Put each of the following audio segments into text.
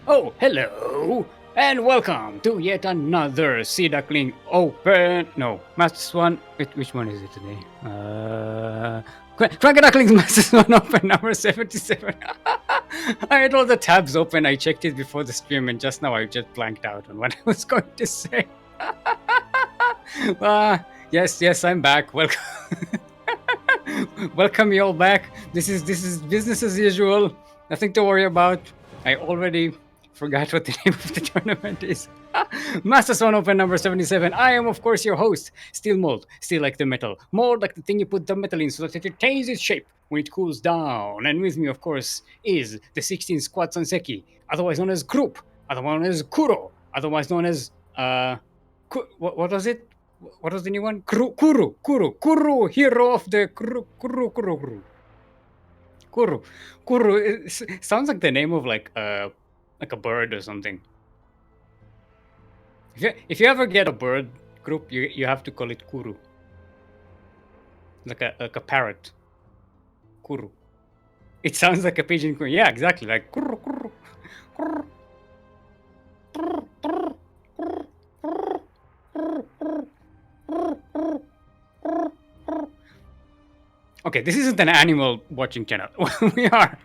Oh, hello, and welcome to yet another Duckling Open. No, Master Swan. Which one is it today? CranKy Ducklings Master Swan Open number 77. I had all the tabs open. I checked it before the stream, and just now I just blanked out on what I was going to say. Yes, I'm back. Welcome. Welcome you all back. This is business as usual. Nothing to worry about. I already forgot what the name of the tournament is. Master Swan Open number 77. I am, of course, your host, Steelmold. Steel like the metal. Mold like the thing you put the metal in so that it retains its shape when it cools down. And with me, of course, is the 16 Squat Sanseki, otherwise known as Group, otherwise known as Kuro, otherwise known as what was it? What was the new one? Kuru, hero of the Kuru. It sounds like the name of like a bird or something. If you ever get a bird group, you have to call it Kuru. Like a parrot. Kuru. It sounds like a pigeon. Yeah, exactly. Like Kuru. Okay, this isn't an animal watching channel. We are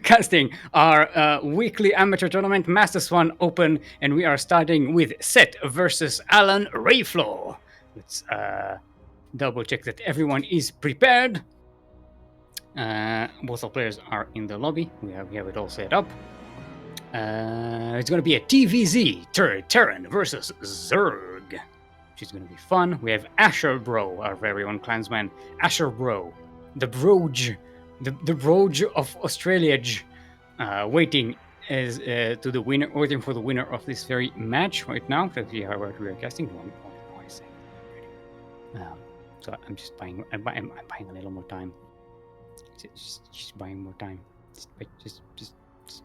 casting our weekly amateur tournament, Master Swan Open, and we are starting with Set versus Alanreyflo. Let's double check that everyone is prepared. Both our players are in the lobby. We have it all set up. It's going to be a TVZ, Terran versus Zerg, which is going to be fun. We have AsherBro, our very own clansman. AsherBro, the Broge, the Broge of Australia, waiting waiting for the winner of this very match right now. Let's see how we are casting. So I'm just buying. I'm buying a little more time. Just buying more time. Just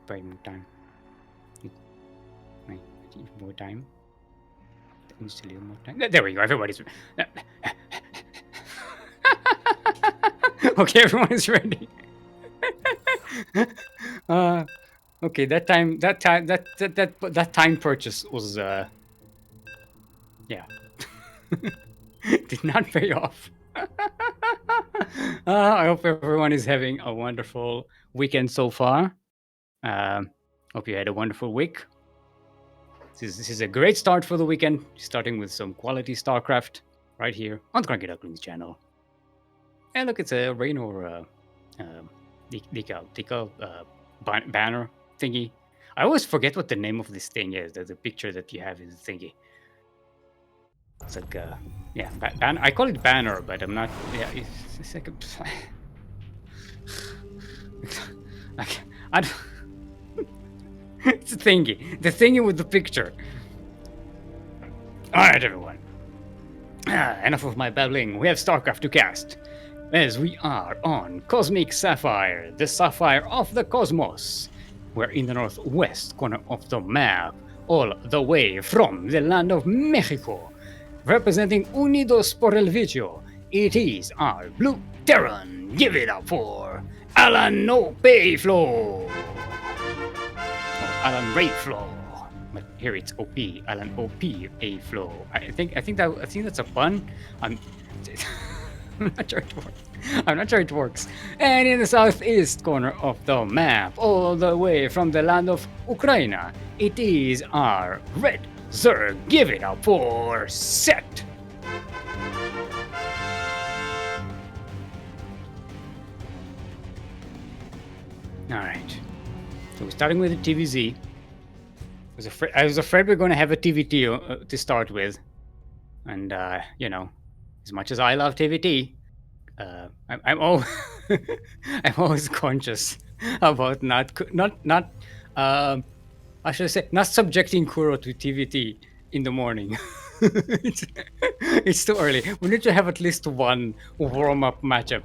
buying more time. More time. Just a little more time. There we go. Everybody's. Okay, everyone is ready. Okay, that time purchase was yeah. Did not pay off. I hope everyone is having a wonderful weekend so far. Hope you had a wonderful week. This is a great start for the weekend, starting with some quality StarCraft right here on the CranKy Ducklings channel. And look, it's a Raynor decal banner thingy. I always forget what the name of this thing is. The picture that you have is the thingy. It's like, yeah, I call it banner, but I'm not. Yeah, it's like I don't. It's a thingy. The thingy with the picture. Alright, everyone. Enough of my babbling. We have StarCraft to cast. As we are on Cosmic Sapphire, the sapphire of the cosmos. We're in the northwest corner of the map, all the way from the land of Mexico. Representing Unidos por el Vicio, it is our blue Terran. Give it up for Alanreyflo. Alanreyflo, but here it's OP. Alanreyflo. I think that's a pun. I'm not sure it works. I'm not sure it works. And in the southeast corner of the map, all the way from the land of Ukraine, it is our red Zerg. Give it up for Set. All right. So we're starting with a TVZ. I was afraid we are going to have a TVT to start with, and you know, as much as I love TVT, I'm always conscious about not I should say not subjecting Kuro to TVT in the morning. It's too early. We need to have at least one warm-up matchup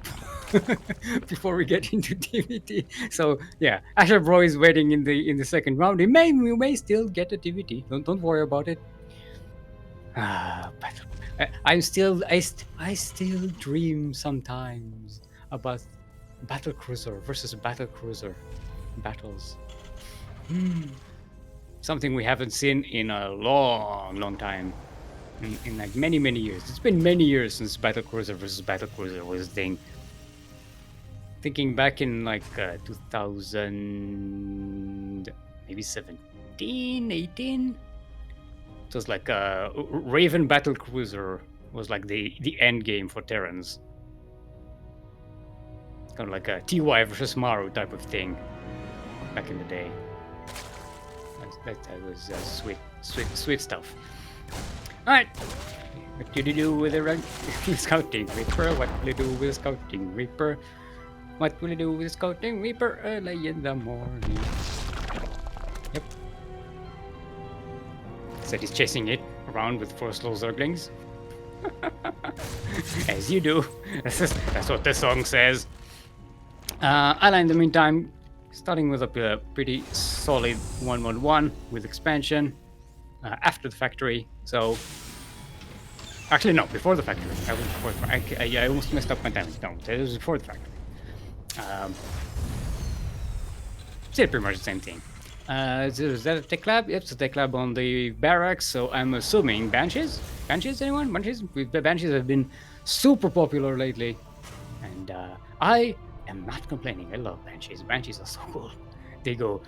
before we get into TVT. So yeah, AsherBro is waiting in the second round. We may still get a TVT. Don't worry about it. I still dream sometimes about battle cruiser versus battle cruiser battles. Something we haven't seen in a long time. In like many years. It's been many years since battle cruiser versus battle cruiser was a thing. Thinking back in like 2000, maybe 17, 18. It was like Raven battle cruiser was like the end game for Terrans. Kind of like a TY versus Maru type of thing back in the day. That was sweet stuff. All right. What did you do with the Scouting Reaper? What will you do with the Scouting Reaper? What will you do with the Scouting Reaper early in the morning? Yep. Said he's chasing it around with 4 slow Zerglings. As you do. That's what the song says. Ala, in the meantime, starting with a pretty solid 1-1-1 with expansion after the factory. So, actually no, before the factory. I almost messed up my timing. No, it was before the factory. Still pretty much the same thing. Is that a tech lab? Yep, it's a tech lab on the barracks. So I'm assuming Banshees. Banshees, anyone? Banshees? The Banshees have been super popular lately, and I am not complaining. I love Banshees. Banshees are so cool. They go.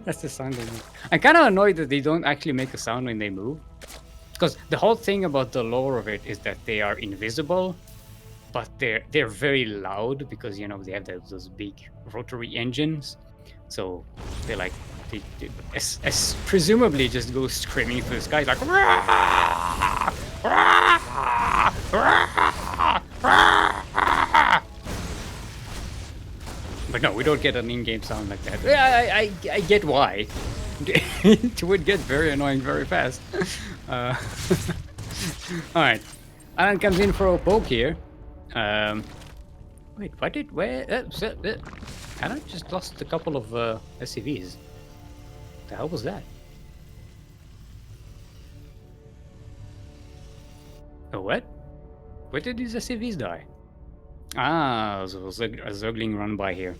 That's the sound they make. I'm kind of annoyed that they don't actually make a sound when they move, because the whole thing about the lore of it is that they are invisible, but they're very loud because, you know, they have those big rotary engines. So they're like they presumably just go screaming through the sky like. Rah! Rah! Rah! Rah! But no, we don't get an in-game sound like that. I get why. It would get very annoying very fast. Alright. Alan comes in for a poke here. Wait, what did... Where... Alan just lost a couple of SCVs. The hell was that? Oh, what? Where did these SCVs die? Ah, there was a Zergling run by here.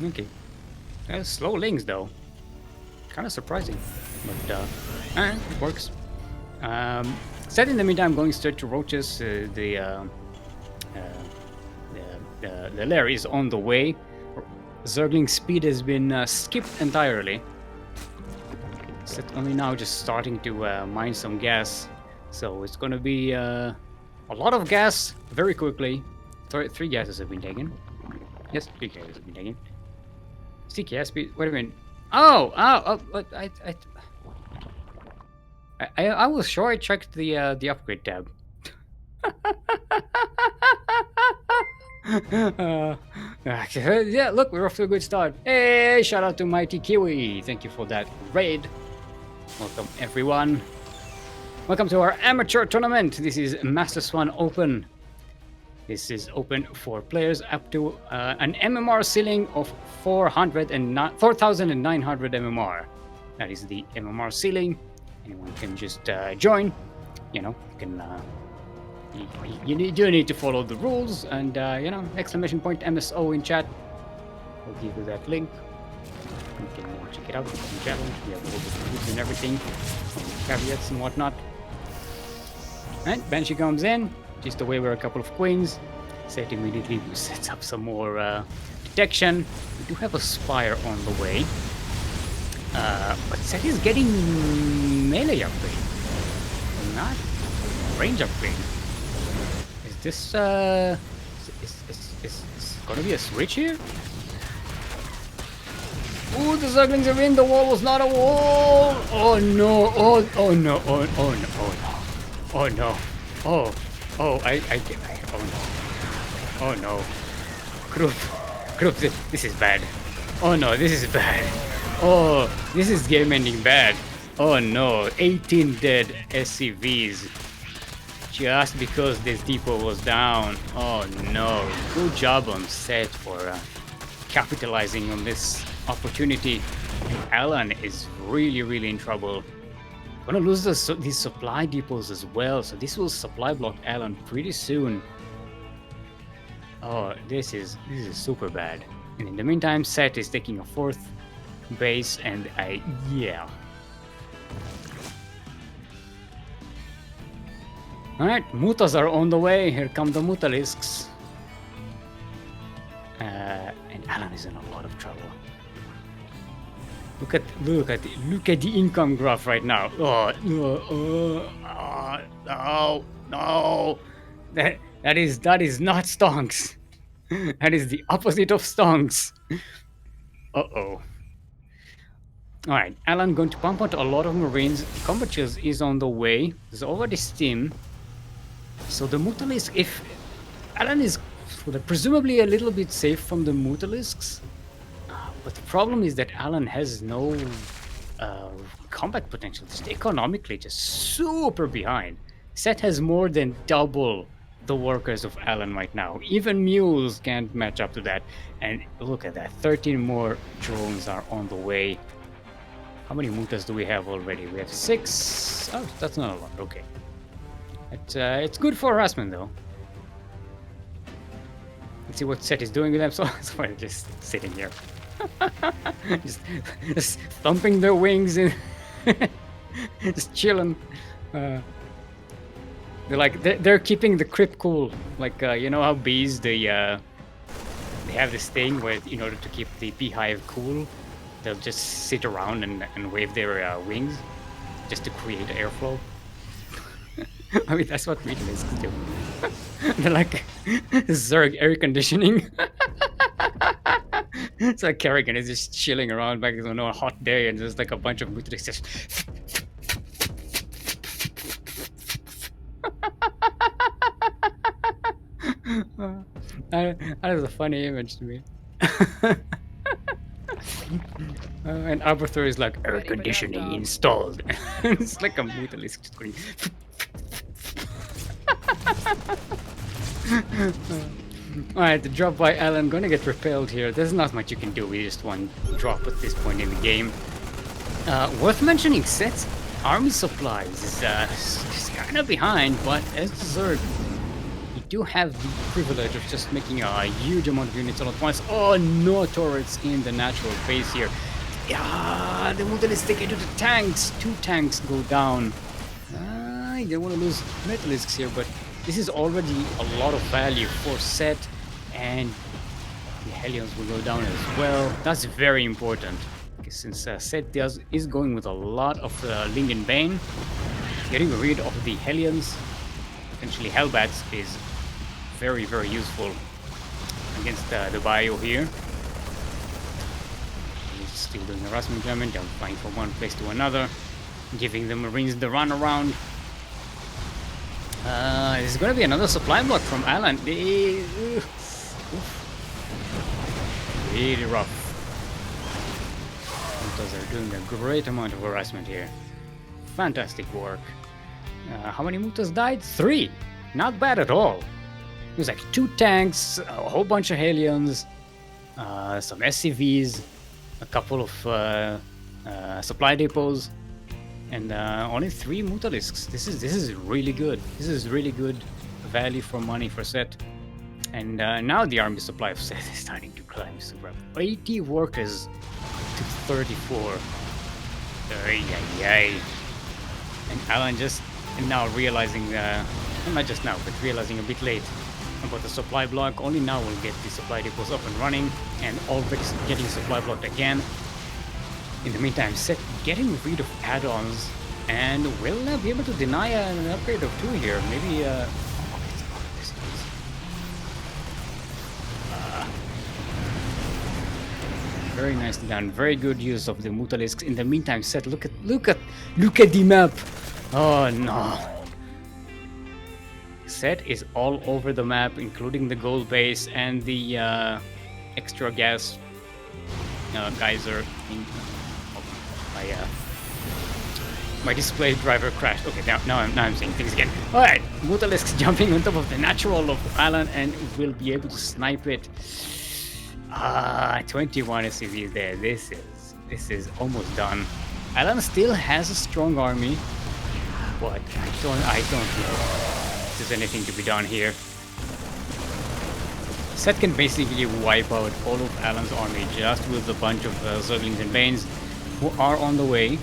Okay. Slow links though. Kind of surprising. But it works. Set in the meantime, going straight to Roaches. The lair is on the way. Zergling speed has been skipped entirely. Set only now just starting to mine some gas. So it's going to be a lot of gas very quickly. 3 gases have been taken. Yes, 3 gases have been taken. CKS speed. Wait a minute. Oh! I was sure I checked the upgrade tab. Yeah, look, we're off to a good start. Hey, shout out to Mighty Kiwi. Thank you for that raid. Welcome, everyone. Welcome to our amateur tournament. This is Master Swan Open. This is open for players up to an MMR ceiling of 4,900 MMR. That is the MMR ceiling. Anyone can just join. You know, you can. You do need to follow the rules, and you know, !MSO in chat. We'll give you that link. You can check it out. You can challenge. We have all the rules and everything, caveats and whatnot. Right, Banshee comes in, just away with a couple of queens. Set immediately sets up some more detection. We do have a spire on the way. But Set is getting melee upgrade, not range upgrade. Is this is gonna be a switch here? Ooh, the Zerglings are in. The wall was not a wall. Oh no! Oh no! Oh no! Oh no! Oh no! Oh no! Oh no! Group, this is bad. Oh no, this is bad. Oh, this is game ending bad. Oh no, 18 dead SCVs. just because this depot was down. Oh no, good job on Set for capitalizing on this opportunity. Alan is really in trouble. Gonna lose these supply depots as well, so this will supply block Alan pretty soon. Oh, this is super bad. And in the meantime, Set is taking a 4th base, and yeah. Alright, Mutas are on the way. Here come the Mutalisks. And Alan is in a lot of trouble. Look at the income graph right now. Oh, no. That is not stonks. That is the opposite of stonks. Uh-oh. Alright, Alan going to pump out a lot of Marines. Combat Chills is on the way. There's already Steam. So the Mutalisk, if Alan is presumably a little bit safe from the Mutalisks, but the problem is that Alan has no combat potential. Just economically, just super behind. Set has more than double the workers of Alan right now. Even mules can't match up to that. And look at that, 13 more drones are on the way. How many Mutas do we have already? We have 6. Oh, that's not a lot. Okay. It's good for harassment, though. Let's see what Set is doing with them. So they're just sitting here. just thumping their wings and just chilling. They're keeping the crypt cool. Like, you know how bees, they have this thing where in order to keep the beehive cool, they'll just sit around and wave their wings just to create airflow. I mean, that's what Mutalisks do. They're like, Zerg air conditioning. It's like Kerrigan is just chilling around back on a hot day, and there's like a bunch of Mutalisks just. That is a funny image to me. And Arbiter is like, air conditioning installed. It's like a Mutalisk just going. Alright, the drop by Alan gonna get repelled here. There's not much you can do with just one drop at this point in the game. Worth mentioning, Set's army supplies is kind of behind, but as Zerg, you do have the privilege of just making a huge amount of units all at once. Oh, no turrets in the natural base here. Yeah, the Mutalisks take it to the tanks. 2 tanks go down. I don't want to lose Metalisks here, but this is already a lot of value for Set, and the Hellions will go down as well. That's very important, since Set is going with a lot of Lingen Bane. Getting rid of the Hellions, potentially Hellbats, is very useful against the bio here. He's still doing harassment damage, flying from one place to another, giving the Marines the run around. There's gonna be another supply block from Alan. Really rough. Mutas are doing a great amount of harassment here. Fantastic work. How many Mutas died? 3. Not bad at all. It was like 2 tanks, a whole bunch of Hellions, some SCVs, a couple of supply depots, and only 3 Mutalisks. This is really good. This is really good value for money for Set. And now the army supply of Set is starting to climb super. 80 workers to 34. And Alan just now realizing, not just now, but realizing a bit late about the supply block. Only now we'll get the supply depots up and running, and already getting supply blocked again. In the meantime, Set getting rid of add-ons, and we'll be able to deny an upgrade of 2 here. Maybe, very nicely done. Very good use of the Mutalisks. In the meantime, Set, look at the map. Oh no. Set is all over the map, including the gold base and the extra gas geyser. My display driver crashed. Okay, now I'm seeing things again. All right, Mutalisk's jumping on top of the natural of Alan and will be able to snipe it. 21 SCVs there. This is almost done. Alan still has a strong army, but I don't know if there's anything to be done here. Set can basically wipe out all of Alan's army just with a bunch of Zerglings and Banes who are on the way.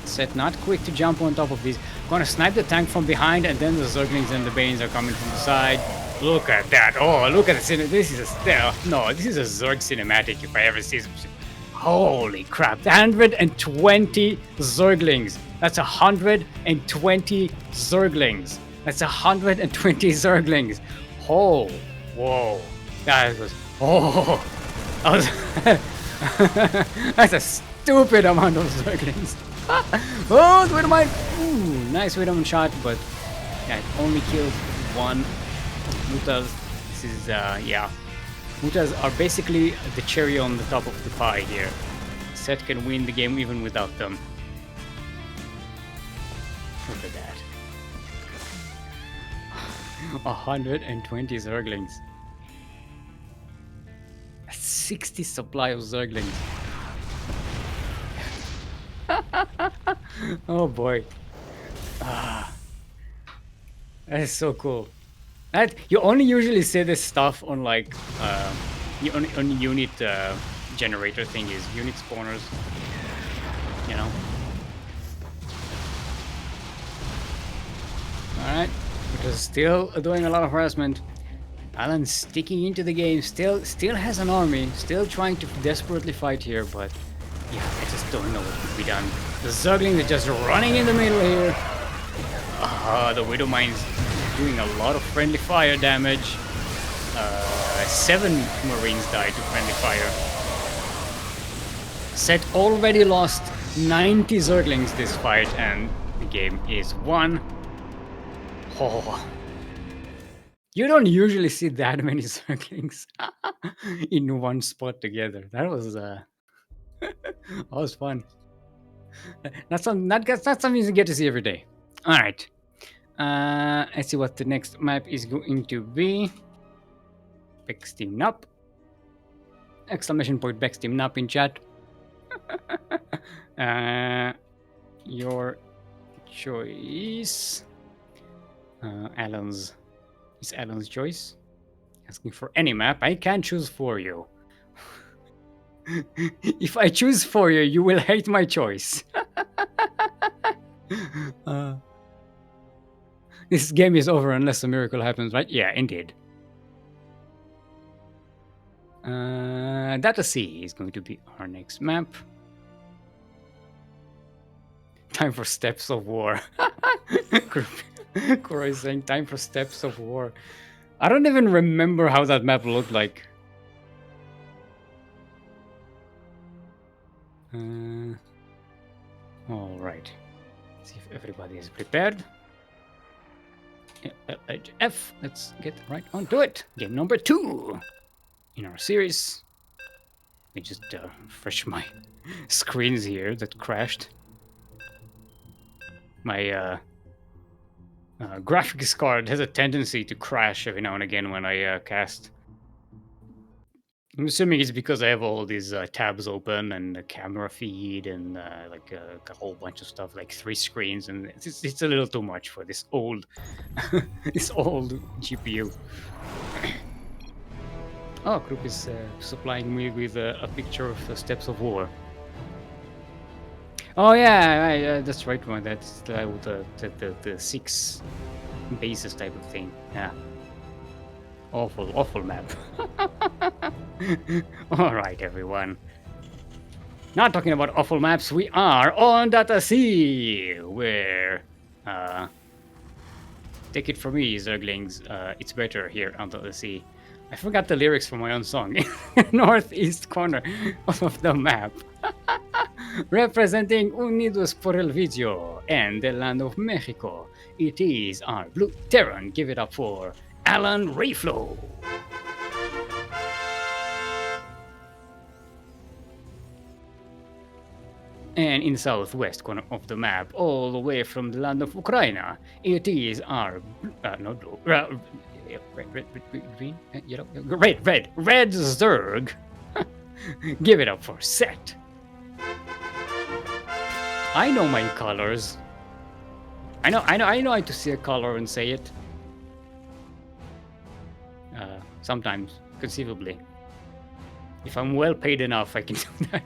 Set not quick to jump on top of these. Gonna snipe the tank from behind, and then the Zerglings and the Banes are coming from the side. Look at that! Oh, look at the this is a Zerg cinematic if I ever see some. Holy crap! 120 Zerglings. That's 120 Zerglings. That's 120 Zerglings. Oh, whoa! That was that's a stupid amount of Zerglings. Oh, the Widowmine! Ooh, nice Widowmine shot, but yeah, it only killed one. Mutas, this is, yeah. Mutas are basically the cherry on the top of the pie here. Set can win the game even without them. Look at that. 120 Zerglings. A 60 supply of Zerglings. Oh boy. That is so cool. You only usually say this stuff on like on unit generator thingies, unit spawners, you know. Alright, because still doing a lot of harassment. Alan's sticking into the game, still has an army, still trying to desperately fight here, but yeah, I just don't know what could be done. The Zerglings are just running in the middle here. The Widowmine's doing a lot of friendly fire damage. 7 Marines died to friendly fire. Set already lost 90 Zerglings this fight, and the game is won. Oh. You don't usually see that many Zerglings in one spot together. That was fun. That's something you get to see every day. All right. Let's see what the next map is going to be. Backsteam Nup. Exclamation point Backsteam Nup in chat. Your choice. It's Alan's choice. Asking for any map. I can choose for you. If I choose for you, you will hate my choice. This game is over unless a miracle happens, right? Yeah, indeed. Data C is going to be our next map. Time for Steps of War. Kuro is saying time for Steps of War. I don't even remember how that map looked like. All right. See if everybody is prepared. F. Let's get right onto it. Game number 2 in our series. Let me just refresh my screens here that crashed. My graphics card has a tendency to crash every now and again when I cast. I'm assuming it's because I have all these tabs open and the camera feed and like a whole bunch of stuff, like 3 screens, and it's a little too much for this old this old GPU. Oh, Group is supplying me with a picture of the Steps of War. Oh yeah, that's right one. That's the 6 bases type of thing. Yeah. Awful map. Alright, everyone. Not talking about awful maps, we are on Data C, where... take it from me, Zerglings, it's better here on Data C. I forgot the lyrics for my own song. Northeast corner of the map. Representing Unidos por el Video and the land of Mexico, it is our Blue Terran. Give it up for Alanreyflo. And in the southwest corner of the map, all the way from the land of Ukraine, it is our not blue, green, yellow, red Zerg. Give it up for Set. I know my colors. I know how to see a color and say it. Sometimes, conceivably. If I'm well paid enough, I can do that.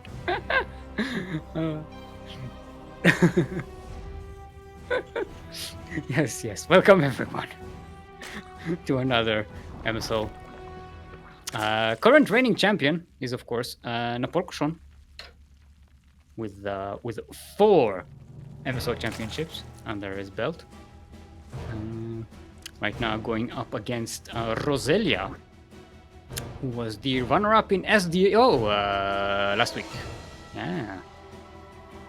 Yes. Welcome everyone to another MSO. Current reigning champion is of course Napolcochon with 4 MSO championships under his belt. Right now going up against Roselia, who was the runner-up in SDO last week. Yeah.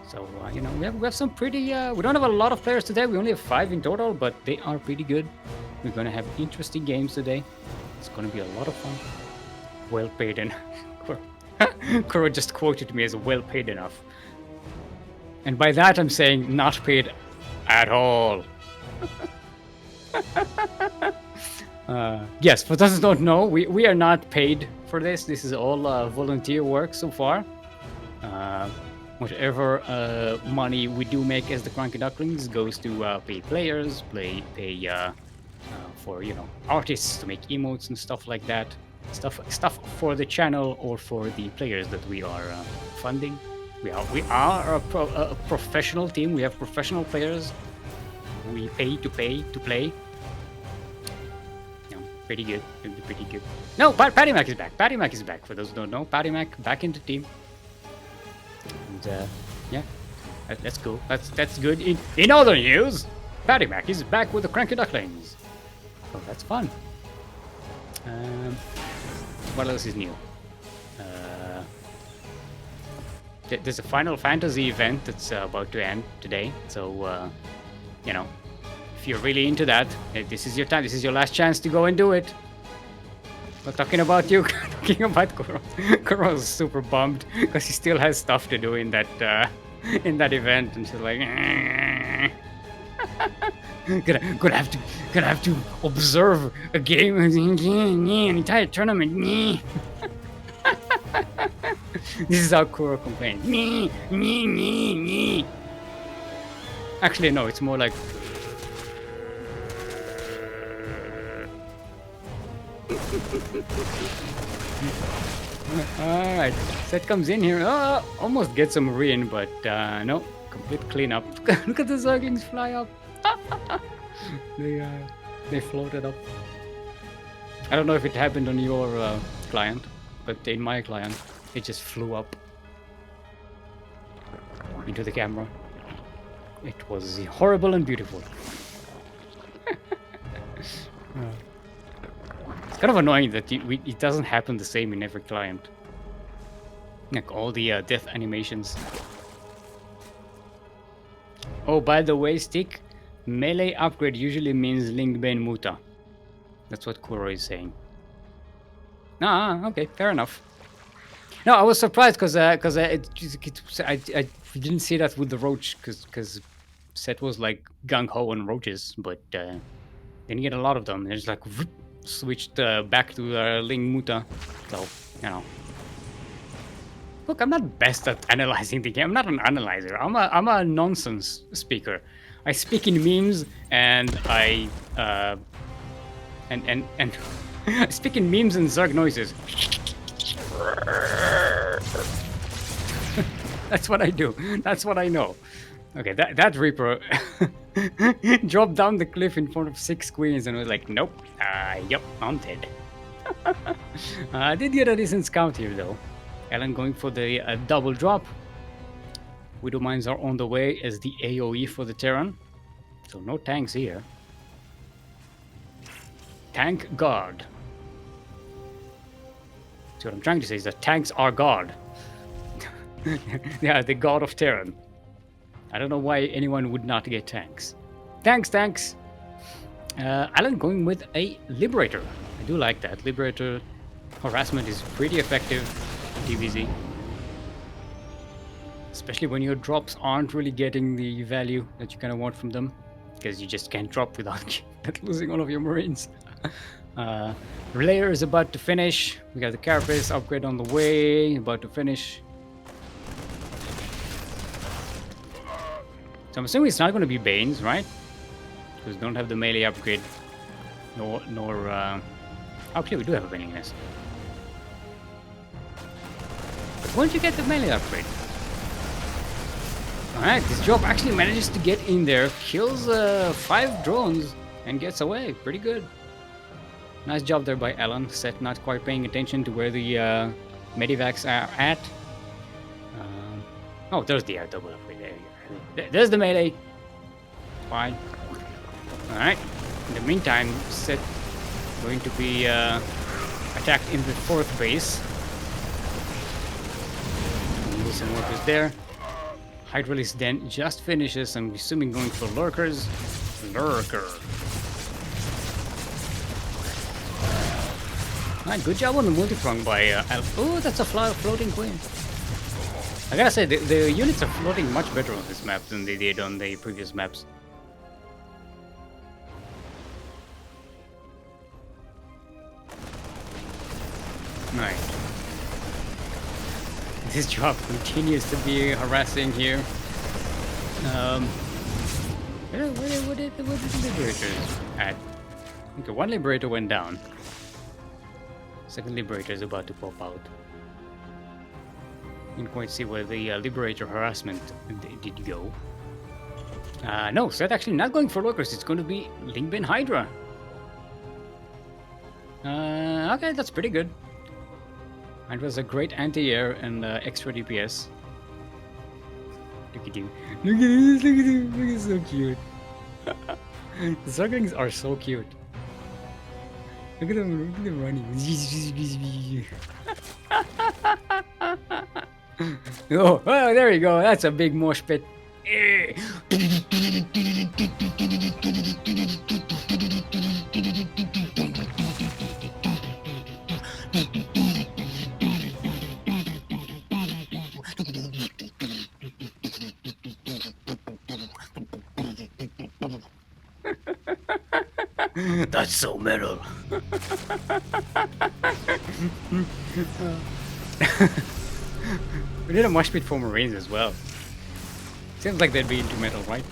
So, you know, we have some pretty... we don't have a lot of players today. We only have 5 in total, but they are pretty good. We're going to have interesting games today. It's going to be a lot of fun. Well paid enough. Kuro just quoted me as well paid enough. And by that, I'm saying not paid at all. Yes, for those who don't know, we are not paid for this. This is all volunteer work so far. Whatever money we do make as the CranKy Ducklings goes to pay players, pay for, you know, artists to make emotes and stuff like that. Stuff for the channel or for the players that we are funding. We are a professional team. We have professional players. We pay to play. Pretty good. Pretty good. No, Patty Mac is back. Patty Mac is back. For those who don't know, Patty Mac back in the team. And yeah, let's go. That's good. In other news, Patty Mac is back with the CranKy Ducklings. Oh, that's fun. What else is new? There's a Final Fantasy event that's about to end today. So, you know, if you're really into that, this is your time. This is your last chance to go and do it. We're talking about you. Talking about Kuro. Kuro's super bummed because he still has stuff to do in that event, and she's like, gonna have to observe a game, an entire tournament. This is how Kuro complains. Actually, no, it's more like. Alright, Set comes in here. Almost gets some ruin, but no, complete cleanup. Look at the Zerglings fly up. They floated up. I don't know if it happened on your client, but in my client, it just flew up into the camera. It was horrible and beautiful. It's kind of annoying that it doesn't happen the same in every client. Like all the death animations. Oh, by the way, Stick, melee upgrade usually means Link Ben Muta. That's what Kuro is saying. Okay, fair enough. No, I was surprised because I didn't see that with the roach because Set was like gung ho on roaches, but then you get a lot of them. And it's like whoop, switched back to Ling Muta. So you know, look, I'm not best at analyzing the game. I'm not an analyzer. I'm a nonsense speaker. I speak in memes and I I speak in memes and Zerg noises. That's what I do. That's what I know. Okay, that Reaper dropped down the cliff in front of 6 queens and was like, nope, yep, I'm dead. I did get a decent scout here though. Alan going for the double drop. Widow mines are on the way as the AoE for the Terran. So no tanks here. Tank guard. So what I'm trying to say is that tanks are god. Yeah, the god of Terran. I don't know why anyone would not get tanks. Tanks! Alan going with a Liberator. I do like that. Liberator harassment is pretty effective in DBZ. especially when your drops aren't really getting the value that you kind of want from them, because you just can't drop without losing all of your Marines. Relayer is about to finish. We got the Carapace upgrade on the way, about to finish. So I'm assuming it's not going to be Banes, right? Because we don't have the melee upgrade. Actually, we do have a Baning Nest. But won't you get the melee upgrade? Alright, this job actually manages to get in there, kills 5 drones, and gets away. Pretty good. Nice job there by Alan. Set not quite paying attention to where the medivacs are at. Oh, there's the double upgrade there. There's the melee. Fine. Alright. In the meantime, Set going to be attacked in the 4th base. Move some workers there. Hydralis then just finishes. I'm assuming going for lurkers. Lurker. Alright, good job on the multi-prong by oh, that's a floating queen. I gotta say, the units are floating much better on this map than they did on the previous maps. Right. This job continues to be harassing here. What did the Liberators at? Okay, one Liberator went down. Second Liberator is about to pop out. Didn't quite see where the Liberator harassment did go. No, Set actually not going for Lurkers. It's going to be Lingbin Hydra. Okay, that's pretty good. Hydra's a great anti-air and extra DPS. Look at you. Look at this, look at him. Look, he's so cute. The Ducklings are so cute. Look at them running. Oh, there you go. That's a big mosh pit. That's so metal. We did a mosh pit for Marines as well. Seems like they'd be into metal, right?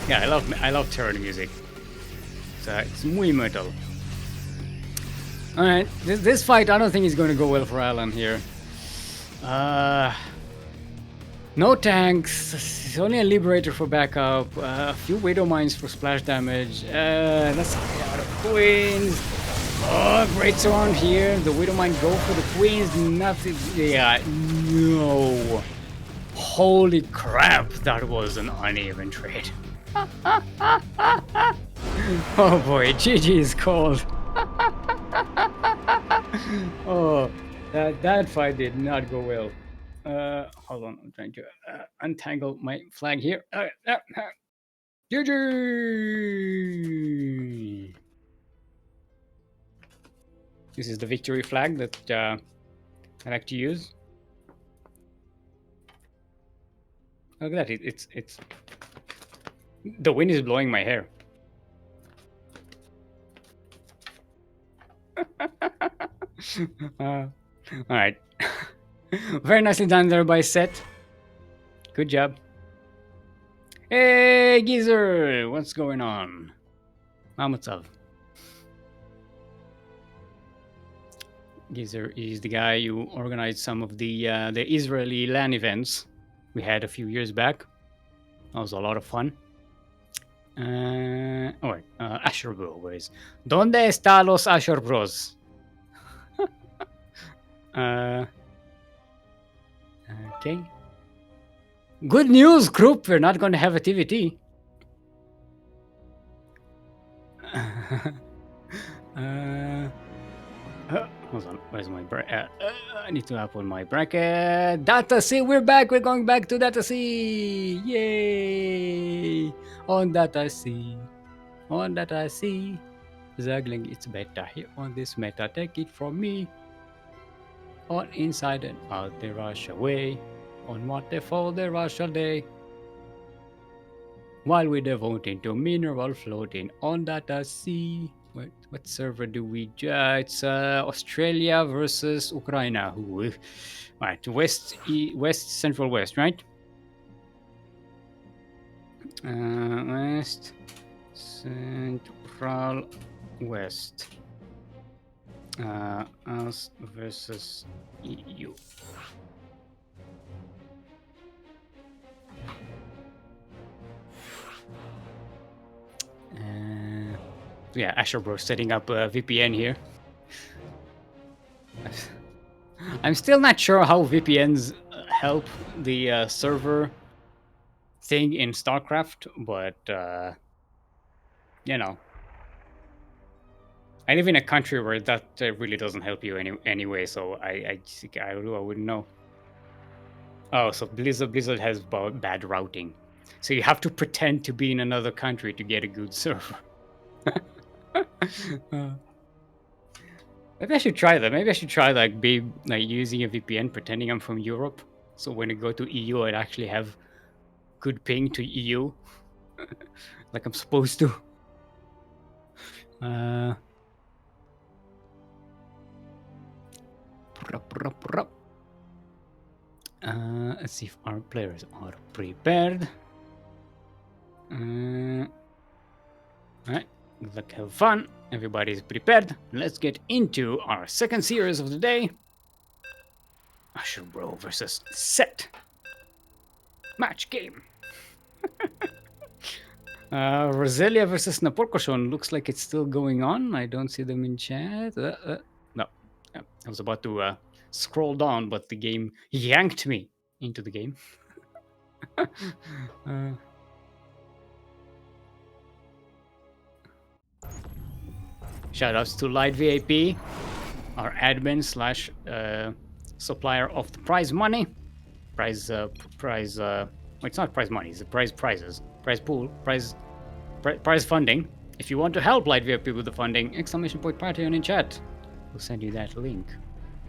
Yeah, I love Terran music. It's muy metal. Alright, this fight I don't think is going to go well for Alan here. No tanks, it's only a Liberator for backup, a few Widow Mines for splash damage, that's a lot of Queens. Oh, great Swan here, the Widow Mine go for the Queens, nothing, yeah, no. Holy crap, that was an uneven trade. Oh boy, GG is cold. Oh, that fight did not go well. Hold on, I'm trying to untangle my flag here. GG! This is the victory flag that I like to use. Look at that, it's the wind is blowing my hair. Alright. Very nicely done there by Set. Good job. Hey, Geezer! What's going on? What's up? Geezer is the guy who organized some of the Israeli LAN events we had a few years back. That was a lot of fun. AsherBro, where is? ¿Dónde está los AsherBros? Okay. Good news, group. We're not going to have a TVT. Hold on. Where's my bracket? I need to open my bracket. Data C. We're back. We're going back to Data C. Yay! On Data C. On Data C. Zergling, it's better here on this meta. Take it from me. On inside and out they rush away. On what they fall they rush all day. While we devoting to mineral floating on that sea. What server do we? It's Australia versus Ukraine. Right, west, central west, right? West, central west. Us versus EU. Yeah, AsherBro setting up a VPN here. I'm still not sure how VPNs help the server thing in StarCraft, but you know, I live in a country where that really doesn't help you anyway. So I wouldn't know. Oh, so Blizzard has bad routing, so you have to pretend to be in another country to get a good server. Maybe I should try that. Maybe I should try like using a VPN, pretending I'm from Europe. So when I go to EU, I'd actually have good ping to EU, like I'm supposed to. Let's see if our players are prepared. Alright, good luck, have fun. Everybody's prepared. Let's get into our second series of the day. AsherBro versus Set. Match game. Roselia versus Napolcochon looks like it's still going on. I don't see them in chat. No. I was about to scroll down, but the game yanked me into the game. Shoutouts to Light VIP, our admin slash supplier of the prize money. It's not prize money, it's the prizes. Prize pool, prize funding. If you want to help Light VIP with the funding, !party on in chat. We'll send you that link.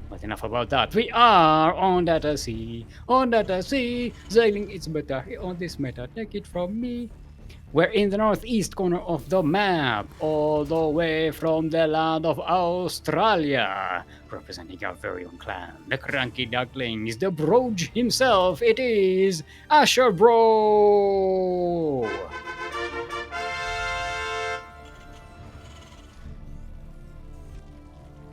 But enough about that. We are on data sea, sailing it's better on this meta, take it from me. We're in the northeast corner of the map, all the way from the land of Australia, representing our very own clan, the CranKy Ducklings, the Broge himself, it is AsherBro!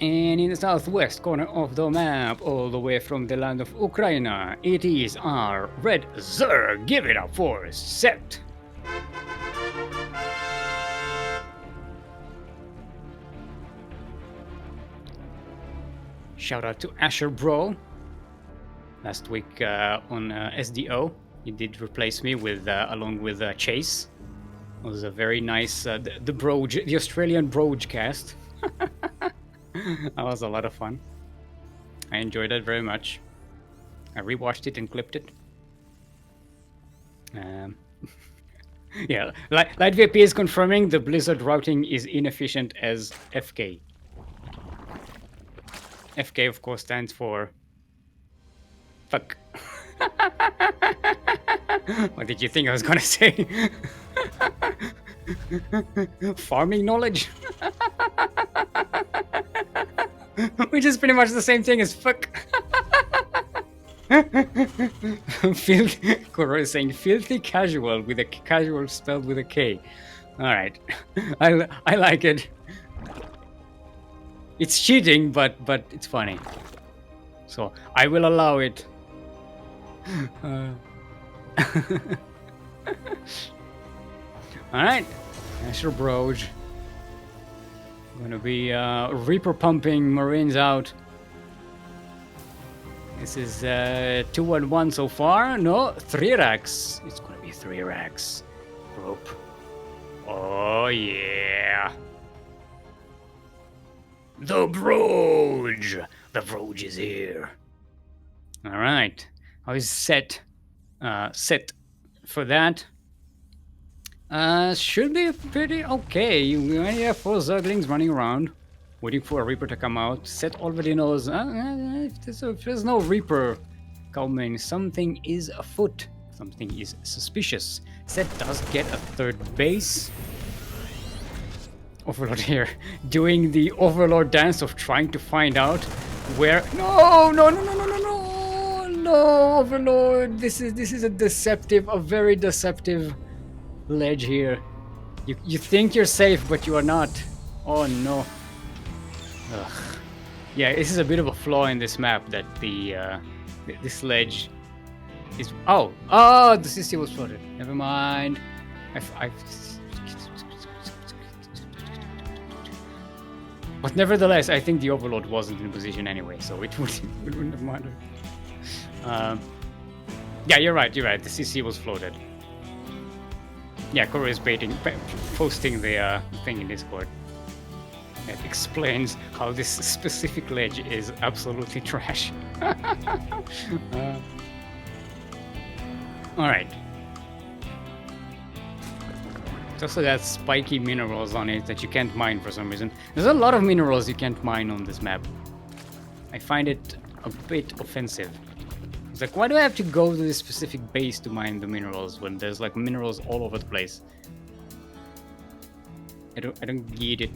And in the southwest corner of the map, all the way from the land of Ukraine, it is our Red Zerg. Give it up for Set! Shout out to AsherBro. Last week on SDO, he did replace me with along with Chase. It was a very nice the Australian Broge cast. That was a lot of fun. I enjoyed it very much. I rewatched it and clipped it. Yeah, Light VP is confirming the Blizzard routing is inefficient as FK. FK, of course, stands for fuck. What did you think I was gonna say? Farming knowledge? Which is pretty much the same thing as fuck. Koro is saying filthy casual with a casual spelled with a K. Alright. I like it. It's cheating, but it's funny. So I will allow it. Alright. AsherBro. Gonna be Reaper pumping Marines out. This is 2-1 so far. No, 3 racks. It's gonna be 3 racks. Rope. Oh yeah. The Broge! The Broge is here. Alright. How is Set? Set for that. Should be pretty okay. We only have 4 Zerglings running around. waiting for a Reaper to come out. Set already knows if there's no Reaper coming, something is afoot. Something is suspicious. Set does get a third base. Overlord here doing the Overlord dance of trying to find out where. No, no, no, no, no, no, no, no, Overlord. This is a very deceptive ledge here. You think you're safe, but you are not. Oh no. Ugh. Yeah, this is a bit of a flaw in this map that this ledge is. Oh, the CC was flooded. Never mind. But nevertheless, I think the Overlord wasn't in position anyway, so it wouldn't have mattered. Yeah, you're right. The CC was floated. Yeah, Koro is posting the thing in Discord. It explains how this specific ledge is absolutely trash. Alright. It also got spiky minerals on it that you can't mine for some reason. There's a lot of minerals you can't mine on this map. I find it a bit offensive. It's like, why do I have to go to this specific base to mine the minerals when there's like minerals all over the place? I don't get it.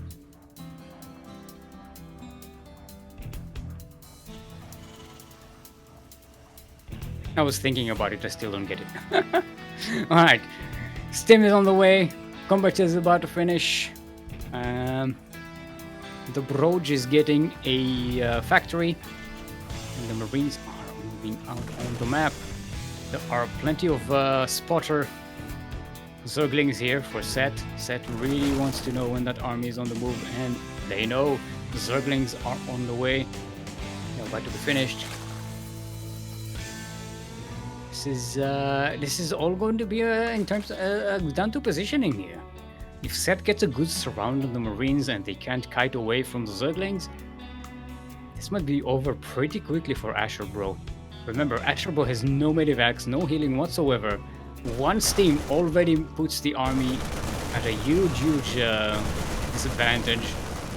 I was thinking about it, I still don't get it. Alright. Stim is on the way. Combat is about to finish. The Broge is getting a factory. And the Marines are moving out on the map. There are plenty of spotter Zerglings here for Set. Set really wants to know when that army is on the move, and they know the Zerglings are on the way. They're about to be finished. This is all going to be in terms down to positioning here. If Set gets a good surround on the Marines and they can't kite away from the Zerglings, this might be over pretty quickly for AsherBro. Remember, AsherBro has no medivacs, no healing whatsoever. One Steam already puts the army at a huge disadvantage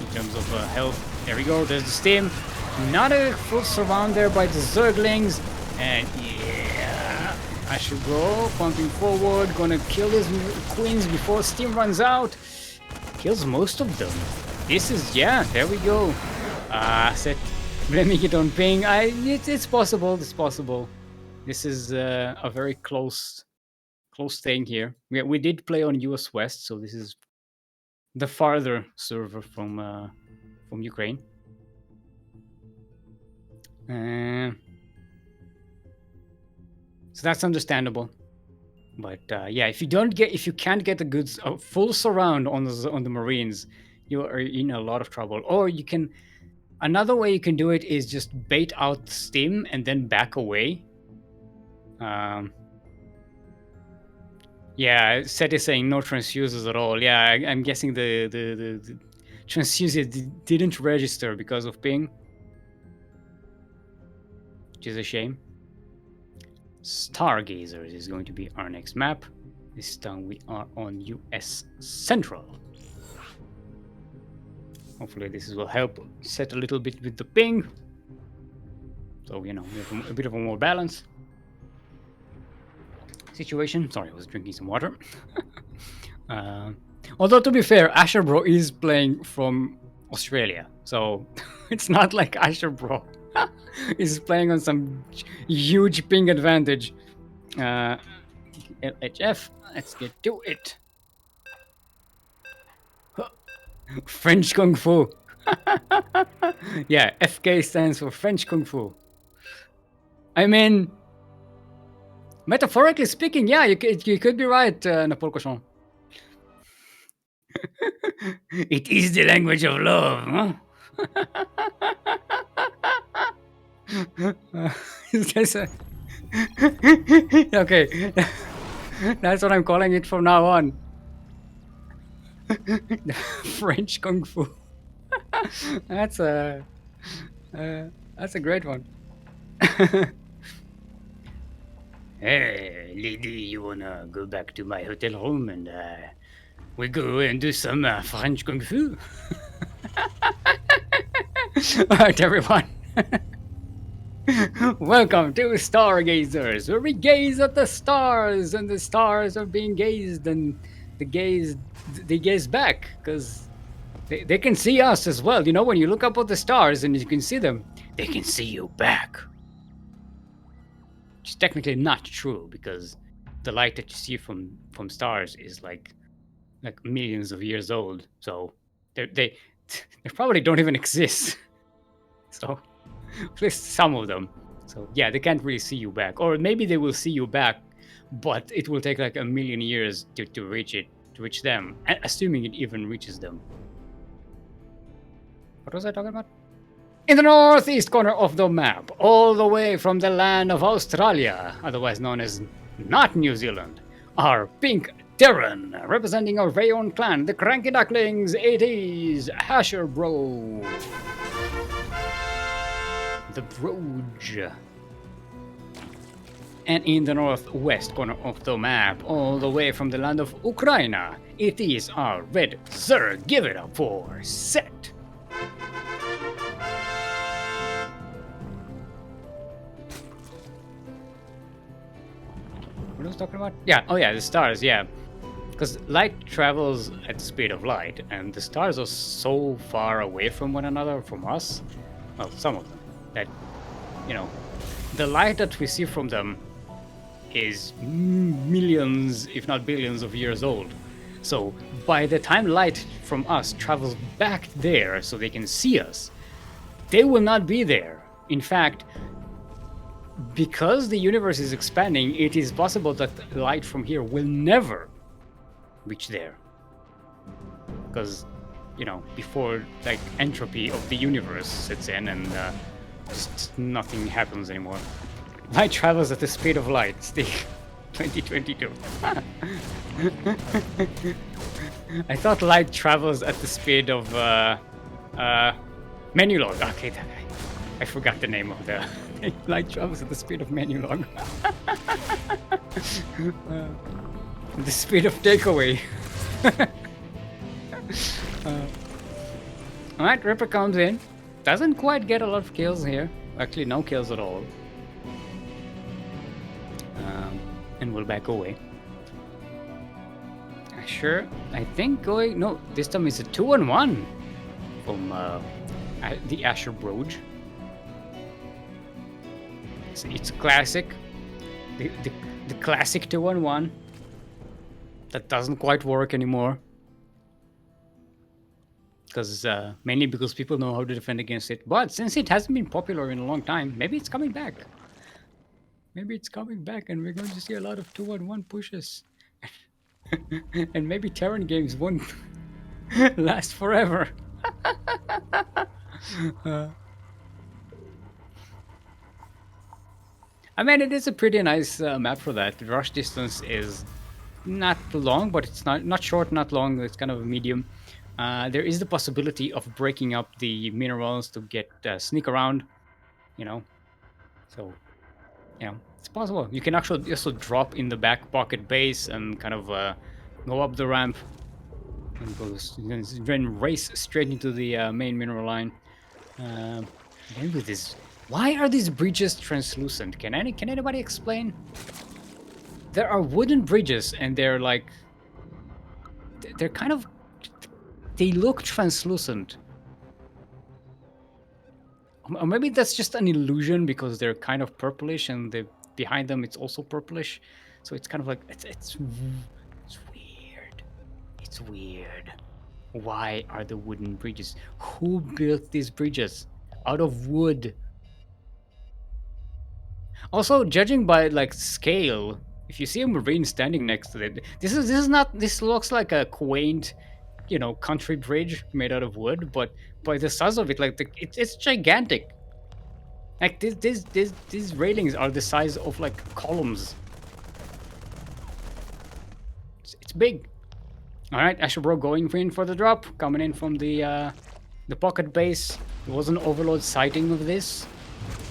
in terms of health. There we go, there's the Steam. Not a full surround there by the Zerglings. And yeah, AsherBro pumping forward, gonna kill his queens before Steam runs out. Kills most of them. This is, yeah, there we go. Set blaming it on ping. It's possible, it's possible. This is a very close thing here. We did play on US West, so this is the farther server from Ukraine. So that's understandable. But yeah, if you can't get a full surround on the Marines, you are in a lot of trouble. Or you can, another way you can do it is just bait out Steam and then back away. Yeah, Set is saying no transfuses at all. Yeah, I'm guessing the transfuser didn't register because of ping, which is a shame. Stargazers is going to be our next map. This time we are on US Central. Hopefully this will help Set a little bit with the ping. So, you know, we have a bit of a more balance situation. Sorry, I was drinking some water. Although, to be fair, AsherBro is playing from Australia. So, it's not like AsherBro is playing on some huge ping advantage. LHF, let's get to it. French Kung Fu. Yeah, FK stands for French Kung Fu. I mean, metaphorically speaking, yeah, you could be right, Napolcochon. It is the language of love, huh? Okay, that's what I'm calling it from now on. French Kung Fu. That's a great one. Hey, lady, you wanna go back to my hotel room and we go and do some French Kung Fu? Alright, everyone. Welcome to Stargazers, where we gaze at the stars, and the stars are being gazed, and they gaze back, because they can see us as well. You know, when you look up at the stars and you can see them, they can see you back. Which is technically not true, because the light that you see from stars is like millions of years old. So they probably don't even exist. So at least some of them. So yeah, they can't really see you back, or maybe they will see you back, but it will take like a million years to reach them, assuming it even reaches them. What was I talking about? In the northeast corner of the map, all the way from the land of Australia, otherwise known as not New Zealand, are Pink Terran, representing our very own clan, the CranKy Ducklings, 80s, AsherBro. The Broge. And in the northwest corner of the map, all the way from the land of Ukraine, it is our red Zerg. Give it up for Set. What was I talking about? Yeah, oh yeah, the stars, yeah. Because light travels at the speed of light, and the stars are so far away from one another, from us, well, some of them, that, you know, the light that we see from them is millions, if not billions of years old. So by the time light from us travels back there so they can see us, they will not be there. In fact, because the universe is expanding, it is possible that light from here will never reach there. Because, you know, before like entropy of the universe sets in and just nothing happens anymore. Light travels at the speed of light, Steve. 2022. I thought light travels at the speed of Menulog. Okay, I forgot the name of the light travels at the speed of Menulog. The speed of takeaway. Alright, Ripper comes in. Doesn't quite get a lot of kills here. Actually, no kills at all. And we'll back away. Sure, I think going... No, this time it's a 2-on-1 from the AsherBro. It's a classic. The classic 2-on-1. That doesn't quite work anymore. Mainly because people know how to defend against it. But since it hasn't been popular in a long time, maybe it's coming back. Maybe it's coming back and we're going to see a lot of 2-on-1 pushes. And maybe Terran games won't last forever. I mean, it is a pretty nice map for that. The rush distance is not long, but it's not short, not long. It's kind of a medium. There is the possibility of breaking up the minerals to get sneak around, you know. So, you know, it's possible. You can actually also drop in the back pocket base and kind of go up the ramp and then race straight into the main mineral line. And with this, why are these bridges translucent? Can anybody explain? There are wooden bridges, and they're like, they're kind of, they look translucent. Or maybe that's just an illusion because they're kind of purplish, and behind them it's also purplish. So it's kind of like, it's weird. It's weird. Why are the wooden bridges? Who built these bridges? Out of wood. Also, judging by like scale, if you see a marine standing next to it, this looks like a quaint, you know, country bridge made out of wood, but by the size of it, like it's gigantic. Like these railings are the size of like columns. It's big. All right, AsherBro going in for the drop, coming in from the pocket base. There was an overload sighting of this.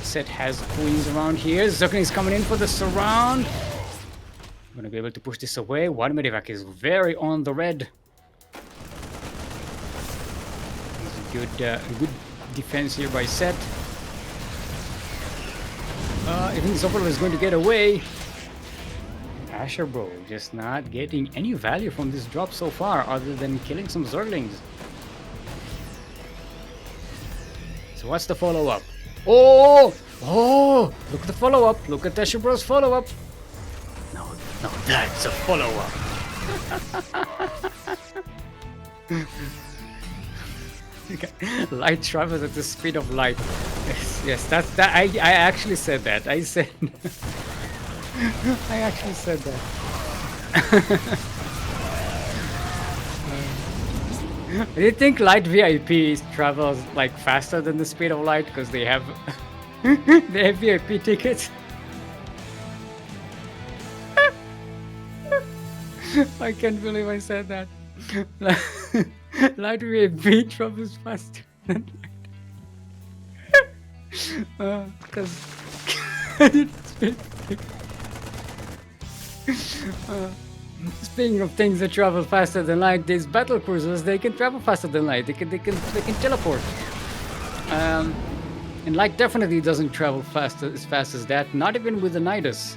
Set has queens around here. Ducklings coming in for the surround. I'm gonna be able to push this away. One Medivac is very on the red. It's a good defense here by Set. Even this Overlord is going to get away. AsherBro just not getting any value from this drop so far other than killing some Zerglings. So what's the follow-up? Oh! Oh! Look at the follow-up. Look at AsherBro's follow-up. No, that's a follow-up. Light travels at the speed of light. Yes, that. I actually said that. I said. I actually said that. Do you think light VIP travels like faster than the speed of light because they have they have VIP tickets? I can't believe I said that. Light VIP travels faster than light. Because speaking of things that travel faster than light, these battle cruisers, they can travel faster than light. They can teleport. And light definitely doesn't travel as fast as that. Not even with the Nidus.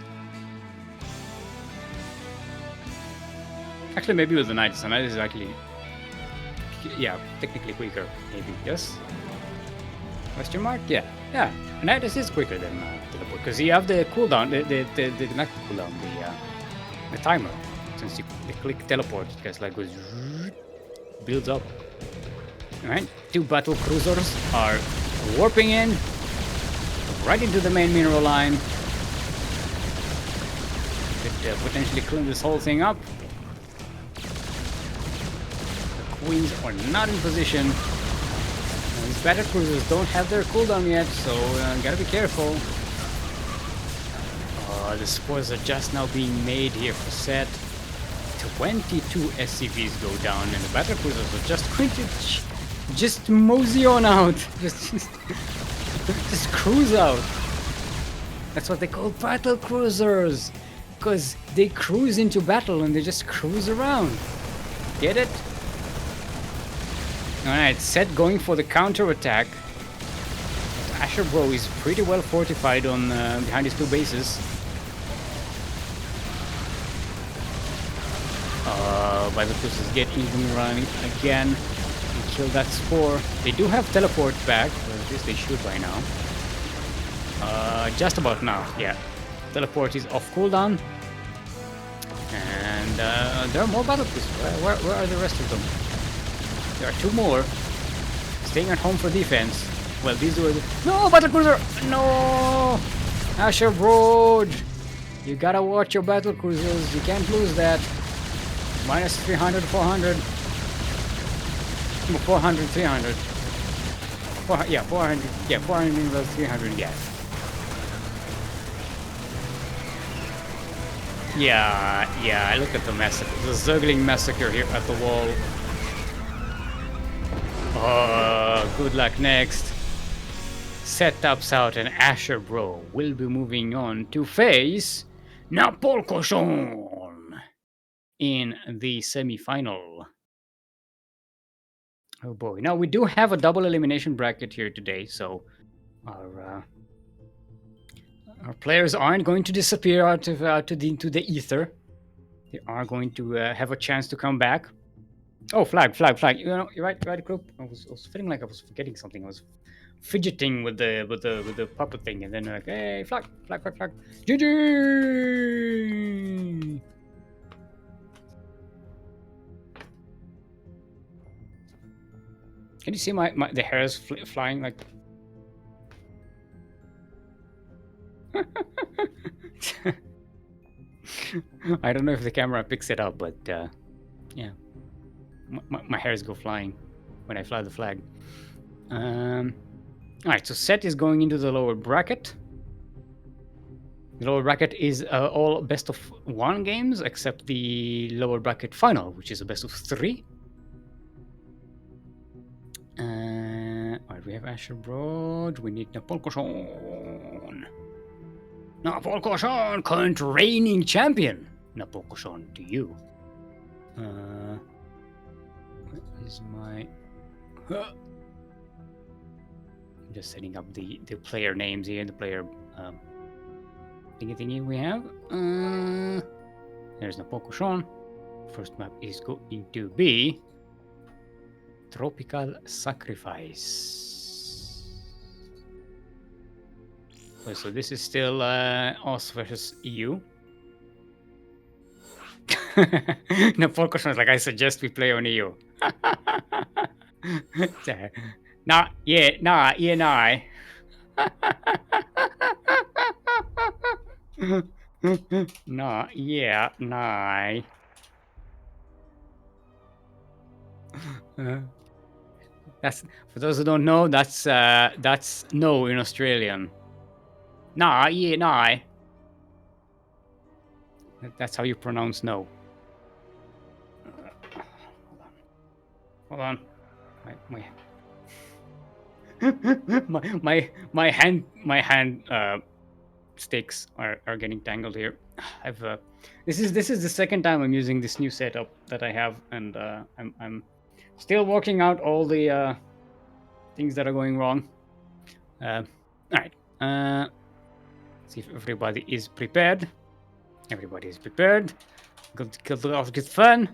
Actually, maybe with the Nidus. The Nidus is actually, yeah, technically quicker. Maybe yes. Question mark? Yeah. Nidus is quicker than teleport because you have the cooldown. Not cooldown. The timer. Since you click teleport, it just like goes builds up. Alright, 2 battle cruisers are warping in right into the main mineral line. Could potentially clean this whole thing up. The queens are not in position. These battle cruisers don't have their cooldown yet, so gotta be careful. The spores are just now being made here for Set. 22 SCVs go down, and the battle cruisers are just going to just mosey on out. Just cruise out. That's what they call battle cruisers, because they cruise into battle and they just cruise around. Get it? Alright, Set going for the counter attack. AsherBro is pretty well fortified on behind his 2 bases. Battle cruisers get even running again and kill that spore. They do have teleport back, or at least they should by now. Just about now, yeah. Teleport is off cooldown. And there are more battle cruisers. Where are the rest of them? There are 2 more. Staying at home for defense. Well, these were the... No, battle cruiser! No! AsherBro! You gotta watch your battle cruisers. You can't lose that. Minus 300, 400. 400, 300. 400, yeah, 400. Yeah, 400 means 300 gas. Yeah, look at the massacre. The Zergling massacre here at the wall. Oh, good luck next. Set taps out, and AsherBro will be moving on to face Napolcochon in the semi-final. Oh boy. Now we do have a double elimination bracket here today, so our players aren't going to disappear into the ether. They are going to have a chance to come back. Oh, flag. You know, you're right, group. I was feeling like I was forgetting something. I was fidgeting with the puppet thing, and then like, hey, flag. GG. Can you see the hairs flying like? I don't know if the camera picks it up, but yeah, my hairs go flying when I fly the flag. All right, so Set is going into the lower bracket. The lower bracket is all best of 1 games, except the lower bracket final, which is a best of 3. Alright, we have AsherBro. We need Napolcochon. Napolcochon, current reigning champion. Napolcochon, to you. Where is my... just setting up the player names here, the player thingy we have. There's Napolcochon. First map is going to be Tropical Sacrifice. Okay, so this is still us versus EU. Napolcochon is like, I suggest we play on EU. Nah, nah. Nah, yeah, nah. That's, for those who don't know, that's no in Australian. Nah, yeah, nah. That's how you pronounce no. Hold on. My hand sticks are getting tangled here. I've this is the second time I'm using this new setup that I have, and I'm still working out all the things that are going wrong. All right. See if everybody is prepared. Everybody is prepared. Good off, good fun.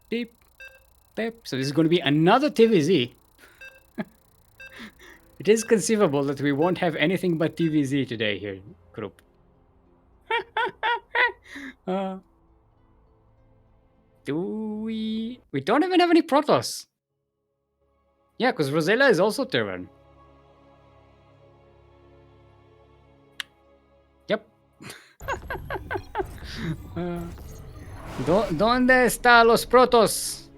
Beep, beep. So this is going to be another TVZ. It is conceivable that we won't have anything but TVZ today here, group. Do we? We don't even have any Protoss. Yeah, because Roselia is also Terran. Yep. ¿Dónde están los Protoss?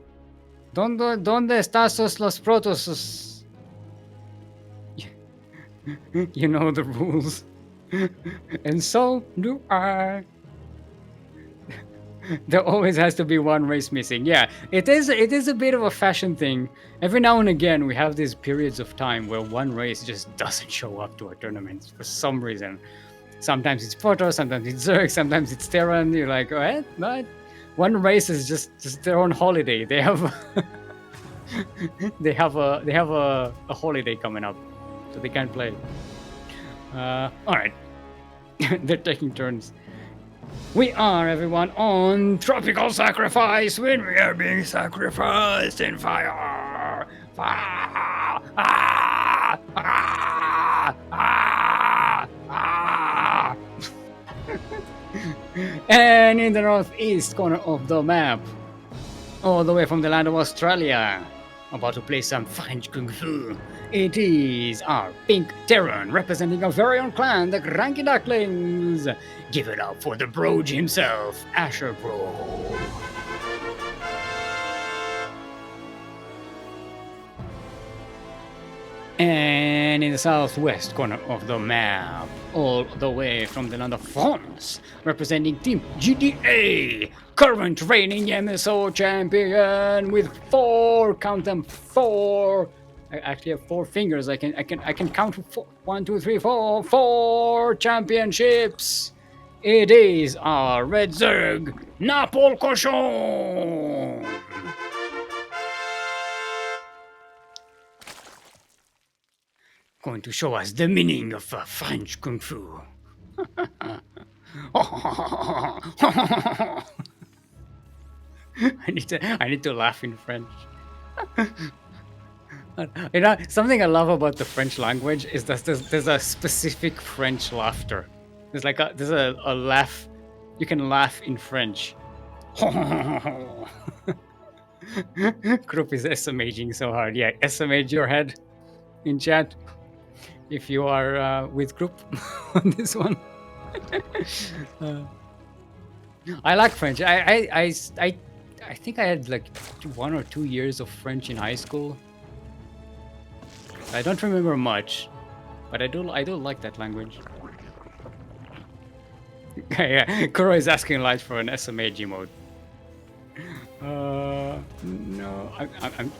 ¿Dónde están los Protoss? You know the rules. And so do I. There always has to be one race missing. Yeah, it is a bit of a fashion thing. Every now and again we have these periods of time where one race just doesn't show up to our tournaments for some reason. Sometimes it's Protoss, sometimes it's Zerg, sometimes it's Terran. You're like, what? What? One race is just their own holiday. They have they have a holiday coming up, so they can't play. All right. They're taking turns. We are, everyone, on Tropical Sacrifice when we are being sacrificed in fire. Fire. Ah, ah, ah, ah. And in the northeast corner of the map, all the way from the land of Australia, about to play some French Kung Fu. It is our pink Terran representing our very own clan, the CranKy Ducklings. Give it up for the Broge himself, AsherBro. And in the southwest corner of the map, all the way from the land of France, representing Team GDA, current reigning MSO champion with 4, count them, 4. I actually have 4 fingers. I can count 4. 1, 2, 3, 4. 4 championships. It is our Red Zerg, Napolcochon. Going to show us the meaning of French Kung Fu. I need to laugh in French. You know, something I love about the French language is that there's a specific French laughter. There's a laugh. You can laugh in French. Group is SMaging so hard. Yeah, SMage your head in chat if you are with group on this one. I like French. I think I had like 1 or 2 years of French in high school. I don't remember much, but I do like that language. Yeah, Kuro is asking live for an SMAG mode. No, I'm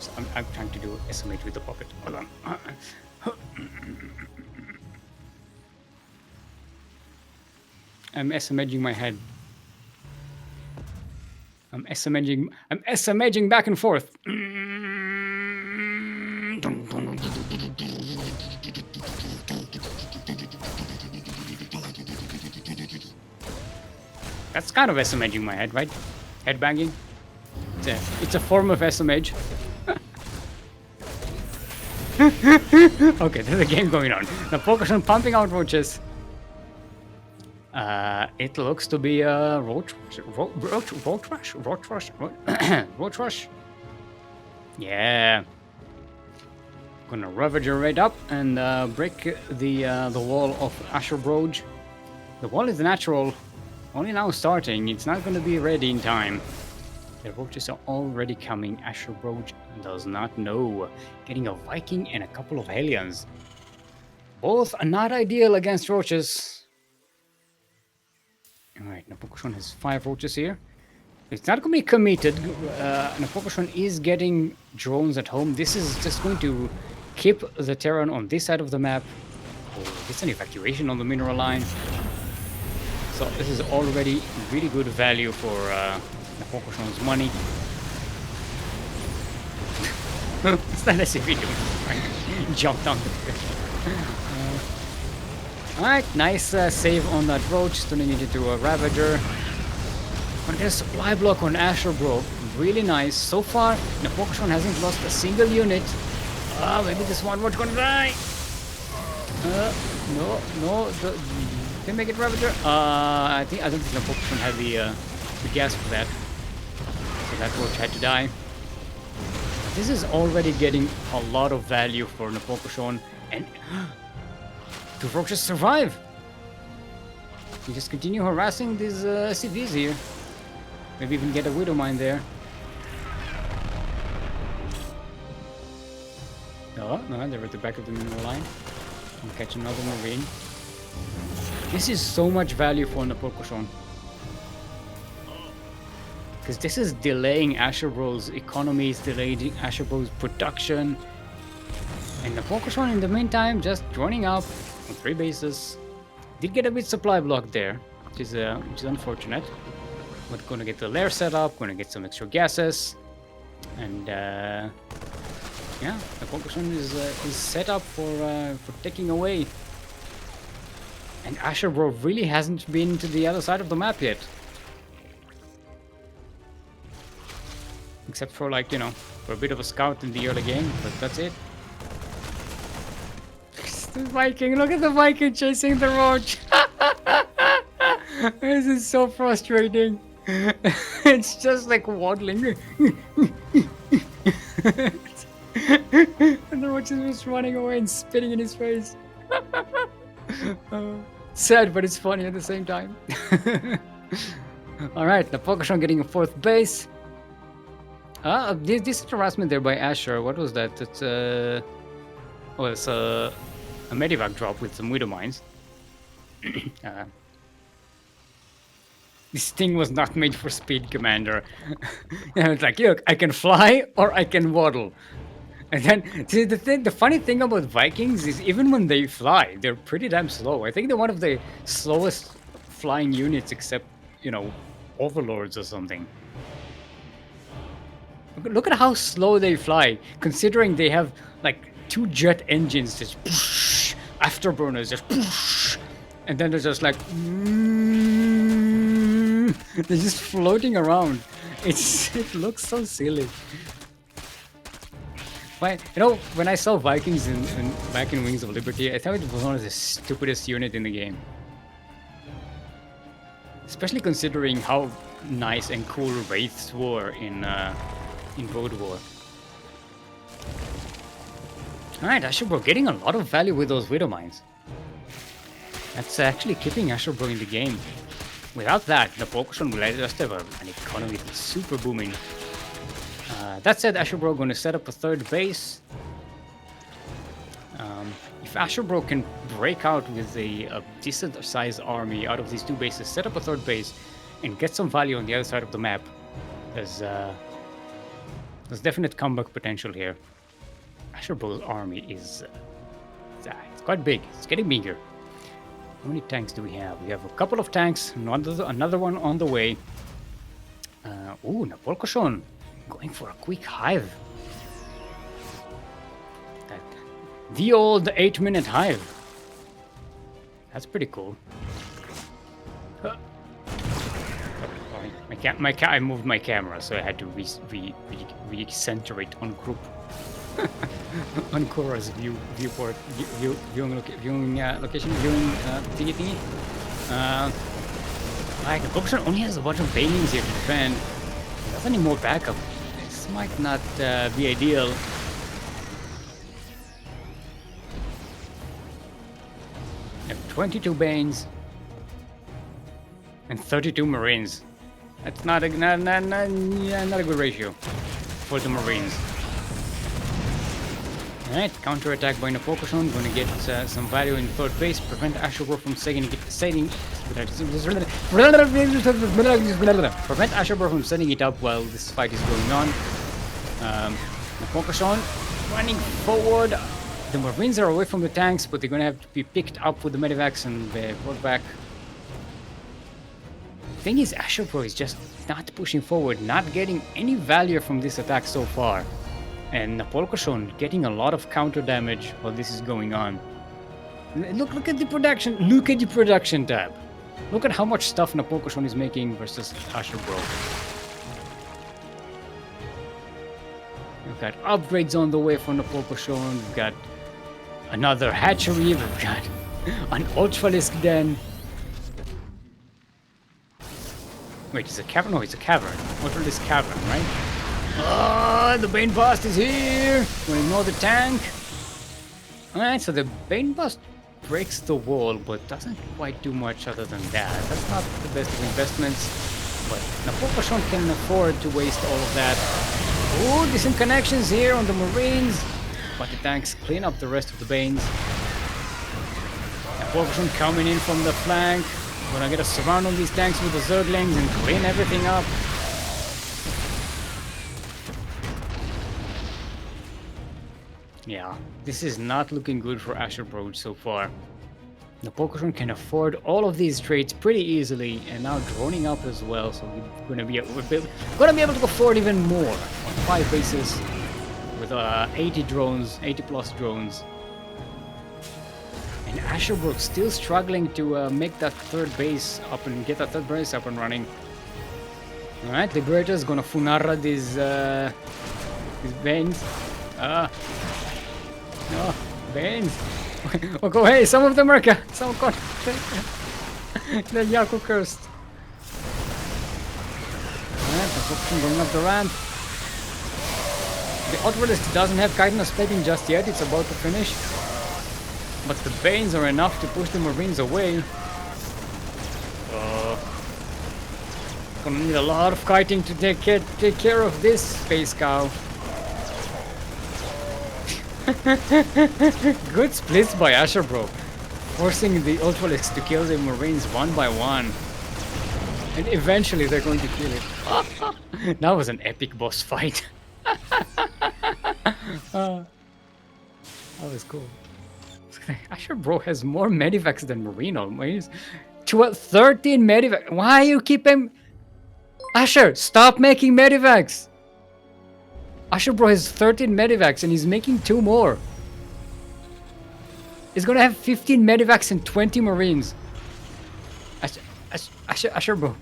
trying to do SMH with the pocket. Hold on. I'm SMaging my head. I'm SMaging back and forth. That's kind of SMaging my head, right? Headbanging. It's a form of SMage. Okay, there's a game going on. Napolcochon pumping out roaches. It looks to be a roach rush. Roach rush. Yeah. Gonna Ravager right up and break the wall of AsherBro. The wall is natural, only now starting. It's not gonna be ready in time. The roaches are already coming. AsherBro does not know. Getting a Viking and a couple of aliens. Both are not ideal against roaches. Alright, Napolcochon has 5 roaches here. It's not going to be committed. Napolcochon is getting drones at home. This is just going to keep the Terran on this side of the map. Oh, it's an evacuation on the mineral line. So this is already really good value for Napolcochon's money. It's not as if he jumped on the fish. Alright, nice save on that roach. Turning it into a Ravager. Gonna get a supply block on AsherBro. Really nice. So far, Napolcochon hasn't lost a single unit. Maybe this one roach gonna die. No. Can you make it Ravager? I don't think Napolcochon had the gas for that. So that roach had to die. This is already getting a lot of value for Napolcochon, and 2 roaches survive. You just continue harassing these SCVs here. Maybe even get a Widow Mine there. No, they're at the back of the mineral line. I'll catch another Marine. This is so much value for Napolcochon. Because this is delaying AsherBro's economy, it's delaying AsherBro's production. And Napolcochon in the meantime just joining up on 3 bases. Did get a bit supply block there, which is unfortunate. But gonna get the lair set up, gonna get some extra gases. And yeah, Napolcochon is set up for taking away. And AsherBro really hasn't been to the other side of the map yet. Except for, like, you know, for a bit of a scout in the early game, but that's it. The Viking, look at the Viking chasing the roach. This is so frustrating. It's just like waddling. And the roach is just running away and spitting in his face. Sad, but it's funny at the same time. Alright, Napolcochon getting a 4th base. This harassment there by Asher. What was that? It's it's a Medivac drop with some Widow Mines. This thing was not made for speed, Commander. It's like, look, I can fly or I can waddle. And then, see, the funny thing about Vikings is even when they fly, they're pretty damn slow. I think they're one of the slowest flying units, except, you know, Overlords or something. Look at how slow they fly, considering they have like 2 jet engines just whoosh, afterburners just whoosh, and then they're just like they're just floating around. It looks so silly. But, you know, when I saw Vikings back in Wings of Liberty, I thought it was one of the stupidest units in the game. Especially considering how nice and cool Wraiths were in Road War. Alright, AsherBro getting a lot of value with those Widow Mines. That's actually keeping AsherBro in the game. Without that, Napolcochon will just have an economy that's super booming. That said, AsherBro going to set up a 3rd base. If AsherBro can break out with a decent sized army out of these 2 bases, set up a 3rd base, and get some value on the other side of the map, there's definite comeback potential here. AsherBro's army is it's quite big. It's getting bigger. How many tanks do we have? We have a couple of tanks, another one on the way. Ooh, Napolcochon going for a quick hive. The old 8-minute hive. That's pretty cool. I moved my camera, so I had to re-center it on group. On Cora's viewport, viewing location, viewing thingy. Like, the Napolcochon only has a bunch of banelings here to defend. It doesn't need more backup. This might not be ideal. I have 22 Banes and 32 Marines. That's not a good ratio for the Marines. Alright, counter-attack by Napolcochon, gonna get some value in third base, prevent AsherBro from setting it up while this fight is going on. Napolcochon running forward. The Marines are away from the tanks, but they're gonna have to be picked up with the medivacs and brought back. The thing is, AsherBro is just not pushing forward, not getting any value from this attack so far. And Napolcochon getting a lot of counter damage while this is going on. Look at the production. Look at the production tab. Look at how much stuff Napolcochon is making versus AsherBro. We've got upgrades on the way for Napolcochon. We've got another hatchery. We've got an Ultralisk den. Wait, it's a cavern? No, it's a cavern. Ultralisk cavern, right? Oh, the Bane Bust is here! We'll ignore the tank. Alright, so the Bane Bust breaks the wall, but doesn't quite do much other than that. That's not the best of investments, but Napolcochon can afford to waste all of that. Oh, decent connections here on the Marines, but the tanks clean up the rest of the Banes. Napolcochon coming in from the flank. Gonna get a surround on these tanks with the Zerglings and clean everything up. Yeah, this is not looking good for AsherBro so far. Napolcochon can afford all of these traits pretty easily, and now droning up as well, so we're gonna be able to afford even more on 5 bases with 80 drones, 80 plus drones. And AsherBro still struggling to make that third base up and get that third base up and running. All right, Liberator's gonna funara these Banes. No, Banes. Oh, go away, some of them are some got the Yaku cursed. Alright, the going up the ramp. The Ultralisk doesn't have chitinous plating just yet, it's about to finish. But the Banes are enough to push the Marines away. Gonna need a lot of kiting to take care of this Space Cow. Good splits by AsherBro, forcing the Ultralisks to kill the Marines one by one. And eventually they're going to kill it. That was an epic boss fight. That was cool. AsherBro has more medivacs than Marine almost. 13 medivacs. Why you keep him? Asher, stop making medivacs! AsherBro has 13 medivacs and he's making 2 more. He's gonna have 15 medivacs and 20 Marines. AsherBro.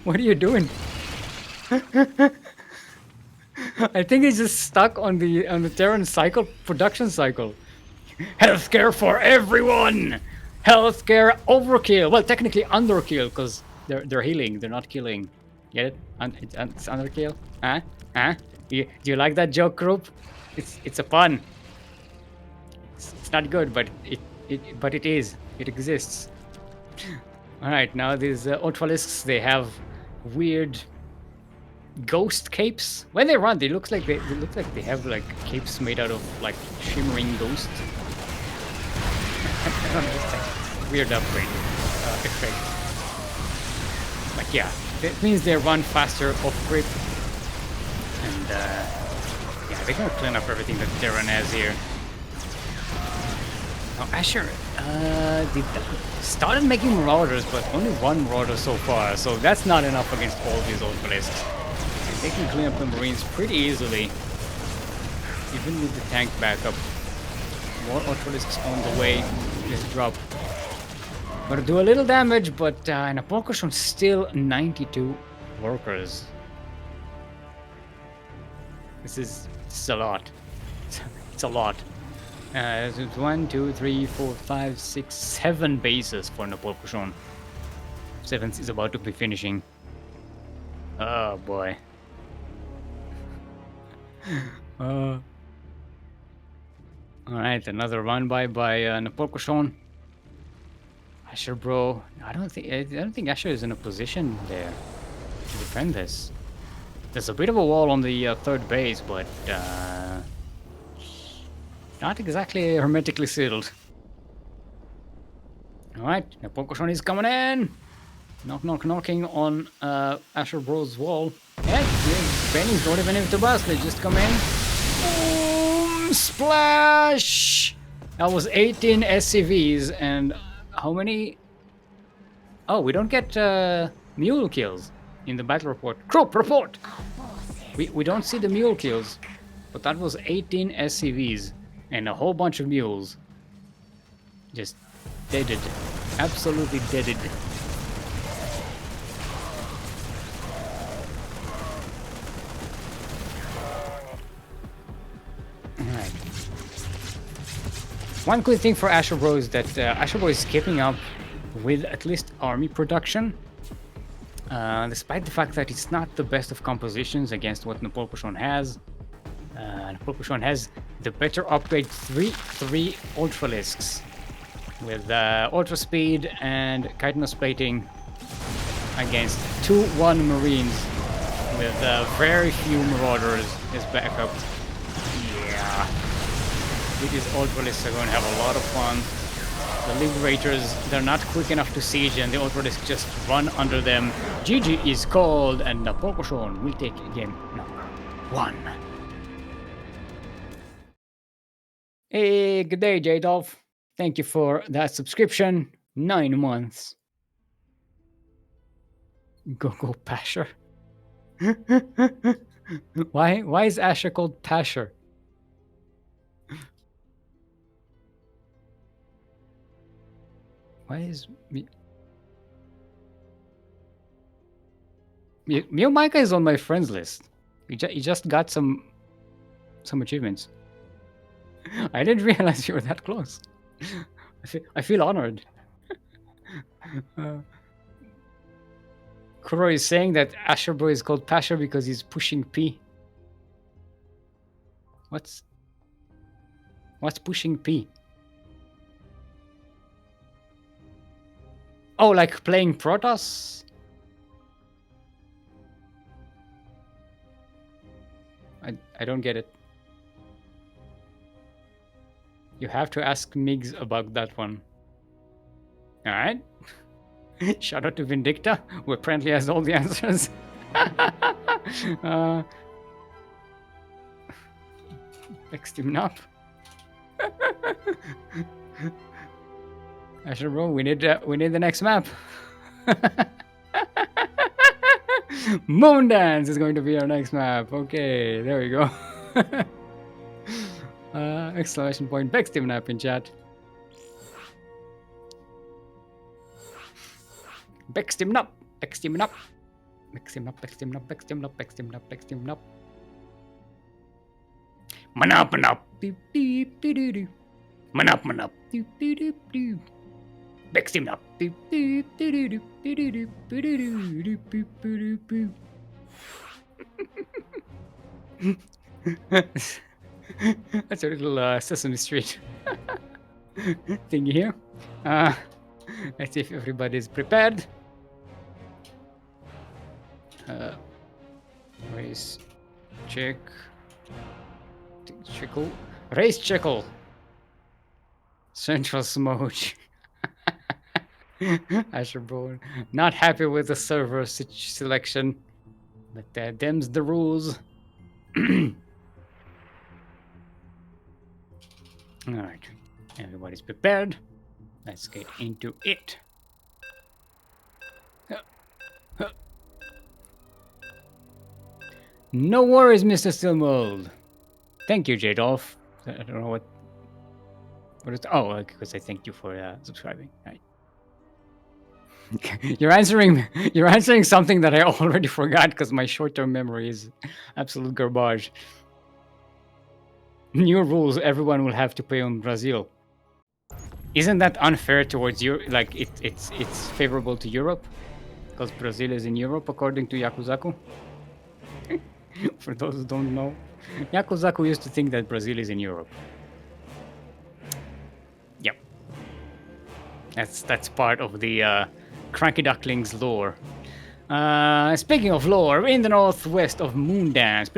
What are you doing? I think he's just stuck on the Terran cycle, production cycle. Healthcare for everyone! Healthcare overkill! Well, technically underkill, because they're healing, they're not killing. Get it? It's underkill? Huh? Huh? Do you like that joke, group? It's a pun. It's not good, but it is. It exists. All right, now these Ultralisks, they have weird ghost capes. When they run, they look like they have like capes made out of like shimmering ghost. I don't understand. Weird upgrade effect. But yeah, that means they run faster off grip. And yeah, they're gonna clean up everything that Terran has here. Now Asher started making marauders, but only 1 marauder so far, so that's not enough against all these Ultralisks. And they can clean up the Marines pretty easily, even with the tank backup. More Ultralisks on the way. Let's drop. Gonna do a little damage, but Napolcochon still 92 workers. This is a lot. It's a lot. It's 1, 2, 3, 4, 5, 6, 7 bases for Napolcochon. 7th is about to be finishing. Oh boy. Alright, another run by Napolcochon. AsherBro. I don't think Asher is in a position there to defend this. There's a bit of a wall on the third base, but not exactly hermetically sealed. Alright, Napolcochon is coming in. Knocking on AsherBro's wall. And Benny's not even able to bust. They just come in. Boom! Splash! That was 18 SCVs and how many? Oh, we don't get mule kills in the battle report. Crop report! We don't see the mule kills, but that was 18 SCVs and a whole bunch of mules. Just deaded. Absolutely deaded. Alright. One good thing for AsherBro is that AsherBro is keeping up with at least army production. Despite the fact that it's not the best of compositions against what Napolcochon has. Napolcochon has the better upgrade 3 Ultralisks with Ultra Speed and chitinous plating against 2-1 Marines with very few Marauders as backup. Yeah, these Ultralisks are going to have a lot of fun. The Liberators, they're not quick enough to siege and the Ultralisks just run under them. GG is called and Napolcochon will take game number 1. Hey, good day, J-Dolph. Thank you for that subscription. 9 months. Go Pasher. Why is Asher called Pasher? Why is Mio Micah is on my friends list. He just got some achievements. I didn't realize you were that close. I feel honored. Kuro is saying that AsherBro is called Pasher because he's pushing P. What's pushing P? Oh, like playing Protoss? I don't get it. You have to ask Migs about that one. Alright. Shout out to Vindicta, who apparently has all the answers. Next him up. AsherBro, we need the next map. Moondance is going to be our next map. Okay, there we go. Exclamation point. Bextim nap in chat. Bextim nap. Bextim nap. Bextim nap. Bextim nap. Bextim nap. Bextim nap. Bextim nap. Manap manap. Beep beep doo doo doo. Manap manap. Doo doo doo doo. Bextim nap. Beep beep doo doo doo doo doo doo doo doo doo beep doo doo doo. That's a little Sesame Street thingy here. Let's see if everybody's prepared. Race check. Chickle. Race Chickle. Central Smoke. AsherBro. Not happy with the server selection. But them's the rules. Alright. Everybody's prepared. Let's get into it. No worries, Mr. Steelmold. Thank you, J-Dolph. I don't know what is. Oh, because I thank you for subscribing. Right. You're answering something that I already forgot because my short-term memory is absolute garbage. New rules: everyone will have to pay on Brazil. Isn't that unfair towards you? Like it's favorable to Europe because Brazil is in Europe according to Yakuzaku. For those who don't know, Yakuzaku used to think that Brazil is in Europe. Yep, that's part of the CranKy Ducklings lore. Speaking of lore, in the northwest of Moondance,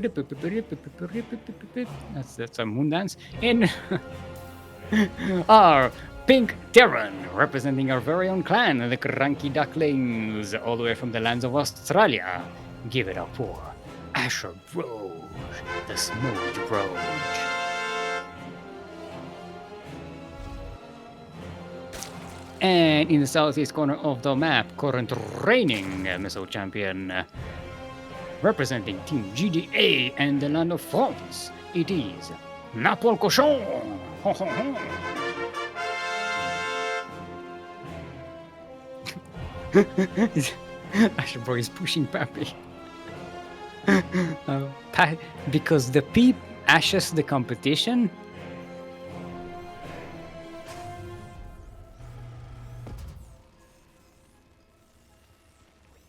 that's a Moondance in our Pink Terran, representing our very own clan, the CranKy Ducklings, all the way from the lands of Australia. Give it up for AsherBro, the Smooth Broge. And in the southeast corner of the map, current reigning Meso champion, representing Team GDA and the land of France, it is Napolcochon. AsherBro is pushing Pappy. Because the Peep ashes the competition.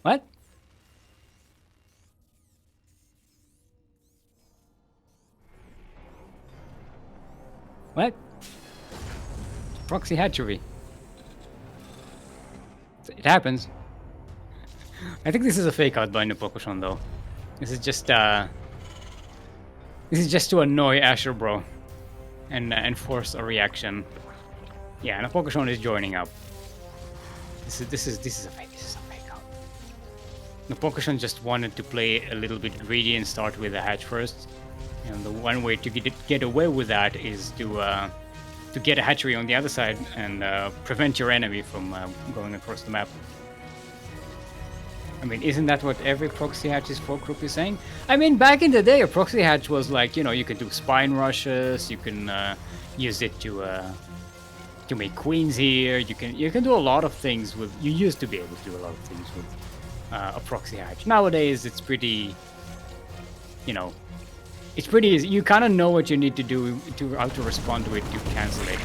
What? What? Proxy hatchery. It happens. I think this is a fake out by Napolcochon though. This is just to annoy AsherBro and force a reaction. Yeah, Napolcochon is joining up. This is a fake. This is a fake out. Napolcochon just wanted to play a little bit greedy and start with a hatch first. And the one way to get away with that is to get a hatchery on the other side and prevent your enemy from going across the map. I mean, isn't that what every proxy hatch's folk group is saying? I mean, back in the day, a proxy hatch was like, you know, you can do spine rushes, you can use it to make queens here. You can do a lot of things with. You used to be able to do a lot of things with a proxy hatch. Nowadays, it's pretty, you know, it's pretty easy. You kind of know what you need to do to how to respond to it to cancel it.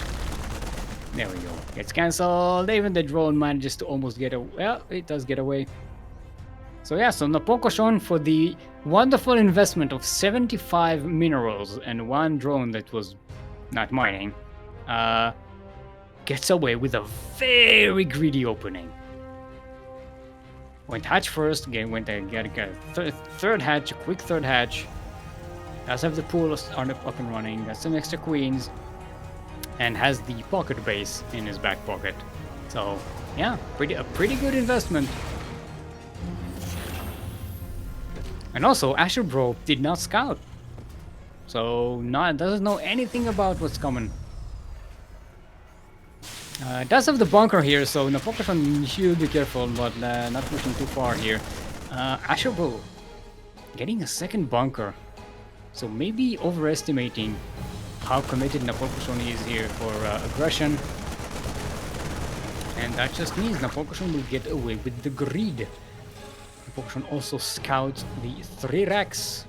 There we go. Gets cancelled. Even the drone manages to almost get away. Well, it does get away. So yeah, so Napolcochon, for the wonderful investment of 75 minerals and one drone that was not mining, gets away with a very greedy opening. Went hatch first, again went a third hatch, a quick third hatch. Does have the pool up and running, got some extra queens, and has the pocket base in his back pocket. So yeah, a pretty good investment. And also, AsherBro did not scout, so doesn't know anything about what's coming. Does have the bunker here, so Napolcochon should be careful, but not pushing too far here. AsherBro getting a second bunker, so maybe overestimating how committed Napolcochon is here for aggression. And that just means Napolcochon will get away with the greed. Napolcochon also scouts the 3 racks,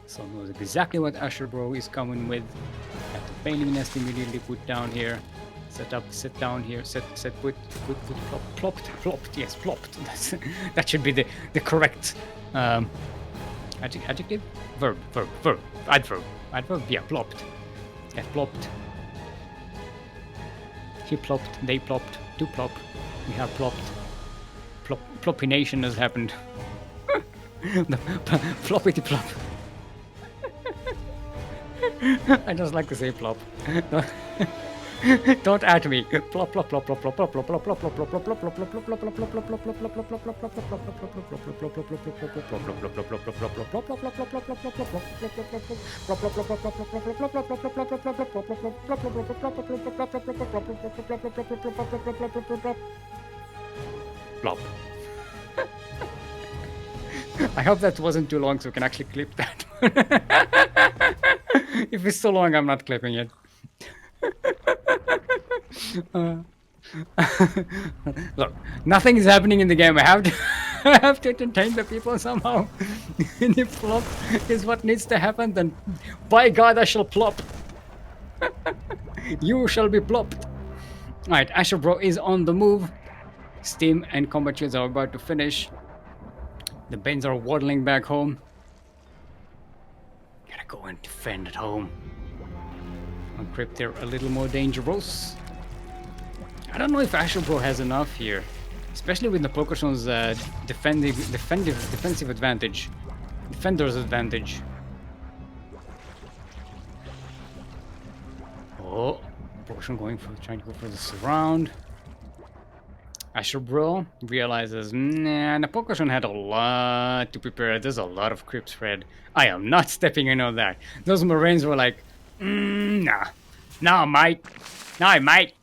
so knows exactly what AsherBro is coming with. Got the painting nest immediately put down here. Set down here. Put, plopped. Yes, plopped. That should be the correct adjective, verb, adverb. Yeah, plopped. Yeah, plopped. He plopped. They plopped. To plop. We have plopped. Ploppination has happened. The floppity plop. I just like to say plop. Don't at me. Plop plop plop plop plop plop plop plop plop plop plop plop plop plop plop. I hope that wasn't too long so we can actually clip that. If it's so long, I'm not clipping it. Look, nothing is happening in the game. I have to, I have to entertain the people somehow. And if flop is what needs to happen, then by God, I shall plop. You shall be plopped. Alright, AsherBro is on the move. Steam and combat shields are about to finish. The Banes are waddling back home. Gotta go and defend at home. On Crypt, they're a little more dangerous. I don't know if AsherBro has enough here, especially with Napolcochon's defensive advantage, defender's advantage. Oh, Napolcochon trying to go for the surround. AsherBro realizes, nah, Napolcochon had a lot to prepare. There's a lot of creep spread. I am not stepping in on that. Those Marines were like, nah, mate, no, mate.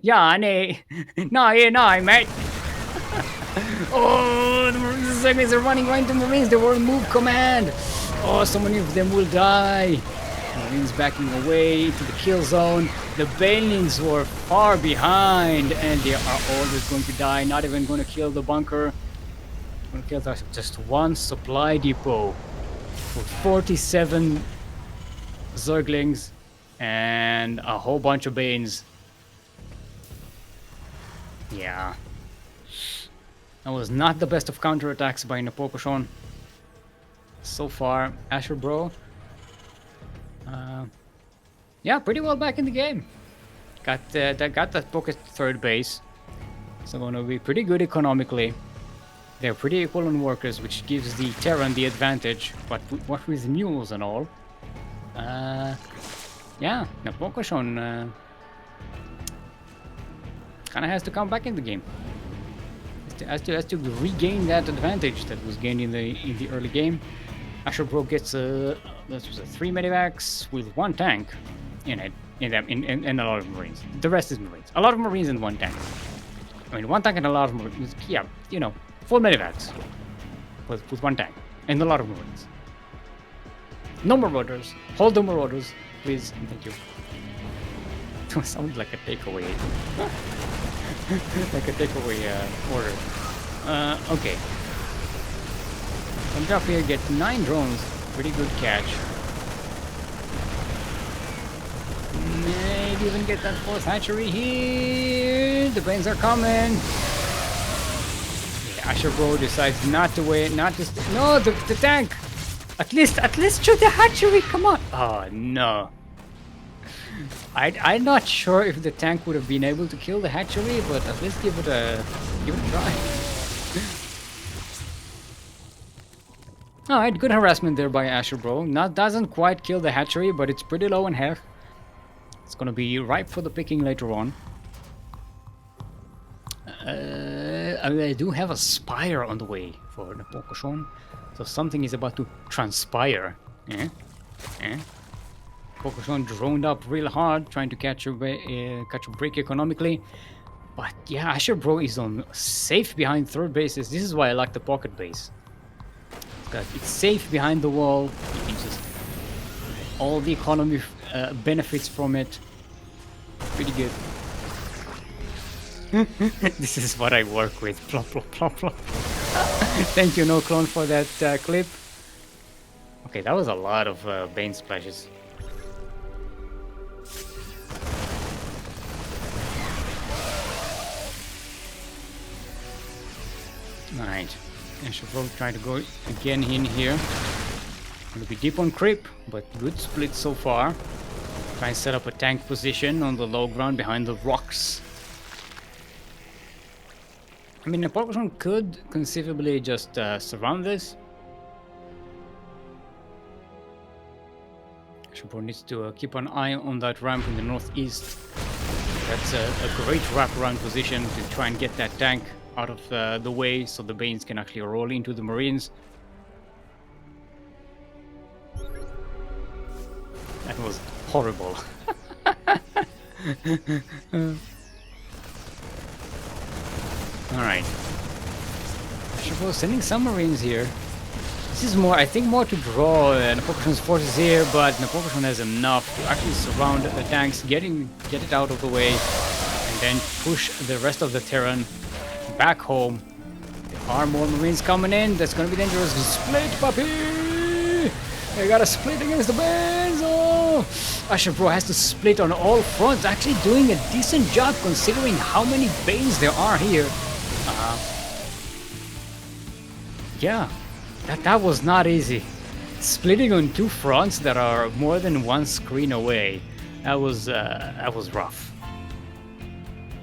Yeah, nee. No, mate. Oh, the Zerglings are running right into Marines. They were move command. Oh, so many of them will die. Marines backing away into the kill zone. The Banelings were far behind, and they are always going to die. Not even going to kill the bunker. Going to kill just one supply depot for 47 Zerglings and a whole bunch of Banes. Yeah. That was not the best of counterattacks by Napolcochon. So far, AsherBro. Yeah, pretty well back in the game. Got that pocket third base. So gonna be pretty good economically. They're pretty equal on workers, which gives the Terran the advantage. But what with mules and all. Yeah, Napolcochon kind of has to come back in the game. Has to regain that advantage that was gained in the early game. AsherBro gets this was a 3 medivacs with 1 tank in it, and a lot of Marines. The rest is Marines. A lot of Marines and 1 tank. I mean, 1 tank and a lot of Marines. Yeah, you know, full medivacs with 1 tank and a lot of Marines. No Marauders. Hold the Marauders, please. Thank you. Sounds like a takeaway. Like a takeaway order. Okay. Come drop here, get 9 drones. Pretty good catch. Maybe even get that 4th hatchery here. The Banes are coming. Yeah, AsherBro decides not to wait, not to. No, the tank. At least shoot the hatchery. Come on. Oh no. I'm not sure if the tank would have been able to kill the hatchery, but at least give it a try. Alright, good harassment there by AsherBro. Doesn't quite kill the hatchery, but it's pretty low in health. It's gonna be ripe for the picking later on. I do have a spire on the way for Napolcochon, so something is about to transpire. Napolcochon droned up real hard, trying to catch a break economically. But yeah, AsherBro is on safe behind third bases. This is why I like the pocket base. It's safe behind the wall. You can just all the economy benefits from it. Pretty good. This is what I work with. Plop, plop, plop, plop. Thank you, No Clone, for that clip. Okay, that was a lot of Bane splashes. Alright. AsherBro trying to go again in here. Gonna be deep on creep, but good split so far. Try and set up a tank position on the low ground behind the rocks. I mean, Napolcochon could conceivably just surround this. AsherBro needs to keep an eye on that ramp in the northeast. That's a great wraparound position to try and get that tank out of the way so the Banes can actually roll into the Marines. That was horrible. Alright. AsherBro sending some Marines here. This is more, I think, more to draw Napolcochon's forces here, but Napolcochon has enough to actually surround the tanks, get it out of the way, and then push the rest of the Terran back home. There are more Marines coming in. That's gonna be dangerous. Split, puppy! They got a split against the Banes. Oh! AsherBro has to split on all fronts. Actually doing a decent job considering how many Banes there are here. Yeah, that was not easy. Splitting on two fronts that are more than one screen away. That was rough.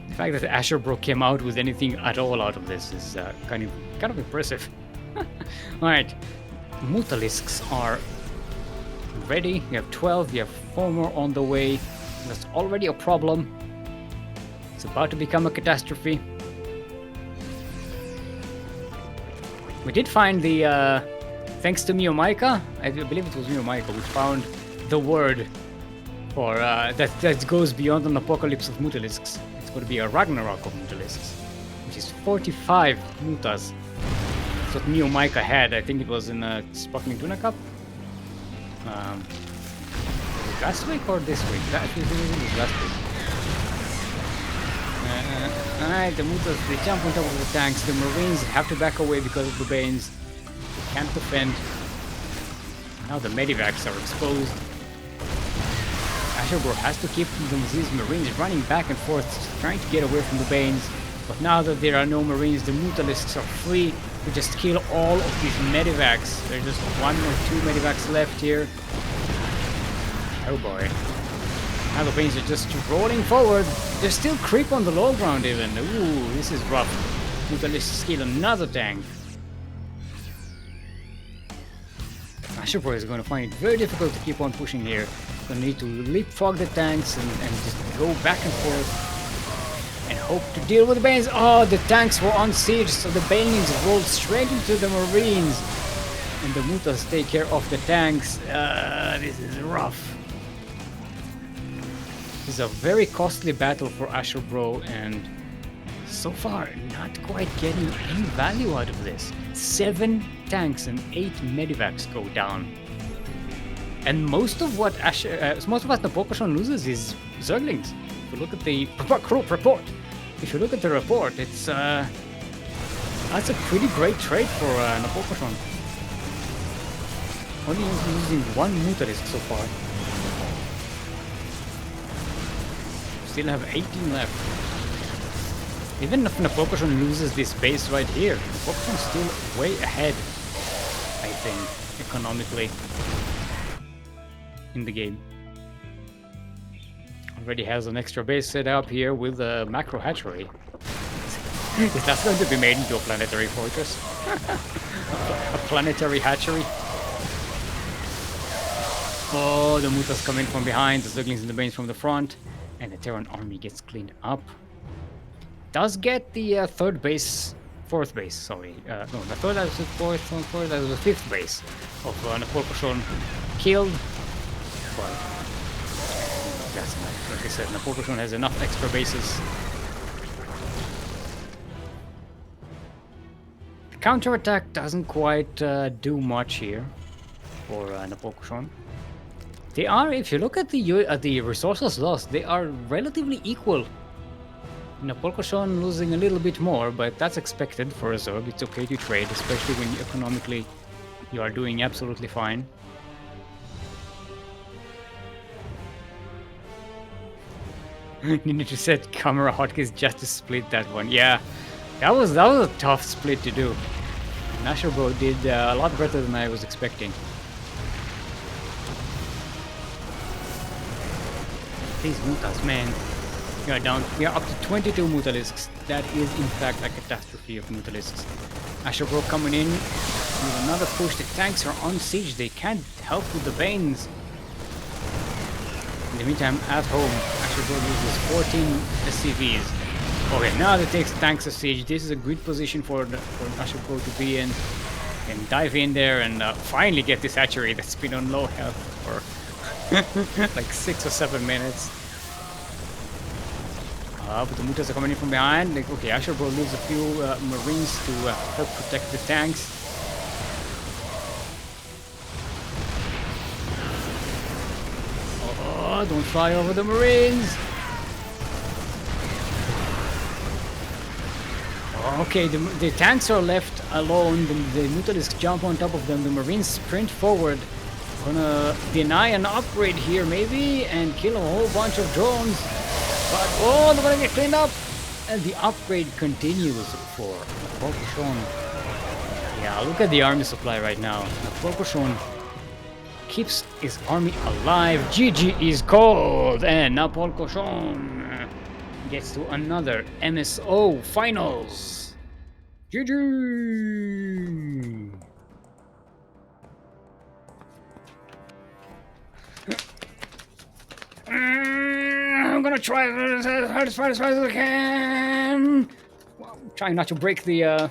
The fact that AsherBro came out with anything at all out of this is kind of impressive. Alright, Mutalisks are ready. You have 12, you have 4 more on the way. That's already a problem. It's about to become a catastrophe. We did find the, thanks to Miomaika, I believe it was Miomaika, we found the word for, that goes beyond an apocalypse of Mutalisks. It's going to be a Ragnarok of Mutalisks, which is 45 Mutas. That's what Miomaika had. I think it was in a Sparkling Tuna Cup. Was it last week or this week? That was last week. Alright, the Mutas, they jump on top of the tanks. The Marines have to back away because of the Banes. They can't defend. Now the Medivacs are exposed. AsherBro has to keep these Marines running back and forth, trying to get away from the Banes. But now that there are no Marines, the Mutalisks are free to just kill all of these Medivacs. There's just 1 or 2 Medivacs left here. Oh boy. Now the Banes are just rolling forward. There's still creep on the low ground even. Ooh, this is rough. Mutalisks kill another tank. AsherBro is going to find it very difficult to keep on pushing here. Going to need to leapfrog the tanks and just go back and forth and hope to deal with the Banes. Oh, the tanks were on siege, so the Banelings rolled straight into the Marines. And the Mutas take care of the tanks. This is rough. This is a very costly battle for AsherBro, and so far not quite getting any value out of this. 7 tanks and 8 Medivacs go down. And most of what Napolcochon loses is Zerglings. If you look at the report, it's that's a pretty great trade for Napolcochon. Only losing 1 Mutalisk so far. Still have 18 left. Even if Napolcochon loses this base right here, Napolcochon's still way ahead, I think, economically in the game. Already has an extra base set up here with a macro hatchery. Is that going to be made into a planetary fortress? A planetary hatchery? Oh, the Mutas come in from behind, the Ducklings and the Banes from the front, and the Terran army gets cleaned up. Does get the 4th base, sorry. No, the 3rd, that was the 4th, that was the 5th base of Napolcochon killed. But that's enough. Like I said, Napolcochon has enough extra bases. The counterattack doesn't quite do much here for Napolcochon. They are, if you look at the resources lost, they are relatively equal. Napolcochon losing a little bit more, but that's expected for a Zerg. It's okay to trade, especially when economically you are doing absolutely fine. You need to set camera hotkeys just to split that one. Yeah, that was a tough split to do. AsherBro did a lot better than I was expecting. These Mutas, man. We are up to 22 Mutalisks. That is in fact a catastrophe of Mutalisks. AsherBro coming in with another push. The tanks are on siege. They can't help with the Banes. In the meantime, at home, AsherBro uses 14 SCVs. Okay, now that takes tanks of siege. This is a good position for AsherBro to be in. And dive in there and finally get this hatchery that's been on low health for like 6 or 7 minutes. But the Mutas are coming in from behind. Like, okay, AsherBro leaves a few Marines to help protect the tanks. Oh, don't fly over the Marines! Okay, the tanks are left alone. The Mutalisks jump on top of them. The Marines sprint forward. Gonna deny an upgrade here, maybe, and kill a whole bunch of drones. But, oh, they're gonna get cleaned up. And the upgrade continues for Napolcochon. Yeah, look at the army supply right now. Napolcochon keeps his army alive. GG is cold. And Napolcochon gets to another MSO finals. GG. I'm gonna try as hard as fast as I can. Well, trying not to break the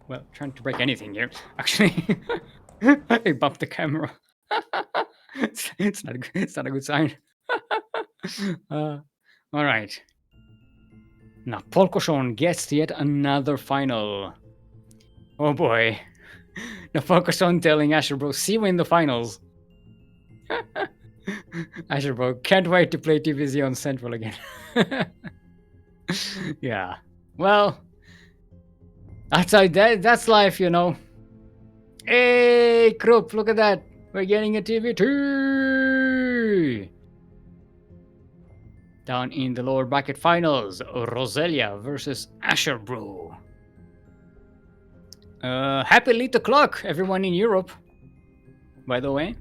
well, trying to break anything here. Actually, I bumped the camera. It's not a good sign. All right. Napolcochon gets yet another final. Oh boy. Napolcochon telling AsherBro, see you in the finals. AsherBro, can't wait to play TVZ on Central again. Yeah. Well, that's life, you know. Hey, Krupp, look at that. We're getting a TVT. Down in the lower bracket finals, Roselia versus AsherBro. Happy late o'clock, everyone in Europe. By the way,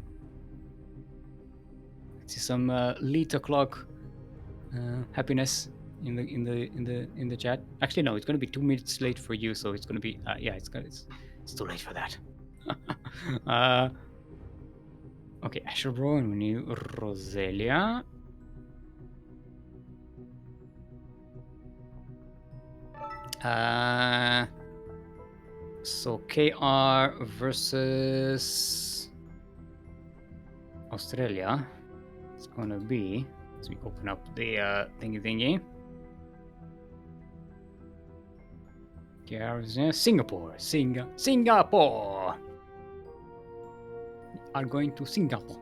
see some late o'clock happiness in the chat. Actually, no, it's gonna be 2 minutes late for you, so it's gonna be yeah, it's too late for that. Okay, AsherBro and we need Roselia. So KR versus Australia. It's gonna be. Let's open up the thingy. KR is Singapore. Singapore. We are going to Singapore.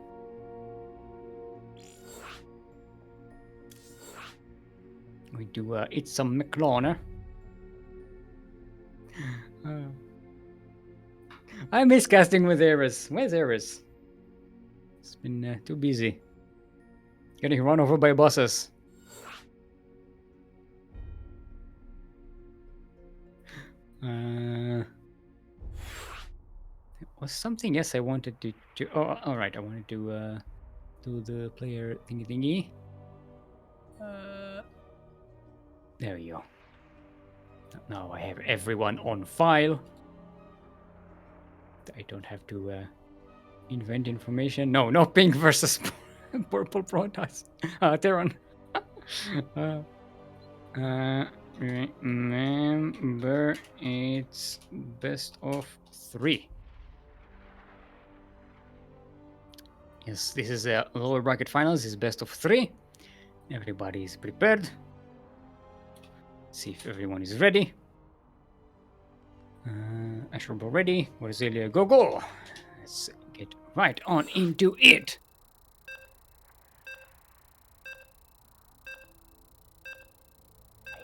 We do eat some McLauner. I miss casting with Ares. Where's Ares? It's been too busy. Getting run over by bosses. There was something else I wanted to do. Oh, alright, I wanted to do the player thingy. There we go. Now I have everyone on file. I don't have to invent information. No pink versus purple protoss. Terran. Remember, it's best of 3. Yes, this is a lower bracket finals. It's best of 3. Everybody is prepared. See if everyone is ready. AsherBro ready. Roselia, go! Let's get right on into it.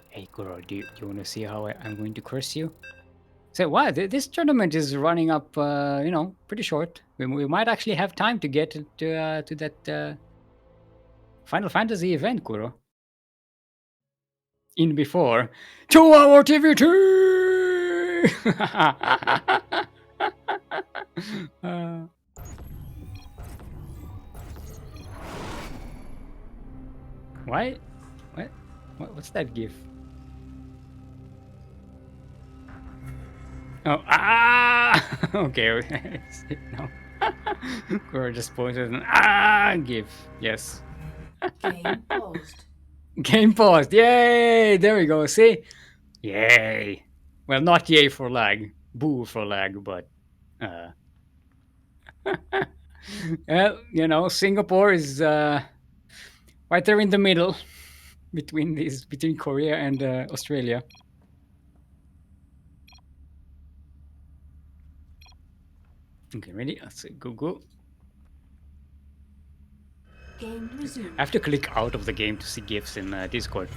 Hey, Kuro, do you want to see how I'm going to curse you? So, wow, this tournament is running up, you know, pretty short. We might actually have time to get to that Final Fantasy event, Kuro. In before 2-hour TVT. Why? What's that gif? Oh, okay. No. We're just pointed an gif. Yes. Game paused. Game paused. Yay! There we go. See? Yay. Well, not yay for lag. Boo for lag, but well, you know, Singapore is right there in the middle between Korea and Australia. Okay, ready? Let's see. Go. Game resumed. I have to click out of the game to see GIFs in Discord.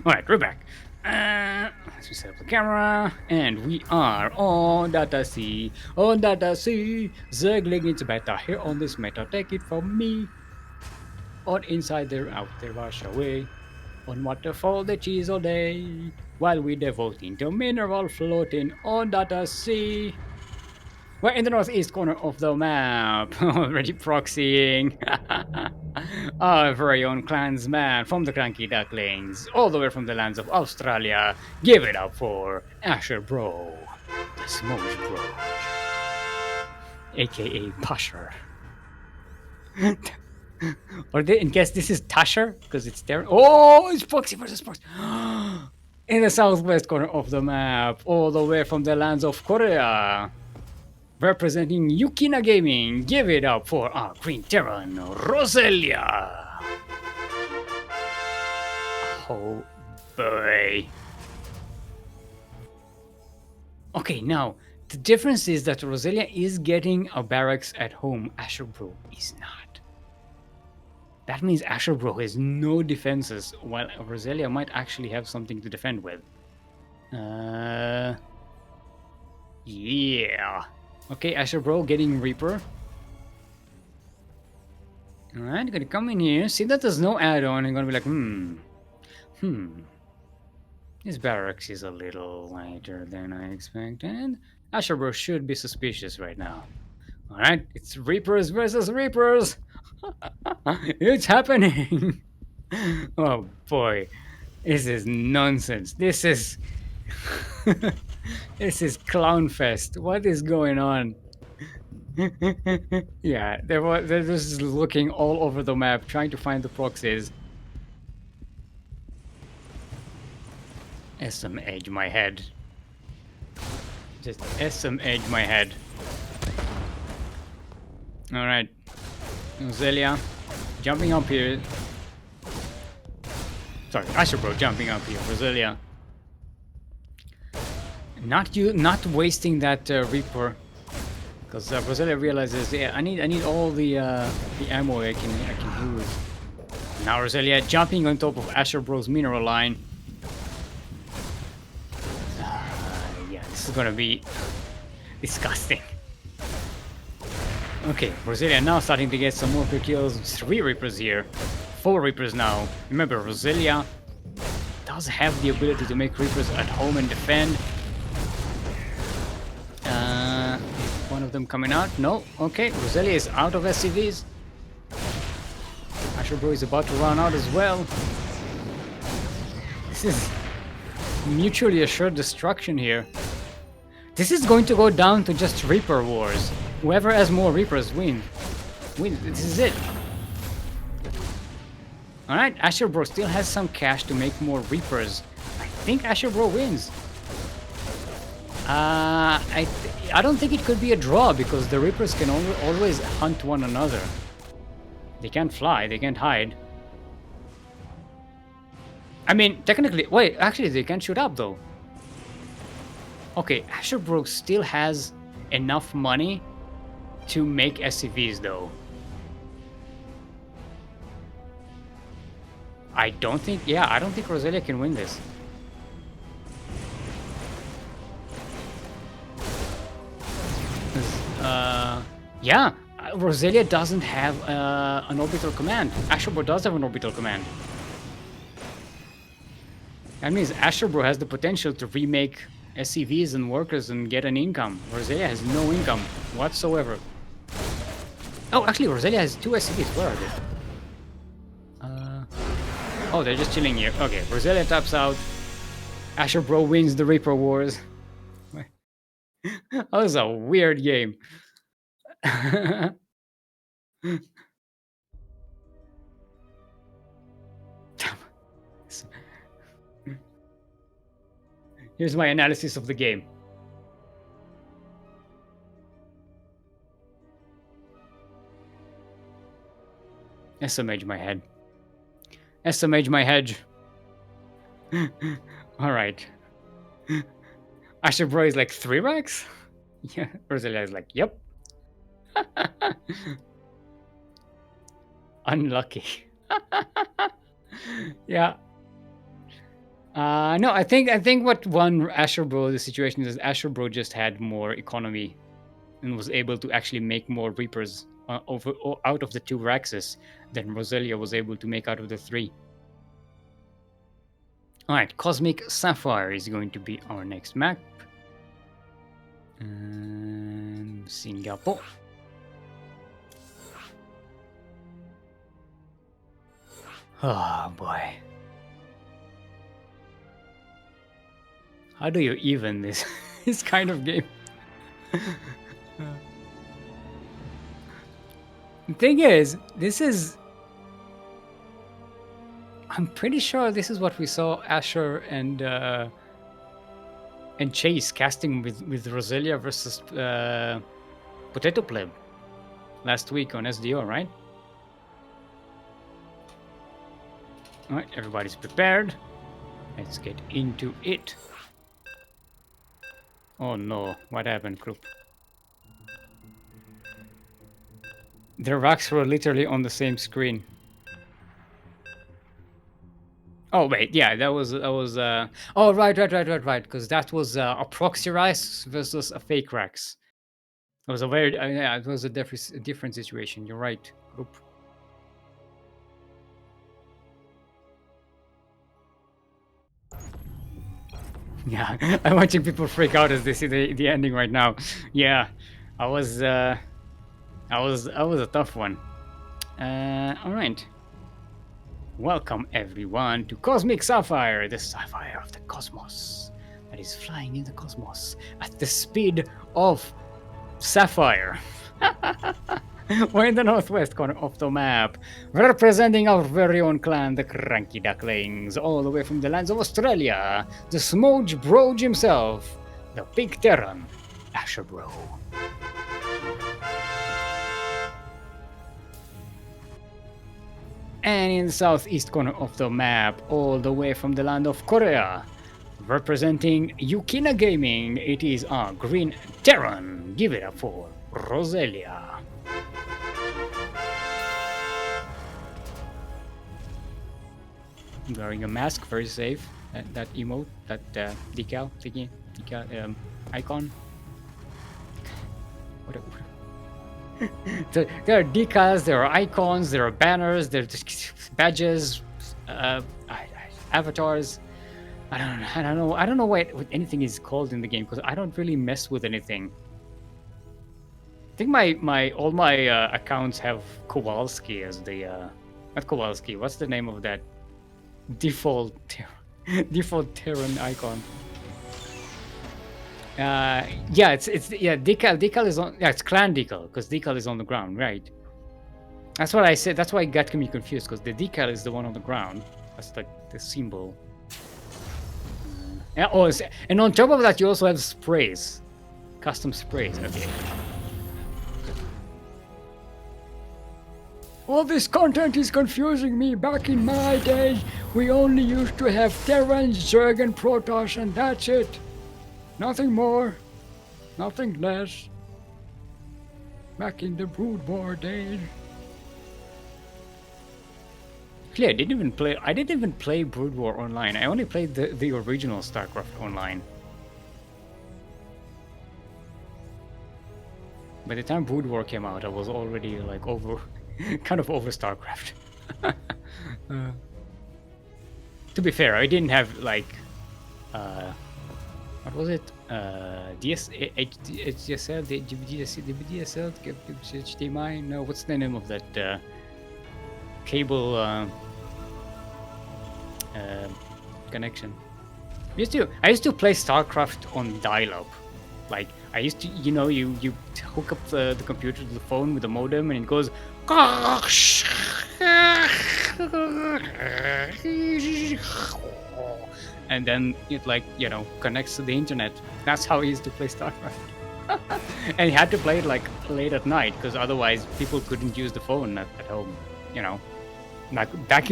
Alright, we're back. Let's just set up the camera, and we are on Data C. On Data C, Zergling into beta here on this meta. Take it from me. On inside there, out there, wash away. On waterfall, the cheese all day. While we devoting to mineral floating on Data C. We're in the northeast corner of the map, already proxying. Our very own clansman from the CranKy Ducklings, all the way from the lands of Australia. Give it up for AsherBro, the Smoke Bro, aka Pusher. Or in case this is Tasher, because it's there. Oh, it's proxy versus proxy. In the southwest corner of the map, all the way from the lands of Korea. Representing Yukina Gaming, give it up for our Green Terran, Roselia. Oh boy. Okay, now, the difference is that Roselia is getting a barracks at home. AsherBro is not. That means AsherBro has no defenses, while Roselia might actually have something to defend with. Yeah. Okay, AsherBro getting Reaper. Alright, gonna come in here, see that there's no add-on, and gonna be like, This barracks is a little lighter than I expected. AsherBro should be suspicious right now. Alright, it's Reapers versus Reapers! It's happening! Oh boy, this is nonsense. This is... this is Clownfest. What is going on? Yeah, they're just looking all over the map, trying to find the proxies. SM edge my head. Just SM edge my head. Alright. Roselia jumping up here. Sorry, AsherBro jumping up here. Roselia. Not wasting that Reaper. Because Roselia realizes, yeah, I need all the ammo I can use. Now Roselia jumping on top of AsherBro's mineral line. Yeah, this is gonna be disgusting. Okay, Roselia now starting to get some more kills. 3 Reapers here, 4 Reapers now. Remember, Roselia does have the ability to make Reapers at home and defend. One of them coming out. No. Okay. Roselia is out of SCVs. AsherBro is about to run out as well. This is mutually assured destruction here. This is going to go down to just Reaper wars. Whoever has more Reapers wins. This is it. Alright. AsherBro still has some cash to make more Reapers. I think AsherBro wins. I don't think it could be a draw because the Reapers can always hunt one another. They can't fly, they can't hide. I mean, technically, wait, actually they can shoot up though. Okay, AsherBro still has enough money to make SCVs though. I don't think Roselia can win this. Yeah, Roselia doesn't have an orbital command. AsherBro does have an orbital command. That means AsherBro has the potential to remake SCVs and workers and get an income. Roselia has no income whatsoever. Oh, actually, Roselia has 2 SCVs. Where are they? Oh, they're just chilling here. Okay, Roselia taps out. AsherBro wins the Reaper Wars. That was a weird game. Here's my analysis of the game. SMH my head. SMH my hedge. Alright. AsherBro is like 3 racks? Yeah, Roselia is like, yep. Unlucky. Yeah. No, I think what won AsherBro the situation is AsherBro just had more economy and was able to actually make more Reapers out of the 2 Raxes than Roselia was able to make out of the 3. Alright, Cosmic Sapphire is going to be our next map. Singapore. Oh boy. How do you even this this kind of game? The thing is, I'm pretty sure this is what we saw Asher and Chase casting with Roselia versus Potato Pleb last week on SDO, right? Alright, everybody's prepared. Let's get into it. Oh no, what happened, group? Their racks were literally on the same screen. Oh wait, yeah, that was oh right, because that was a proxy rice versus a fake rax. It was a very yeah, it was a different situation. You're right, group. Yeah, I'm watching people freak out as they see the ending right now. Yeah, I was a tough one. All right. Welcome everyone to Cosmic Sapphire, the sapphire of the cosmos that is flying in the cosmos at the speed of sapphire. We're in the northwest corner of the map, representing our very own clan, the CranKy Ducklings, all the way from the lands of Australia, the Smoge Broge himself, the Big Terran, AsherBro. And in the southeast corner of the map, all the way from the land of Korea, representing Yukina Gaming, it is our Green Terran. Give it up for Roselia. Wearing a mask, very safe. That emote, that decal thingy, icon. Whatever. There are decals, there are icons, there are banners, there are badges, avatars. I don't know what anything is called in the game because I don't really mess with anything. I think all my accounts have Kowalski as the not Kowalski. What's the name of that default Terran icon? Yeah, it's decal is on, yeah, it's clan decal because decal is on the ground, right? That's what I said. That's why it got me confused because the decal is the one on the ground. That's like the symbol. Yeah, oh, and on top of that you also have sprays, custom sprays. Okay. All this content is confusing me. Back in my days, we only used to have Terrans, Zerg, and Protoss, and that's it. Nothing more, nothing less. Back in the Brood War days. Actually, I didn't even play Brood War online. I only played the original StarCraft online. By the time Brood War came out, I was already like kind of over StarCraft. To be fair, I didn't have like what was it? HDSL, DSL, HDMI? No, what's the name of that cable connection? I used to play StarCraft on dial-up. Like I used to, you hook up the computer to the phone with a modem, and it goes, and then it connects to the internet. That's how I used to play StarCraft. And you had to play it like late at night because otherwise people couldn't use the phone at home. Back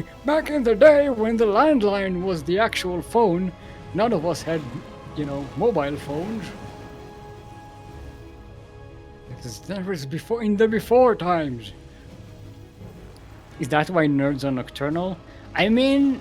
in the day when the landline was the actual phone, none of us had mobile phones. That was in the before times. Is that why nerds are nocturnal? I mean,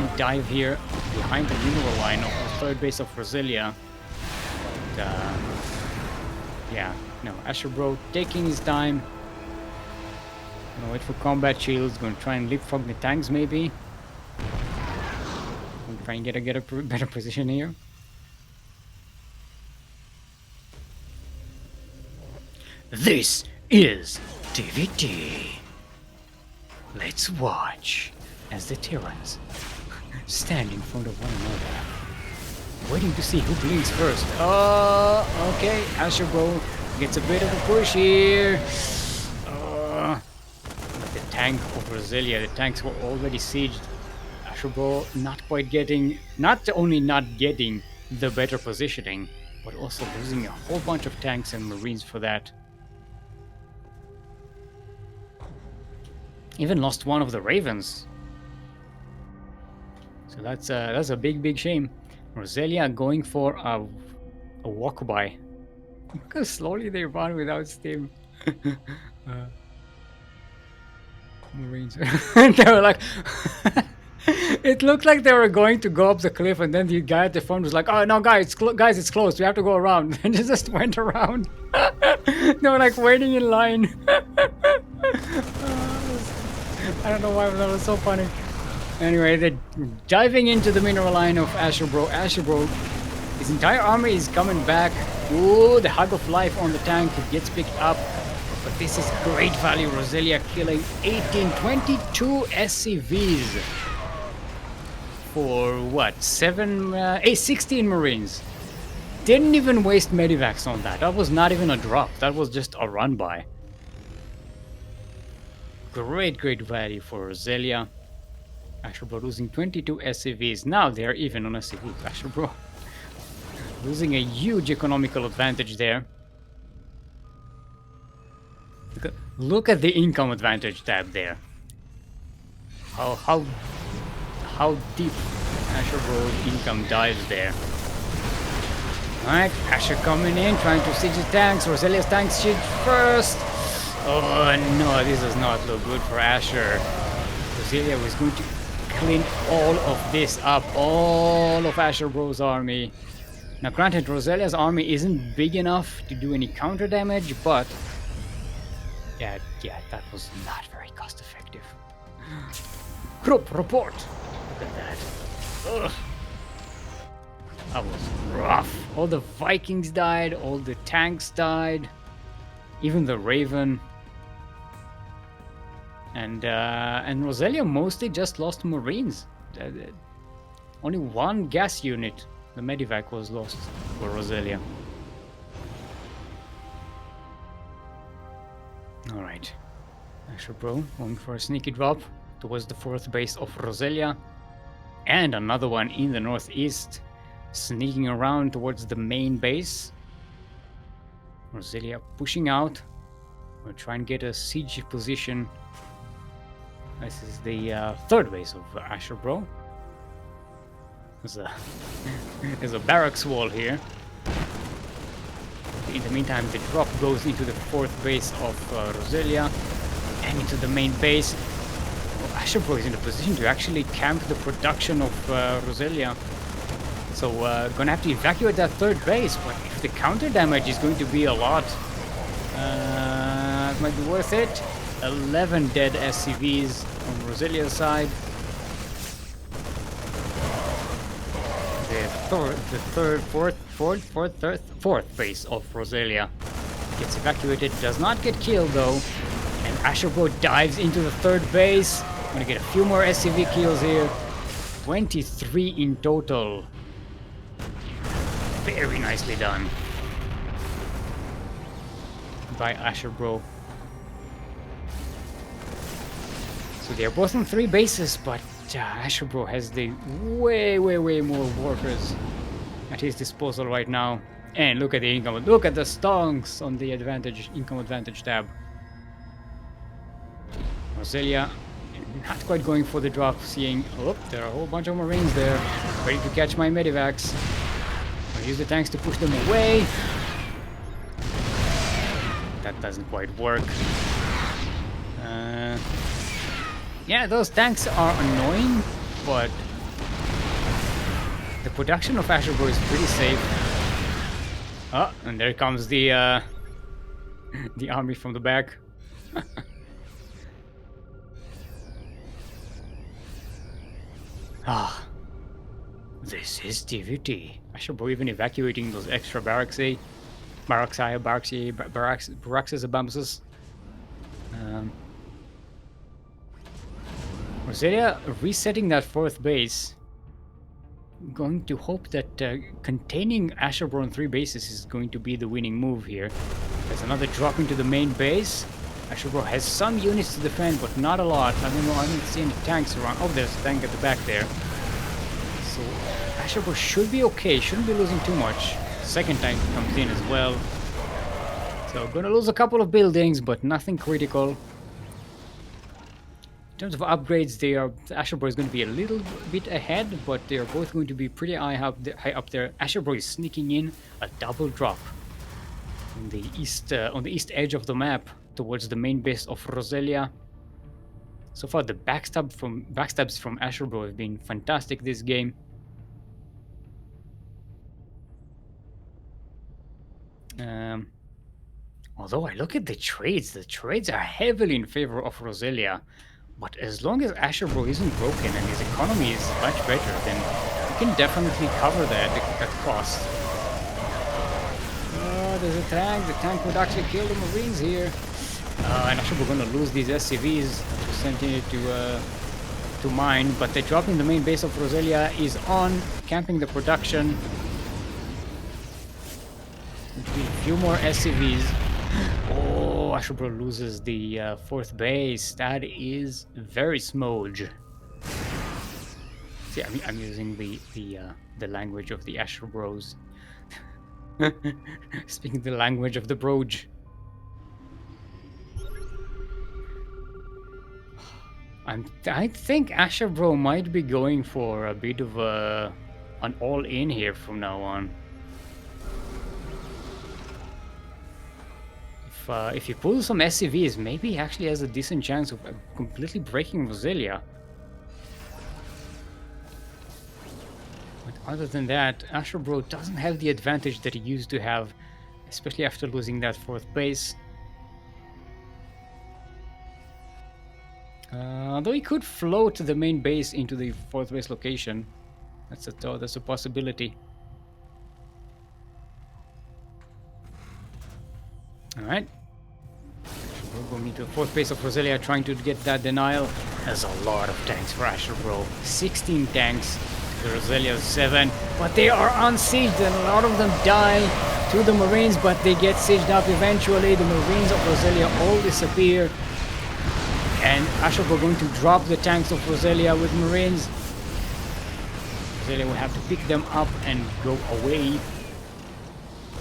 and dive here behind the mineral line of the third base of Roselia. But, yeah, no, AsherBro taking his time. Gonna wait for combat shields, gonna try and leapfrog the tanks maybe. Gonna try and get a better position here. This is TVT. Let's watch as the Terrans stand in front of one another, waiting to see who blinks first. Oh, okay, AsherBro gets a bit of a push here. But the tank of Roselia, the tanks were already sieged. AsherBro not only not getting the better positioning, but also losing a whole bunch of tanks and marines for that. Even lost one of the ravens. So that's a big shame. Roselia going for a walk-by. Look how slowly they run without stim. Marines. They were like... It looked like they were going to go up the cliff, and then the guy at the front was like, "Oh no, guys, it's closed. We have to go around." And they just went around. They were like waiting in line. I don't know why, but that was so funny. Anyway, they're diving into the mineral line of AsherBro. AsherBro, his entire army is coming back. Ooh, the hug of life on the tank gets picked up. But this is great value. Roselia killing 22 SCVs. For what? 16 Marines. Didn't even waste medivacs on that. That was not even a drop. That was just a run by. Great value for Roselia. AsherBro losing 22 SCVs. Now they're even on SCVs. AsherBro losing a huge economical advantage there. Look at the income advantage tab there. How deep AsherBro's income dives there. Alright, Asher coming in, trying to siege the tanks. Roselia's tanks siege first. Oh no, this does not look good for Asher. Roselia was going to clean all of this up. All of AsherBro's army. Now granted, Roselia's army isn't big enough to do any counter damage, but... Yeah, that was not very cost effective. Group report! Look at that. Ugh. That was rough. All the Vikings died, all the tanks died, even the Raven. And Roselia mostly just lost Marines. Only one gas unit, the Medivac, was lost for Roselia. Alright. AsherBro going for a sneaky drop towards the fourth base of Roselia. And another one in the northeast, sneaking around towards the main base. Roselia pushing out. We'll try and get a siege position. This is the third base of AsherBro. There's a barracks wall here. In the meantime, the drop goes into the fourth base of Roselia and into the main base. Well, AsherBro is in a position to actually camp the production of Roselia. So gonna have to evacuate that third base, but if the counter damage is going to be a lot, it might be worth it. 11 dead SCVs on Roselia's side. Fourth base of Roselia gets evacuated, does not get killed though, and AsherBro dives into the third base. Gonna get a few more SCV kills here. 23 in total. Very nicely done by AsherBro. So they're both on 3 bases, but AsherBro has the way more workers at his disposal right now. And look at the income. Look at the stonks on the income advantage tab. Roselia not quite going for the drop, seeing, oh, there are a whole bunch of Marines there, ready to catch my medivacs. I'll use the tanks to push them away. That doesn't quite work. Yeah, those tanks are annoying, but The production of AsherBro is pretty safe. Oh, and there comes the the army from the back. Ah, this is DVT. AsherBro even evacuating those extra barracks, barracks, bumses. Roselia resetting that 4th base. I'm going to hope that containing AsherBro on 3 bases is going to be the winning move here. There's another drop into the main base. AsherBro has some units to defend, but not a lot. I don't see any tanks around. Oh, there's a tank at the back there. So AsherBro should be okay, shouldn't be losing too much. Second tank comes in as well. So gonna lose a couple of buildings, but nothing critical. In terms of upgrades, AsherBro is going to be a little bit ahead, but they are both going to be pretty high up there. AsherBro is sneaking in a double drop on the east edge of the map towards the main base of Roselia. So far, the backstabs from AsherBro have been fantastic this game. Although I look at the trades are heavily in favor of Roselia. But as long as AsherBro isn't broken and his economy is much better, then we can definitely cover that cost. Oh, there's a tank. The tank would actually kill the Marines here. And AsherBro gonna lose these SCVs to send it to mine. But the drop in the main base of Roselia is on, camping the production. A few more SCVs. Oh, AsherBro loses the 4th base. That is very smooge. See, I'm using the language of the AsherBros. Speaking the language of the Broge. I think AsherBro might be going for a bit of an all-in here from now on. If he pulls some SCVs, maybe he actually has a decent chance of completely breaking Roselia. But other than that, AsherBro doesn't have the advantage that he used to have, especially after losing that 4th base. Though he could float the main base into the 4th base location. That's a possibility. Alright. We're going into the 4th base of Roselia, trying to get that denial. There's a lot of tanks for AsherBro. 16 tanks to Roselia's 7. But they are unsieged and a lot of them die to the Marines, but they get sieged up eventually. The Marines of Roselia all disappear. And AsherBro going to drop the tanks of Roselia with Marines. Roselia will have to pick them up and go away,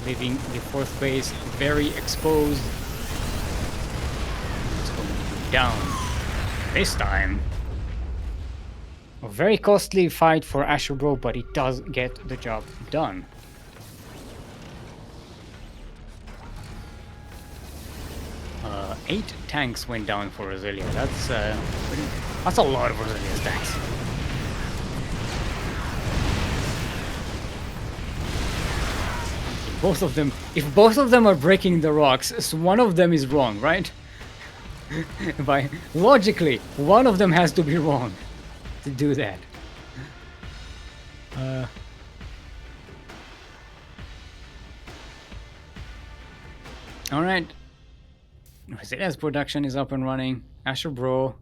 leaving the 4th base very exposed. It's going to go down. This time, a very costly fight for AsherBro, but it does get the job done. Eight tanks went down for Roselia. That's a lot of Roselia's tanks. If both of them are breaking the rocks, so one of them is wrong, right? Logically, one of them has to be wrong to do that. All right. Roselia's production is up and running. AsherBro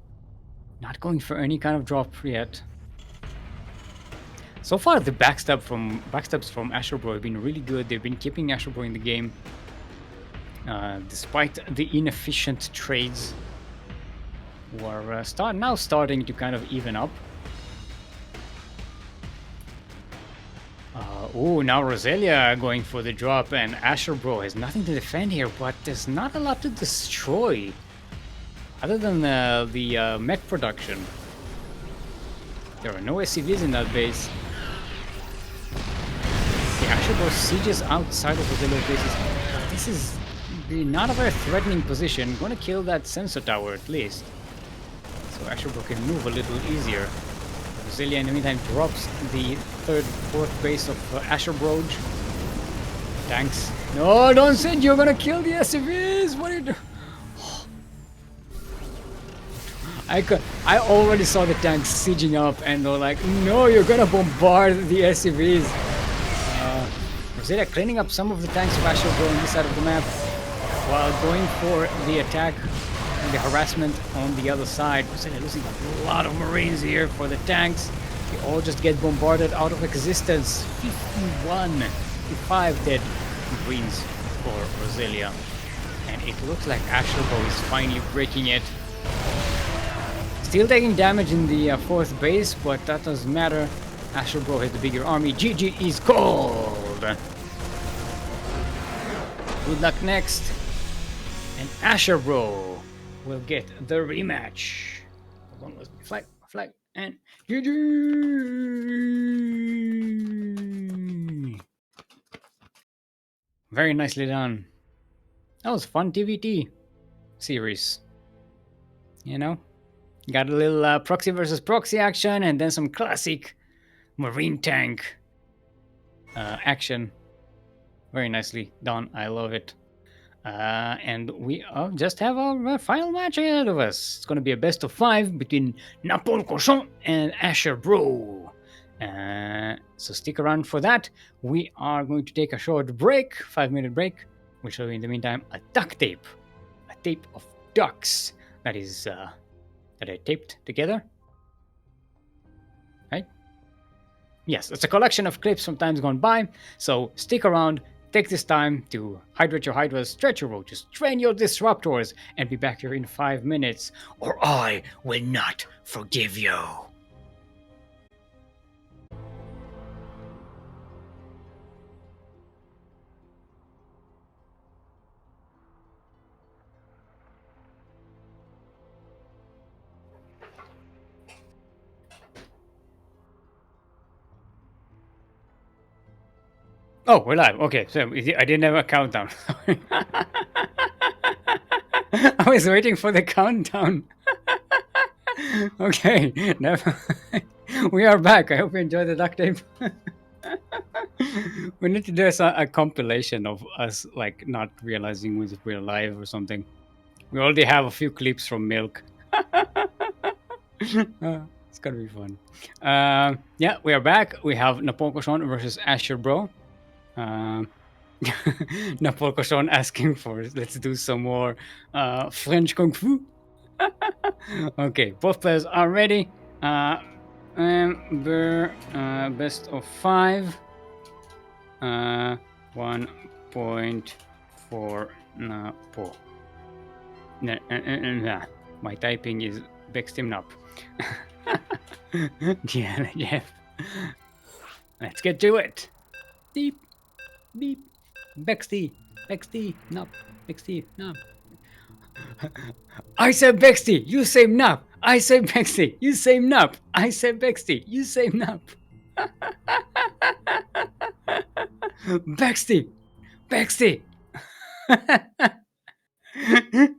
not going for any kind of drop yet. So far, the backstabs from AsherBro have been really good. They've been keeping AsherBro in the game, despite the inefficient trades, who are now starting to kind of even up. Oh, now Roselia going for the drop, and AsherBro has nothing to defend here, but there's not a lot to destroy, other than the mech production. There are no SCVs in that base. The AsherBro sieges outside of Roselia's bases. This is not a very threatening position. Gonna kill that sensor tower at least, so AsherBro can move a little easier. Roselia, in the meantime, drops the third, fourth base of AsherBro. Tanks. No, don't sit! You're gonna kill the SCVs! What are you doing? I already saw the tanks sieging up, and they're like, no, you're gonna bombard the SCVs. Roselia cleaning up some of the tanks of AsherBro on this side of the map, while going for the attack and the harassment on the other side. Roselia losing a lot of Marines here for the tanks. They all just get bombarded out of existence. 55 dead Marines for Roselia. And it looks like AsherBro is finally breaking it. Still taking damage in the fourth base, but that doesn't matter. AsherBro has the bigger army. GG is cold! Good luck next. And AsherBro will get the rematch. One was flag, and GG! Very nicely done. That was fun TVT series. You know? Got a little proxy versus proxy action, and then some classic marine tank action. Very nicely done. I love it. And we just have our final match ahead of us. It's going to be a best of 5 between Napolcochon and AsherBro. So stick around for that. We are going to take a short break, 5-minute break. We'll show you in the meantime a duct tape. A tape of ducks that is that I taped together. Right? Yes, it's a collection of clips from times gone by. So stick around. Take this time to hydrate your hydras, stretch your roaches, train your disruptors, and be back here in 5 minutes, or I will not forgive you. Oh, we're live. Okay, so I didn't have a countdown. I was waiting for the countdown. Okay, never. We are back. I hope you enjoyed the duct tape. We need to do a compilation of us like not realizing when we're live or something. We already have a few clips from Milk. It's gonna be fun. Yeah, we are back. We have Napolcochon versus AsherBro. Napolcochon asking for let's do some more French Kung Fu. Okay, both players are ready. Best of 5. 1.4 Napo. My typing is Bextim Nap. Yeah, Jeff. Let's get to it. Beep, beep. Bexty, Nap, Bexty, Nap. I said Bexty, you say Nap. I say Bexty, you say Nap. I say Bexty, you say Nap. Bexty, Bexty.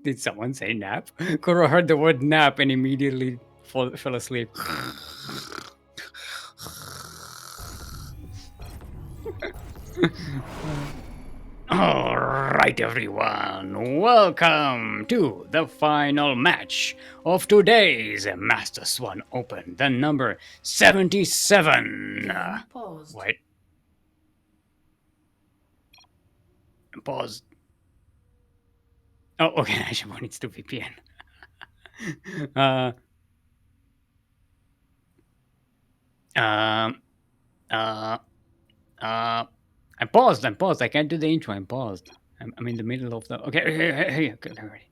Did someone say nap? Kuro heard the word nap and immediately fell asleep. All right, everyone. Welcome to the final match of today's Master Swan Open, the number 77. Paused. Wait. Pause. Oh, okay. AsherBro needs to VPN. I'm paused. I can't do the intro. I'm paused. I'm in the middle of the. Okay, hey, okay, already.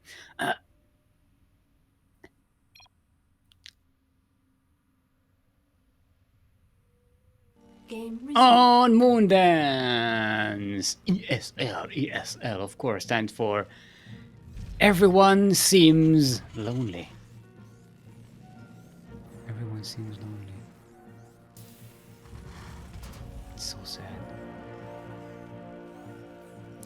Game resumed. On Moondance! ESL, of course, stands for Everyone Seems Lonely. Everyone seems lonely. It's so sad.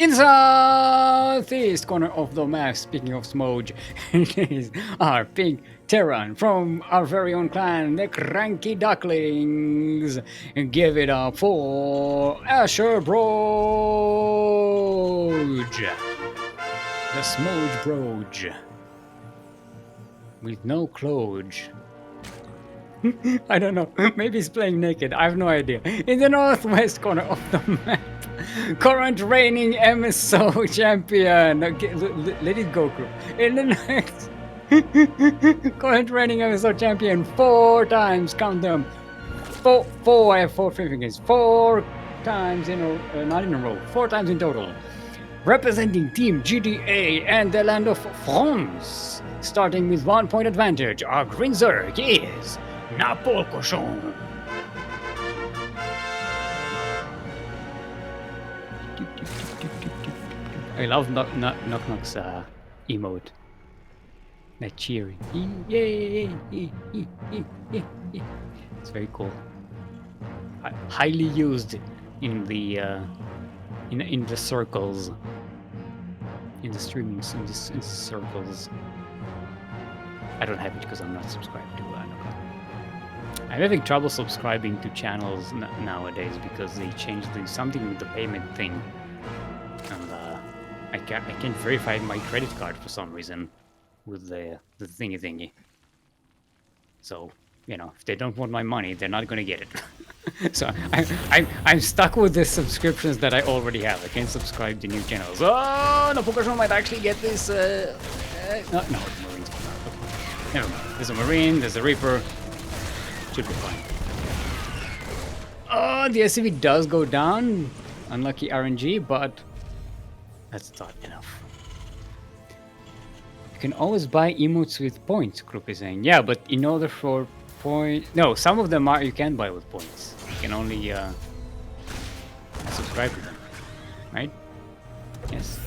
In the southeast corner of the map, speaking of Smoj, is our pink Terran from our very own clan, the CranKy Ducklings. And give it up for AsherBro, the Smoj Broj, with no clothes. I don't know. Maybe he's playing naked. I have no idea. In the northwest corner of the map, current reigning MSO champion. Okay, let it go, crew. In the next, current reigning MSO champion 4 times. Count them. Four. I have 4 fingers. 4 times in a not in a row. 4 times in total. Representing Team GDA and the land of France. Starting with 1 point advantage, our green Zerg is Napolcochon. I love Knock Knock's emote. That cheering. Yay! It's very cool. Highly used in the in the circles, in the streamings, in the circles. I don't have it because I'm not subscribed to I'm having trouble subscribing to channels nowadays because they changed something with the payment thing, and I can't verify my credit card for some reason with the thingy. So you know, if they don't want my money, they're not gonna get it. So I'm stuck with the subscriptions that I already have. I can't subscribe to new channels. Oh, Napolcochon might actually get this. No, the Marine's coming out. Okay. Never mind. There's a Marine. There's a Reaper. Should be fine. Oh, the SCV does go down. Unlucky RNG, but that's not enough. You can always buy emotes with points, Group is saying. Yeah, but in order for no, some of them you can buy with points. You can only subscribe to them, right? Yes.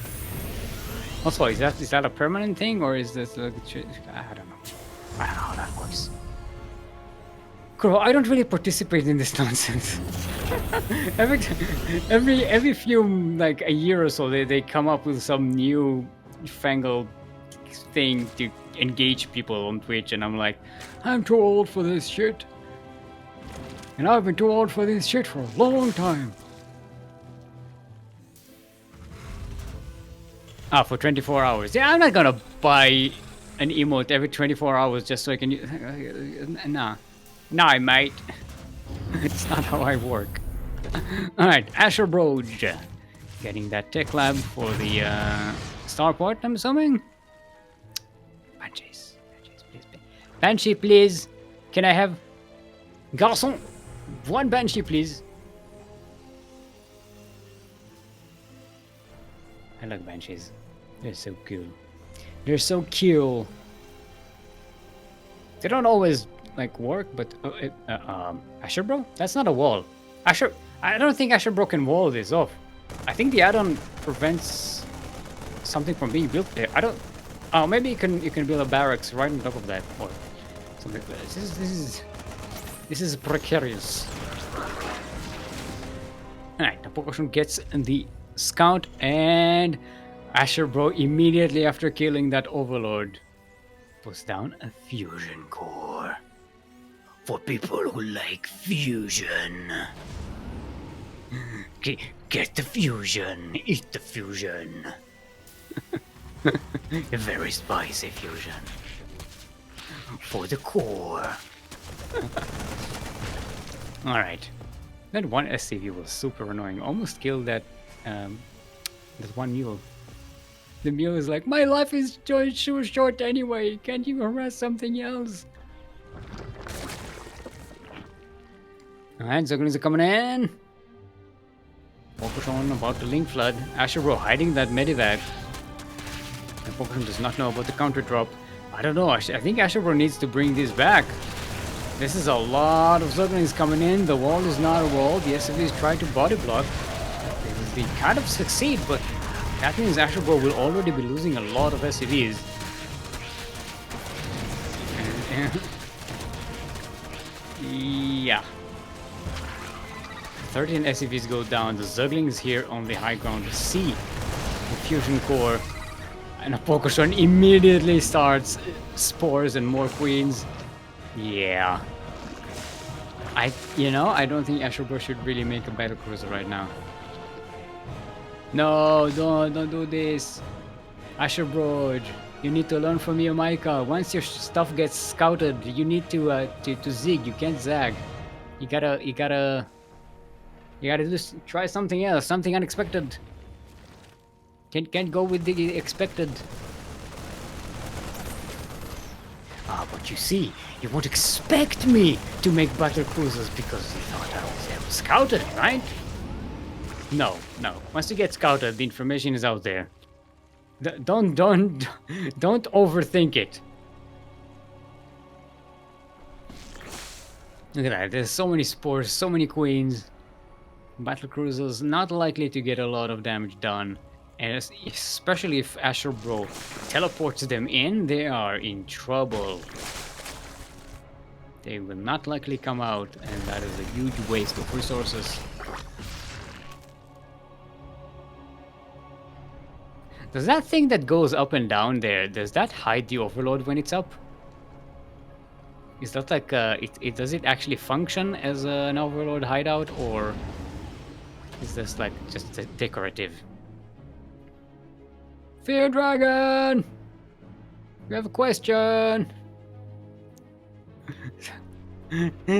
Also, is that a permanent thing, or is this I don't know. I don't know how that works. Cool. I don't really participate in this nonsense. every few like a year or so, they come up with some new fangled thing to engage people on Twitch, and I'm like, I'm too old for this shit. And I've been too old for this shit for a long time. For 24 hours. Yeah, I'm not gonna buy an emote every 24 hours just so I can use... Nah, mate. It's not how I work. Alright, AsherBro. Getting that tech lab for the starport, I'm assuming? Banshees, please. Banshee, please. Can I have... Garçon, 1 Banshee, please. I like Banshees. They're so cool. They're so cool. They don't always like work, but AsherBro? That's not a wall. I don't think AsherBro can wall this off. I think the add-on prevents something from being built there. I don't. Oh, maybe you can build a barracks right on top of that or something. This is precarious. Alright, Napolcochon gets the scout, and AsherBro immediately after killing that overlord puts down a fusion core for people who like fusion. Get the fusion, eat the fusion. A very spicy fusion for the core. Alright. That one SCV was super annoying. Almost killed that one mule. The mule is like, my life is too short anyway. Can't you harass something else? Alright, Ducklings are coming in. Napolcochon about to link flood. AsherBro hiding that medivac. Napolcochon does not know about the counter drop. I don't know. I think AsherBro needs to bring this back. This is a lot of Ducklings coming in. The wall is not a wall. The SCVs try to body block. They kind of succeed, but that means AsherBro will already be losing a lot of SCVs. Yeah. 13 SCVs go down. The Ducklings here on the high ground C fusion core. And Napolcochon immediately starts spores and more queens. Yeah. I don't think AsherBro should really make a battle cruiser right now. No, don't do this. AsherBro, you need to learn from your Micah. Once your stuff gets scouted, you need to zig. You can't zag. You gotta just try something else, something unexpected. Can't go with the expected. Ah, but you see, you won't expect me to make battle cruisers because you thought I was scouted, right? No. Once you get scouted, the information is out there. Don't overthink it. Look at that. There's so many spores, so many queens. Battle cruisers not likely to get a lot of damage done. And especially if AsherBro teleports them in, they are in trouble. They will not likely come out, and that is a huge waste of resources. Does that thing that goes up and down there, does that hide the overload when it's up? Is that like, does it actually function as an overload hideout, or is this like just decorative? Fear Dragon! We have a question!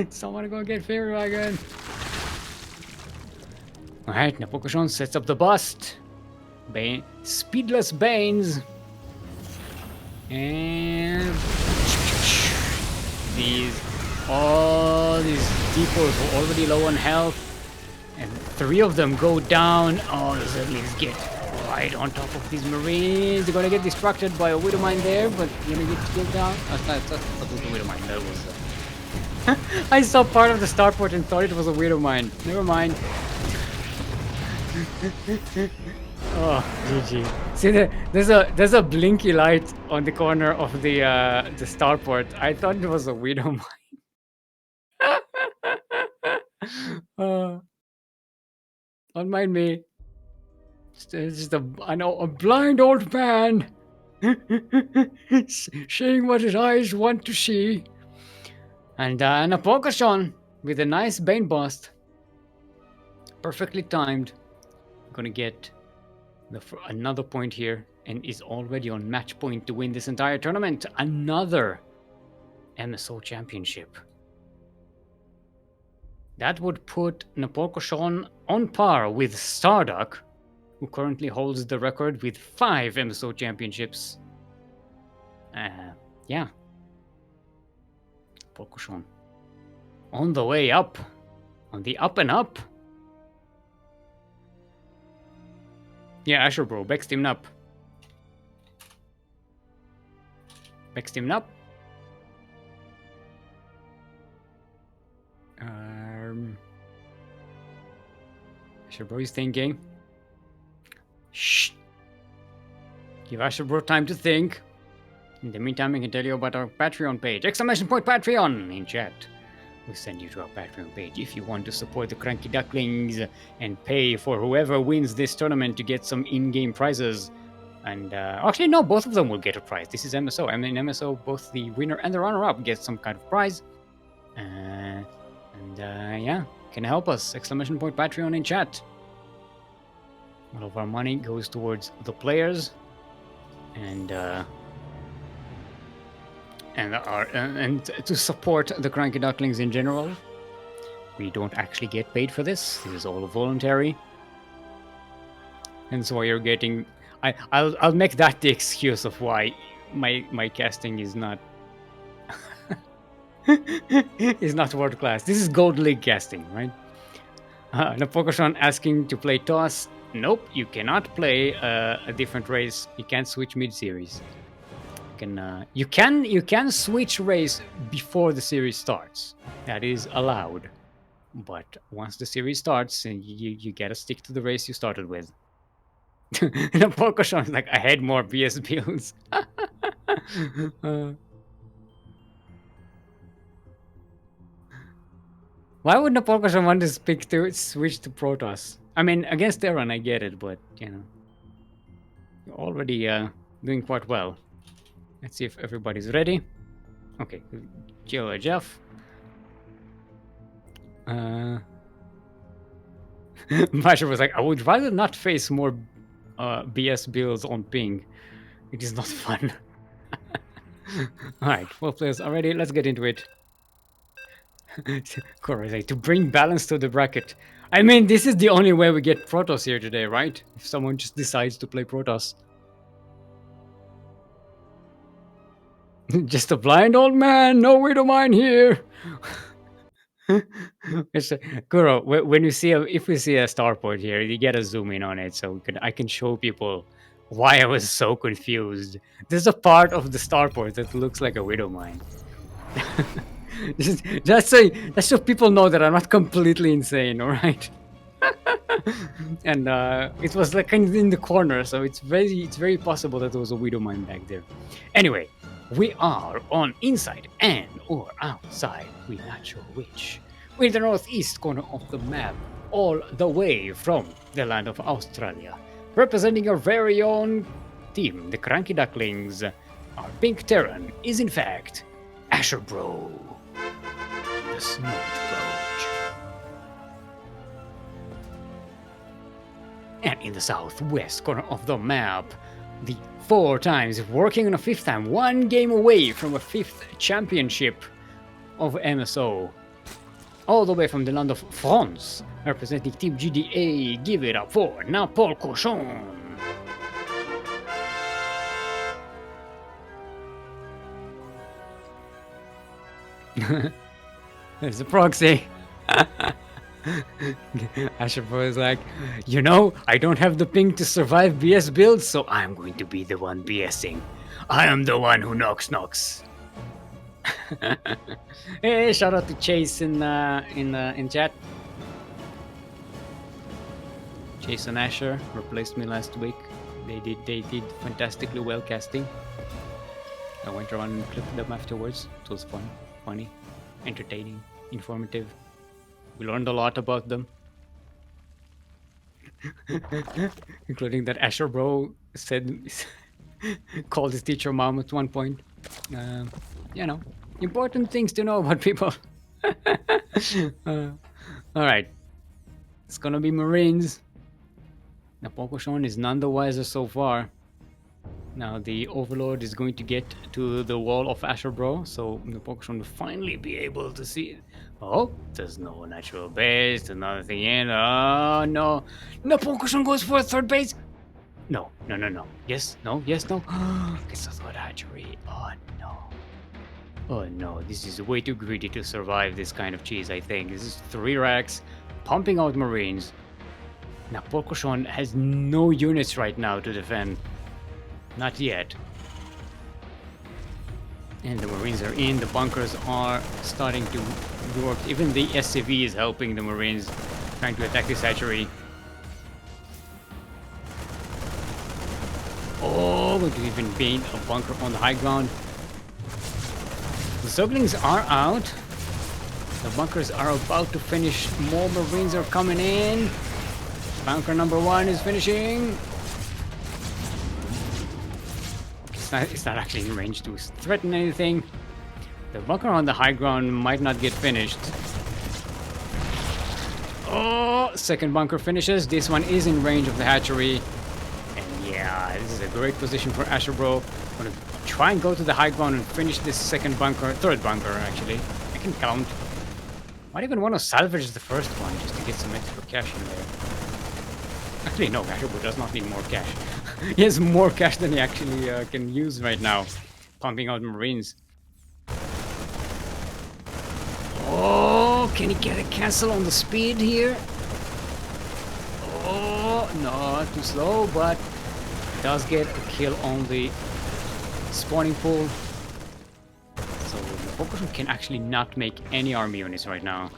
Someone go get Fear Dragon! Alright, Napolcochon sets up the bust. Speedless Banes. And all these depots were already low on health. And 3 of them go down. Oh, the Zerglings get right on top of these Marines. They're gonna get distracted by a Widowmine there, but you're gonna get killed down. That's not the Widowmine, that was... I saw part of the starport and thought it was a Widowmine. Never mind. Oh, GG. See, there's a blinky light on the corner of the starport. I thought it was a Widowmine. Don't mind me. It's just a blind old man seeing what his eyes want to see. And Napolcochon with a nice Bane Bust. Perfectly timed. Gonna get another point here and is already on match point to win this entire tournament. Another MSO championship. That would put Napolcochon on par with Starduck, who currently holds the record with 5 MSO championships. Yeah. Napolcochon. On the way up. On the up and up. Yeah, AsherBro, Bex team up. Bex team up. AsherBro is thinking. Shh. Give AsherBro time to think. In the meantime, I can tell you about our Patreon page. Exclamation point Patreon in chat. We'll send you to our Patreon page if you want to support the CranKy Ducklings and pay for whoever wins this tournament to get some in-game prizes. And actually, no, both of them will get a prize. This is MSO. I mean, MSO, both the winner and the runner-up get some kind of prize. Yeah, can help us. Exclamation point Patreon in chat. All of our money goes towards the players and to support the CranKy Ducklings in general. We don't actually get paid for this. This is all voluntary. And so you're getting... I'll make that the excuse of why my casting is not is not world class. This is Gold League casting, right? Napolcochon asking to play toss. Nope, you cannot play a different race. You can't switch mid-series. You can switch race before the series starts. That is allowed. But once the series starts, you gotta stick to the race you started with. Napolcochon is like, I had more BS builds. Why would Napolcochon want to switch to Protoss? I mean, against Terran, I get it, but you know. You're already doing quite well. Let's see if everybody's ready. Okay, Joe, Jeff. Masher was like, I would rather not face more BS builds on ping. It is not fun. Alright, 4 players already. Let's get into it. Correct, like, to bring balance to the bracket. I mean, this is the only way we get Protoss here today, right? If someone just decides to play Protoss. Just a blind old man, no way to mine here. It's Kuro, when you see if we see a starport here, you gotta zoom in on it so I can show people why I was so confused. There's a part of the starport that looks like a widow mine. Just so people know that I'm not completely insane, all right? And it was like kind of in the corner, so it's very possible that there was a widow mine back there. Anyway, we are on inside and or outside, we're not sure which. We're in the northeast corner of the map, all the way from the land of Australia, representing our very own team, the CranKy Ducklings. Our pink Terran is in fact AsherBro, the smart approach. And in the southwest corner of the map, the 4 times working on a 5th time, 1 game away from a 5th championship of MSO. All the way from the land of France, representing Team GDA, give it up for Napolcochon. There's a proxy. AsherBro is like, you know, I don't have the ping to survive BS builds, so I'm going to be the one BSing. I am the one who knocks. Hey, shout out to Chase in chat. Chase and Asher replaced me last week. They did fantastically well casting. I went around and clipped them afterwards. It was fun, funny, entertaining, informative. We learned a lot about them. Including that AsherBro said called his teacher mom at one point. You know, important things to know about people. Alright. It's gonna be Marines. Napolcochon is none the wiser so far. Now the Overlord is going to get to the wall of AsherBro, so Napolcochon will finally be able to see it. Oh, there's no natural base, there's nothing in. Oh no. Napolcochon goes for a 3rd base. No. Yes, no. It's the 3rd hatchery. Oh no. Oh no, this is way too greedy to survive this kind of cheese, I think. This is 3 racks, pumping out Marines. Napolcochon has no units right now to defend. Not yet. And the Marines are in, the bunkers are starting to work. Even the SCV is helping the Marines trying to attack this hatchery. Oh, going to even be a bunker on the high ground. The Ducklings are out. The bunkers are about to finish. More Marines are coming in. Bunker number 1 is finishing. It's not actually in range to threaten anything. The bunker on the high ground might not get finished. Oh, 2nd bunker finishes. This one is in range of the hatchery. And yeah, this is a great position for AsherBro. I'm gonna try and go to the high ground and finish this 2nd bunker, 3rd bunker actually. I can count. Might even want to salvage the 1st one just to get some extra cash in there. Actually, no, AsherBro does not need more cash. He has more cash than he actually can use right now, pumping out Marines. Oh, can he get a cancel on the speed here? Oh, no, too slow, but does get a kill on the spawning pool. So the Napolcochon can actually not make any army units right now.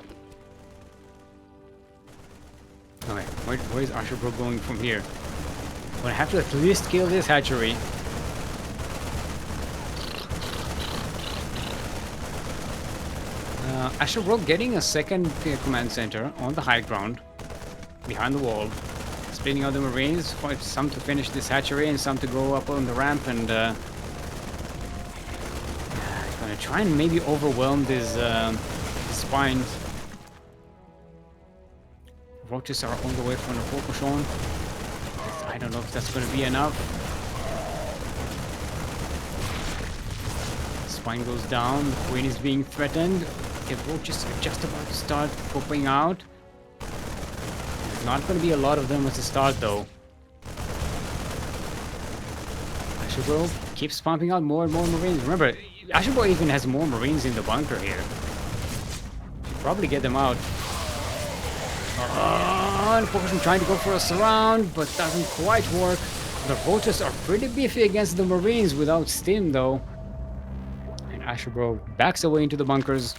Okay, where is AsherBro going from here? I'm gonna have to at least kill this hatchery. AsherBro getting a 2nd command center on the high ground, behind the wall. It's splitting out the Marines, for some to finish this hatchery and some to go up on the ramp and gonna try and maybe overwhelm these spines. Roaches are on the way from Napolcochon. I don't know if that's gonna be enough. Spine goes down, the queen is being threatened. The roaches are just about to start popping out. There's not gonna be a lot of them at the start though. AsherBro keeps pumping out more and more Marines. Remember, AsherBro even has more Marines in the bunker here. Should probably get them out. Napolcochon trying to go for a surround, but doesn't quite work. The roaches are pretty beefy against the Marines without stim though. And AsherBro backs away into the bunkers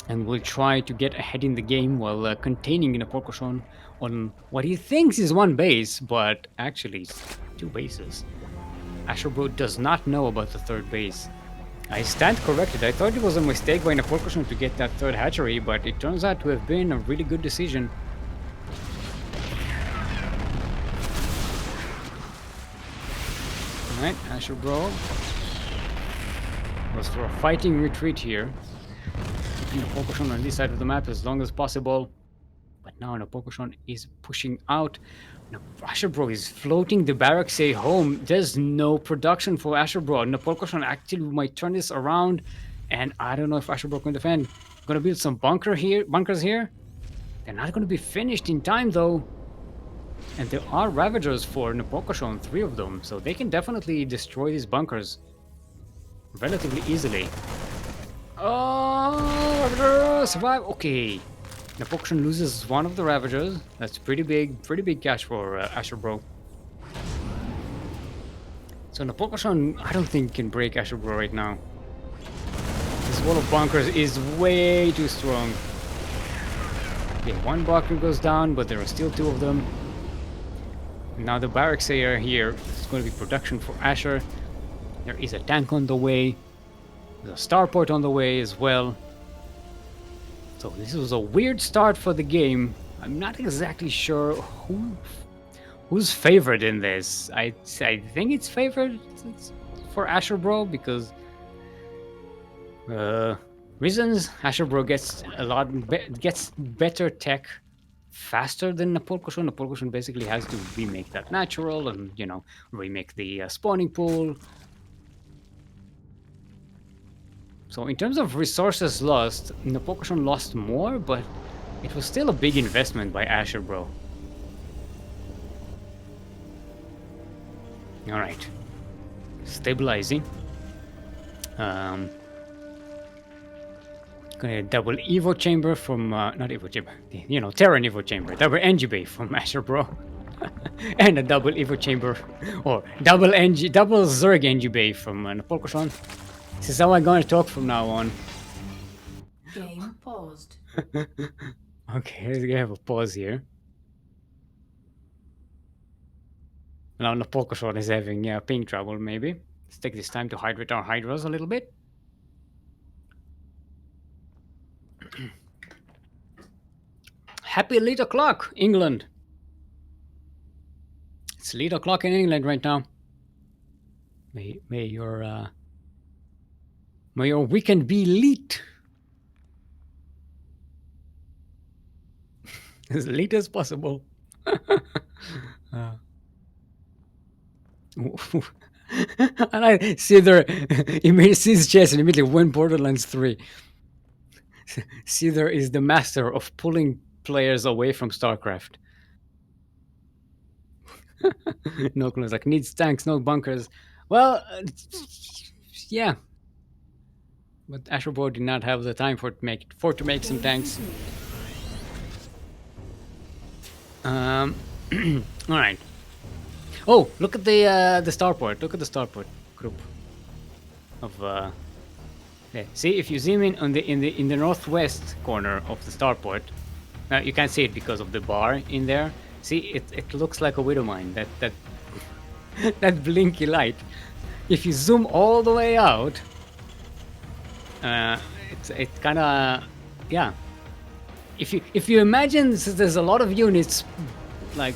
and will try to get ahead in the game while containing Napolcochon on what he thinks is one base, but actually it's two bases. AsherBro does not know about the third base. I stand corrected. I thought it was a mistake by Napolcochon to get that third hatchery, but it turns out to have been a really good decision. Alright, AsherBro goes for a fighting retreat here. Keeping Napolcochon on this side of the map as long as possible. But now Napolcochon is pushing out. Now, AsherBro is floating the barracks A home. There's no production for AsherBro. Napolcochon actually might turn this around, and I don't know if AsherBro can defend. Gonna build some bunkers here. They're not gonna be finished in time though. And there are Ravagers for Napolcochon, 3 of them, so they can definitely destroy these bunkers relatively easily. Oh, Ravager, survive. Okay. Napolcochon loses one of the Ravagers. That's pretty big cash for AsherBro. So Napolcochon, I don't think can break AsherBro right now. This wall of bunkers is way too strong. Okay, one bunker goes down, but there are still 2 of them. Now the barracks are here. It's going to be production for Asher. There is a tank on the way. There's a starport on the way as well. So this was a weird start for the game. I'm not exactly sure who's favored in this. I think it's favored for AsherBro because reasons. AsherBro gets better tech faster than Napolcochon. Napolcochon basically has to remake that natural and remake the spawning pool. So in terms of resources lost, Napolcochon lost more, but it was still a big investment by AsherBro. Alright. Stabilizing. Gonna double Evo chamber from, not Evo chamber, Terran Evo chamber, double NG bay from AsherBro. And a double Evo chamber, or double Zerg NG bay from Napolcochon. This is how I'm going to talk from now on. Game paused. Okay, let's have a pause here. Now Napolcochon is having ping trouble, maybe. Let's take this time to hydrate our hydras a little bit. Happy 8 o'clock, England. It's 8 o'clock in England right now. May your weekend be lit. As late as possible. And I see there, he sees chess and immediately win Borderlands 3. Cedar is the master of pulling players away from StarCraft. No clues, like needs tanks, no bunkers. Well, yeah. But AsherBro did not have the time to make some tanks. All right. Oh, look at the starport. Look at the starport group of. Yeah. See, if you zoom in on in the northwest corner of the starport, you can't see it because of the bar in there. See, it looks like a widow mine. That that blinky light. If you zoom all the way out, it's kind of If you imagine there's a lot of units like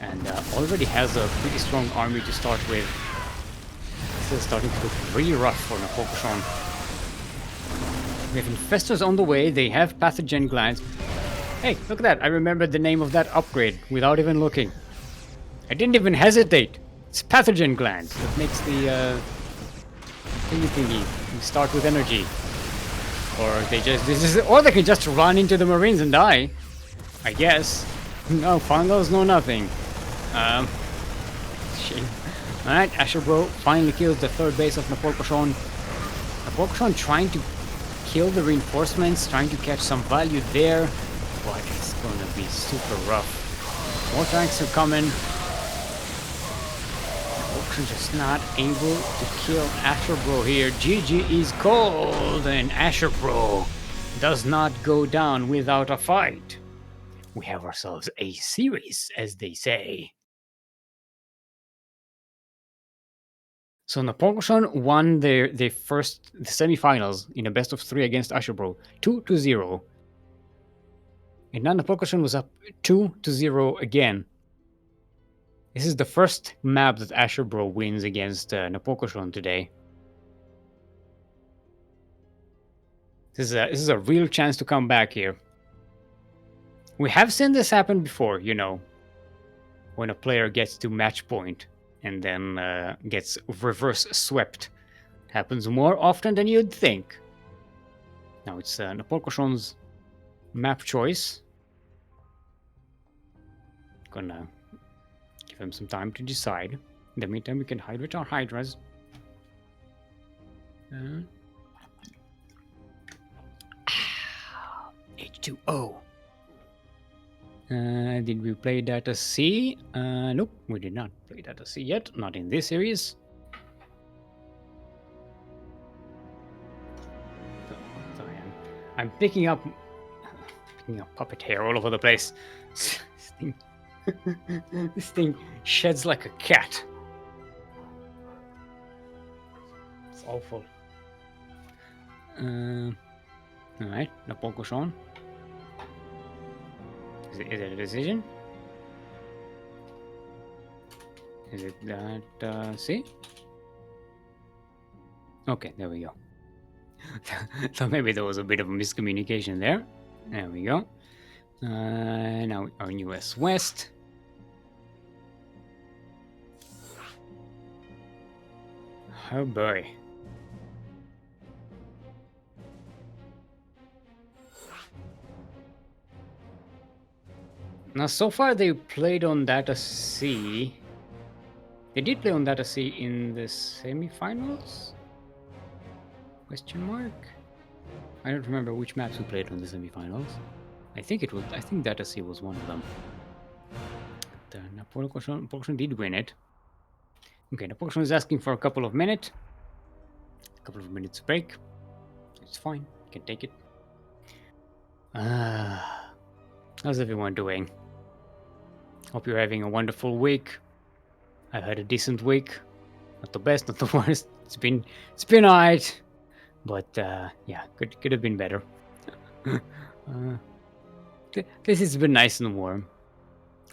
and already has a pretty strong army to start with. This is starting to look really rough for Napolcochon. We have Infestors on the way, they have Pathogen Glands. Hey, look at that, I remembered the name of that upgrade without even looking. I didn't even hesitate. It's Pathogen Glands that makes the thingy. You start with energy. Or they can just run into the Marines and die. I guess. No fungals, no nothing. Shame. Alright, AsherBro finally kills the third base of Napolcochon. Napolcochon trying to kill the reinforcements, trying to catch some value there. But it's gonna be super rough. More tanks are coming. Napolcochon just not able to kill AsherBro here. GG is cold, and AsherBro does not go down without a fight. We have ourselves a series, as they say. So Napolcochon won the semifinals in a best of 3 against AsherBro, 2-0. And now Napolcochon was up 2-0 again. This is the first map that AsherBro wins against Napolcochon today. This is a real chance to come back here. We have seen this happen before, you know, when a player gets to match point and then gets reverse swept. It happens more often than you'd think. Now it's Napolcochon's map choice. Gonna give him some time to decide. In the meantime, we can hide with our Hydras. H2O. Did we play Data C? Nope, we did not play Data C yet. Not in this series. So I'm picking up puppet hair all over the place. This thing sheds like a cat. It's awful. Alright, Napolcochon. Is it a decision? Is it that, see? Okay, there we go. So maybe there was a bit of a miscommunication there. There we go. Now our US West. Oh boy. Now, so far they played on Data C. They did play on Data C in the semifinals? Question mark? I don't remember which maps we played on the semifinals. I think Data C was one of them. But Napolcochon did win it. Okay, Napolcochon is asking for a couple of minutes. A couple of minutes break. It's fine. You can take it. How's everyone doing? Hope you're having a wonderful week. I've had a decent week. Not the best, not the worst. It's been alright. But yeah, could have been better. This has been nice and warm.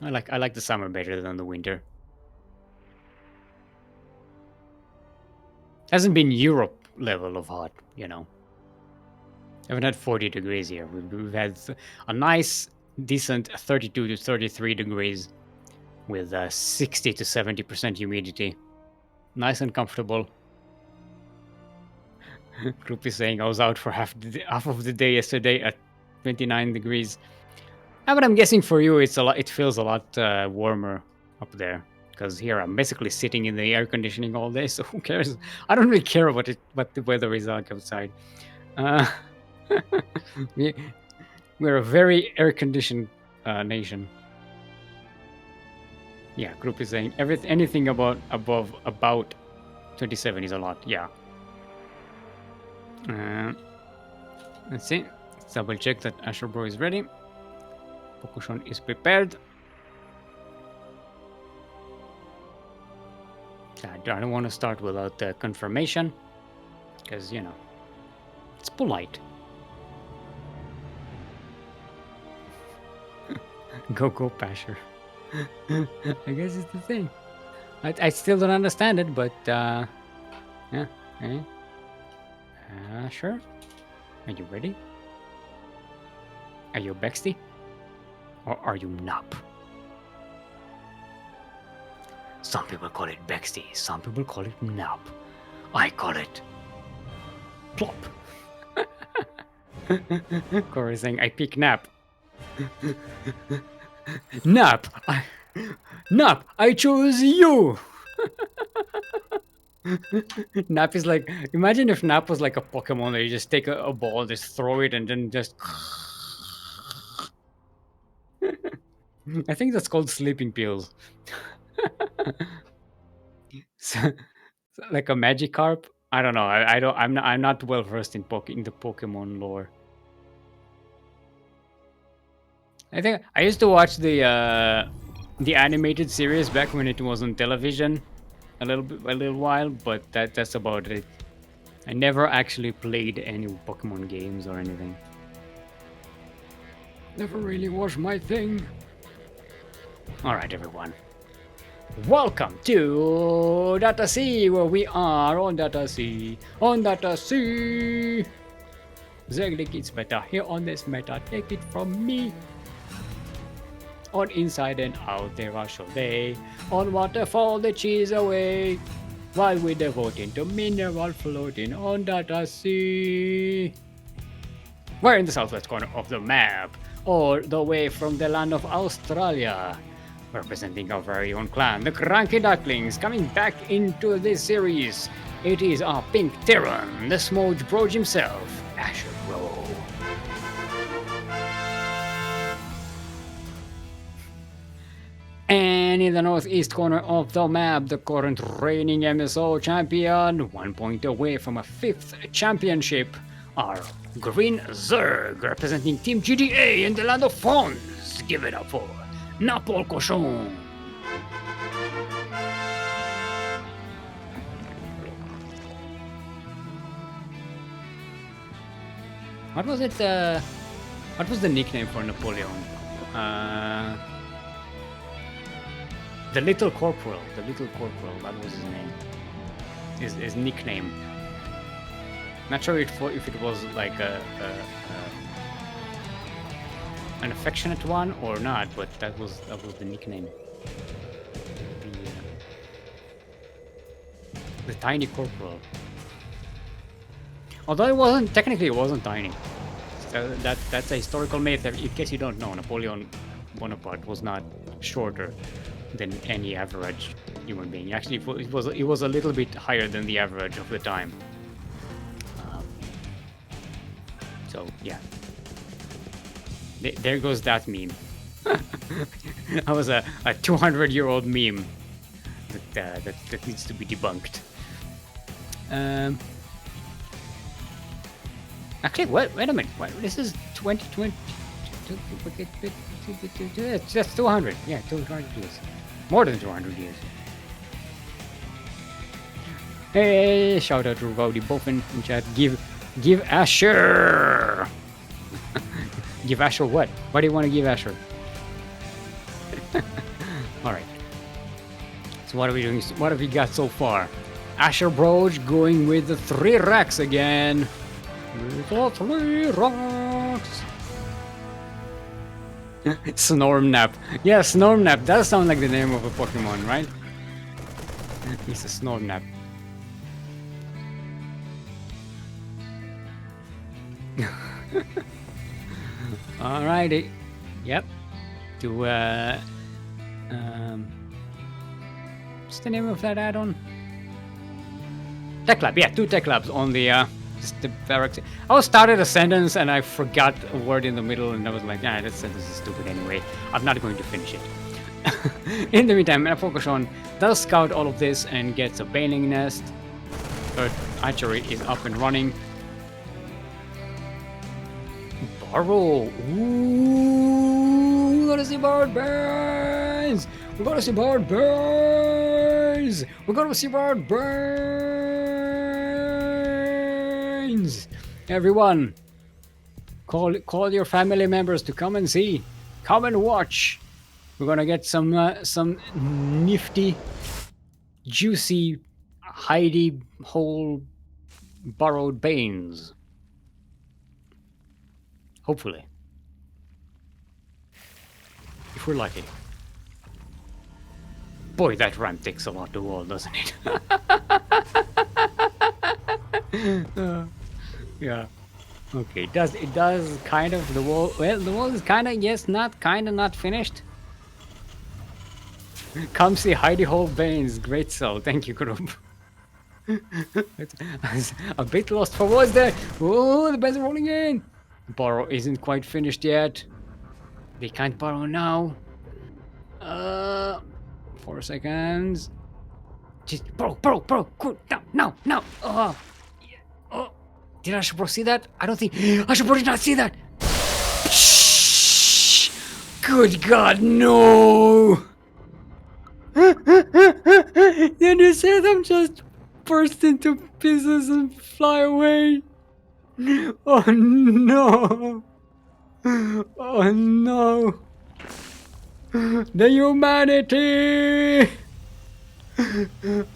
I like the summer better than the winter. Hasn't been Europe level of hot, you know. Haven't had 40 degrees here. We've had a nice, decent 32 to 33 degrees with 60 to 70% humidity. Nice and comfortable. Group is saying I was out for half of the day yesterday at 29 degrees. But I'm guessing for you it feels a lot warmer up there. Because here I'm basically sitting in the air conditioning all day, so who cares? I don't really care what the weather is like outside. We're a very air-conditioned nation. Yeah, group is saying anything about 27 is a lot. Yeah. Let's see. Let's double check that AsherBro is ready. Napolcochon is prepared. I don't want to start without confirmation, because, you know, it's polite. Go, Pasher. I guess it's the thing. I still don't understand it, but yeah. Okay. Sure. Are you ready? Are you Bexty? Or are you Nup? Some people call it Bexty, some people call it Nup. I call it Plop. Corey saying, I pick Nap. Nap! Nap! I chose you! Nap is like, imagine if Nap was like a Pokemon that you just take a ball, just throw it, and then just. I think that's called sleeping pills. So, like a Magikarp. I don't know. I don't. I'm not well versed in the Pokemon lore. I think I used to watch the animated series back when it was on television, a little while, but that's about it. I never actually played any Pokemon games or anything. Never really was my thing. All right, everyone. Welcome to Data C, where we are on Data C. On Data C! Zeglik it's better here on this meta. Take it from me. On inside and out, there are they. On waterfall, the cheese away. While we devote into mineral floating on Data C. We're in the southwest corner of the map, all the way from the land of Australia. Representing our very own clan, the CranKy Ducklings, coming back into this series. It is our pink Terran, the Smooge Broge himself, AsherBro. And in the northeast corner of the map, the current reigning MSO champion, 1 point away from a 5th championship, our Green Zerg, representing Team GDA in the land of Fons. Give it up for Napolcochon. What was it? What was the nickname for Napoleon? The Little Corporal. The Little Corporal. That was his name. His nickname. Not sure if it was like an affectionate one or not, but that was the nickname. The tiny corporal. Although it wasn't tiny. So that's a historical myth. In case you don't know, Napoleon Bonaparte was not shorter than any average human being. Actually, it was a little bit higher than the average of the time. So yeah. There goes that meme. That was a 200-year-old meme that needs to be debunked. Actually, wait a minute. This is 2020. It's just 200. Yeah, 200 years. More than 200 years. Hey, shout out to Rowdy Boffin in chat. Give Asher. Give Asher what? What do you want to give Asher? Alright. So what are we doing? What have we got so far? AsherBro going with the 3 racks again. With the 3 racks. Snormnap. Yeah, Snormnap. That sounds like the name of a Pokemon, right? It's a Snormnap. Alrighty. Yep. To what's the name of that add-on? Tech Lab. Yeah, 2 Tech Labs on the just the barracks. I was started a sentence and I forgot a word in the middle, and I was like, that sentence is stupid anyway. I'm not going to finish it. In the meantime, Napolcochon does scout all of this and gets a baling nest. Third archery is up and running. Barrow. Ooh, we're gonna see Bard Burns. We're gonna see Bard Burns. We're gonna see Bard Burns. Everyone, call your family members to come and see. Come and watch. We're gonna get some nifty, juicy, hidey hole burrowed banes. Hopefully. If we're lucky. Boy, that ramp takes a lot to wall, doesn't it? Yeah. Okay, it does kind of the wall. Well, the wall is kind of yes, not finished. Come see Heidi Hole Banes, great soul. Thank you, group. A bit lost for words there. Oh, the Banes are rolling in. Burrow isn't quite finished yet. They can't burrow now. 4 seconds. Just burrow. Cool. No. Oh. Oh. Did AsherBro see that? I don't think AsherBro did not see that. Shh. Good God, no. Then you see them just burst into pieces and fly away. Oh no. Oh no. The humanity!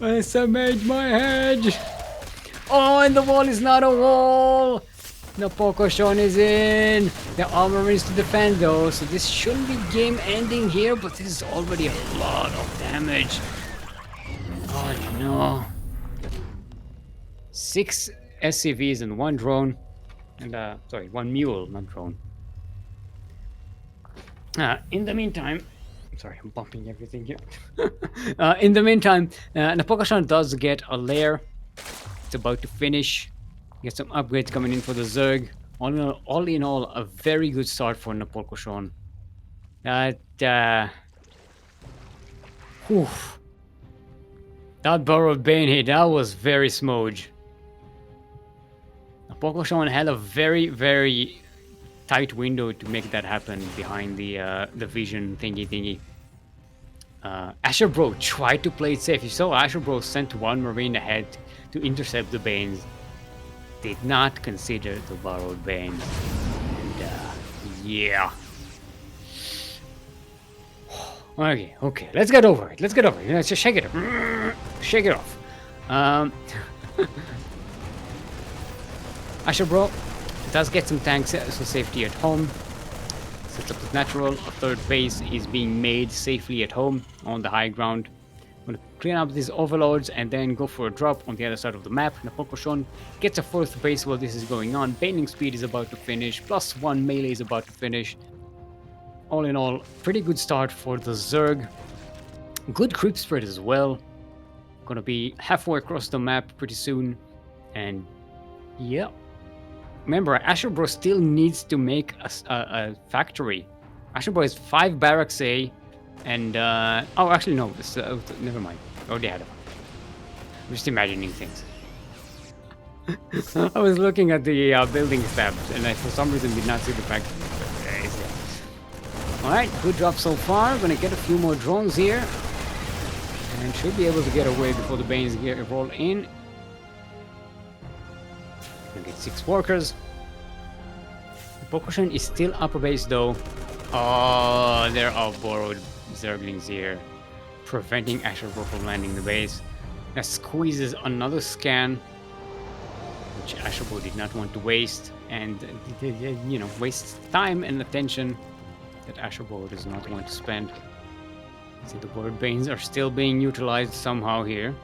I made my hedge! Oh, and the wall is not a wall! Napolcochon is in! The armor is to defend though, so this shouldn't be game ending here, but this is already a lot of damage. Oh no. 6 SCVs and 1 drone. And, sorry, 1 mule, not drone. In the meantime, sorry, I'm bumping everything here. In the meantime, Napolcochon does get a lair. It's about to finish. Get some upgrades coming in for the Zerg. All in all, a very good start for Napolcochon. That burrowed bane hit, that was very smooth. Napolcochon had a very tight window to make that happen behind the vision thingy. AsherBro tried to play it safe. You saw AsherBro sent 1 Marine ahead to intercept the Banes. Did not consider the borrowed Banes. And yeah. Okay, let's get over it. Let's just shake it off. Shake it off. AsherBro does get some tanks for safety at home. Sets up as natural. A 3rd base is being made safely at home on the high ground. I'm gonna clean up these overloads and then go for a drop on the other side of the map. Napolcochon gets a 4th base while this is going on. Baning speed is about to finish. +1 melee is about to finish. All in all, pretty good start for the Zerg. Good creep spread as well. Gonna be halfway across the map pretty soon. And yeah. Remember, AsherBro still needs to make a factory. AsherBro has 5 barracks A, and oh, actually no, never mind. Already had it. I'm just imagining things. I was looking at the building tabs, and I for some reason did not see the factory. All right, good job so far. Gonna get a few more drones here, and should be able to get away before the Banes roll in. Gonna get 6 workers. Napolcochon is still upper base though. Oh, there are borrowed Zerglings here, preventing AsherBro from landing the base. That squeezes another scan, which AsherBro did not want to waste, and you know, waste time and attention that AsherBro does not want to spend. See, the borrowed Banes are still being utilized somehow here.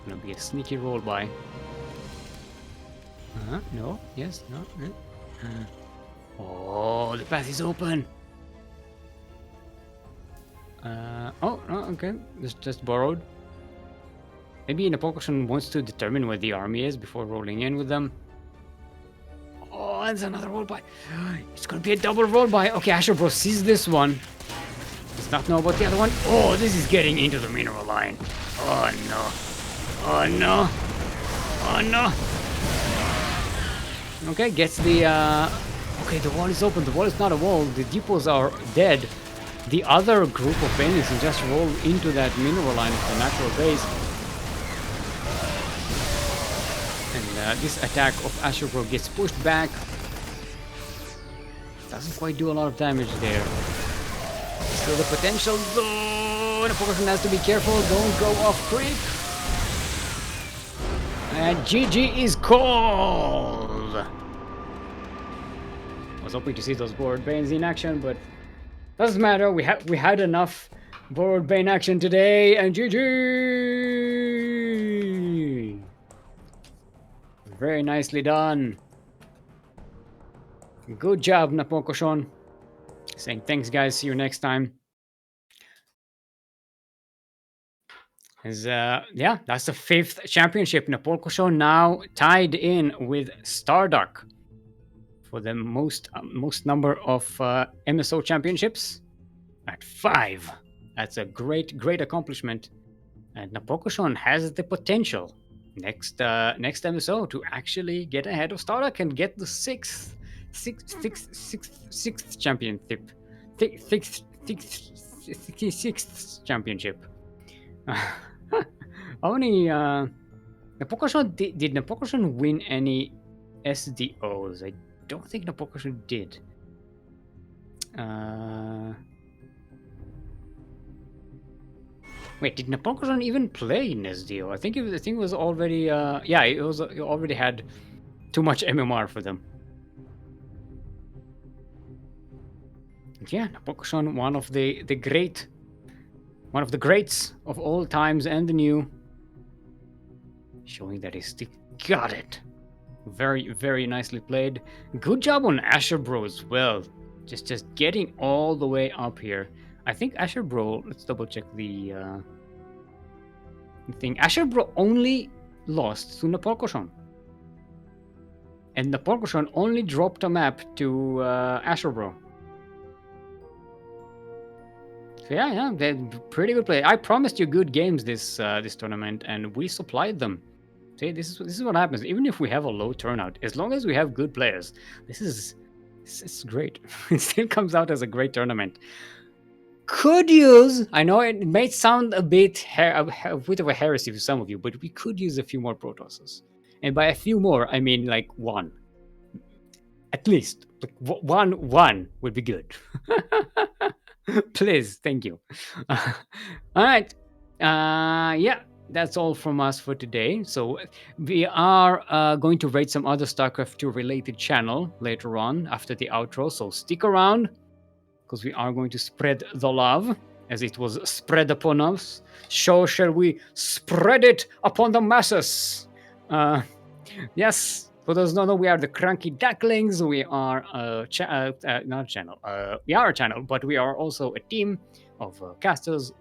Gonna be a sneaky roll by. No, yes, no. Oh, the path is open. Oh, no, okay. Just borrowed. Maybe Napolcochon wants to determine where the army is before rolling in with them. Oh, that's another roll by. It's gonna be a double roll by. Okay, AsherBro sees this one. Does not know about the other one. Oh, this is getting into the mineral line. Oh no. Oh no. Oh no. Okay, gets the okay, the wall is open. The wall is not a wall. The depots are dead. The other group of Banes can just roll into that mineral line of the natural base. And this attack of AsherBro gets pushed back. Doesn't quite do a lot of damage there. Still the potential though. Napolcochon has to be careful. Don't go off creep. And GG is called. I was hoping to see those Borrowed Banes in action, but doesn't matter. We had enough Borrowed Bane action today, and GG. Very nicely done. Good job, Napolcochon. Saying thanks, guys. See you next time. Yeah, that's the 5th championship. Napolcochon now tied in with Starduck for the most number of MSO championships at 5. That's a great accomplishment. And Napolcochon has the potential next MSO to actually get ahead of Starduck and get the sixth championship. Sixth championship. Only Napolcochon did Napolcochon win any SDOs? I don't think Napolcochon did. Wait, did Napolcochon even play in SDO? I think it was already yeah, it already had too much MMR for them. Yeah, Napolcochon, one of the greats of all times and the new, showing that he still got it. Very nicely played. Good job on AsherBro as well. Just getting all the way up here. I think AsherBro, let's double check the thing. AsherBro only lost to Napolcochon. And Napolcochon only dropped a map to AsherBro. So yeah, they're pretty good play. I promised you good games this tournament, and we supplied them. See, this is what happens. Even if we have a low turnout, as long as we have good players, this is great. It still comes out as a great tournament. Could use, I know it may sound a bit of a heresy for some of you, but we could use a few more Protosses. And by a few more, I mean like one. At least. Like one would be good. Please, thank you. All right. Yeah, that's all from us for today. So we are going to rate some other StarCraft 2 related channel later on after the outro. So stick around, because we are going to spread the love as it was spread upon us. So shall we spread it upon the masses? Yes, for those who don't know, we are the CranKy Ducklings. We are not a channel. We are a channel, but we are also a team of casters,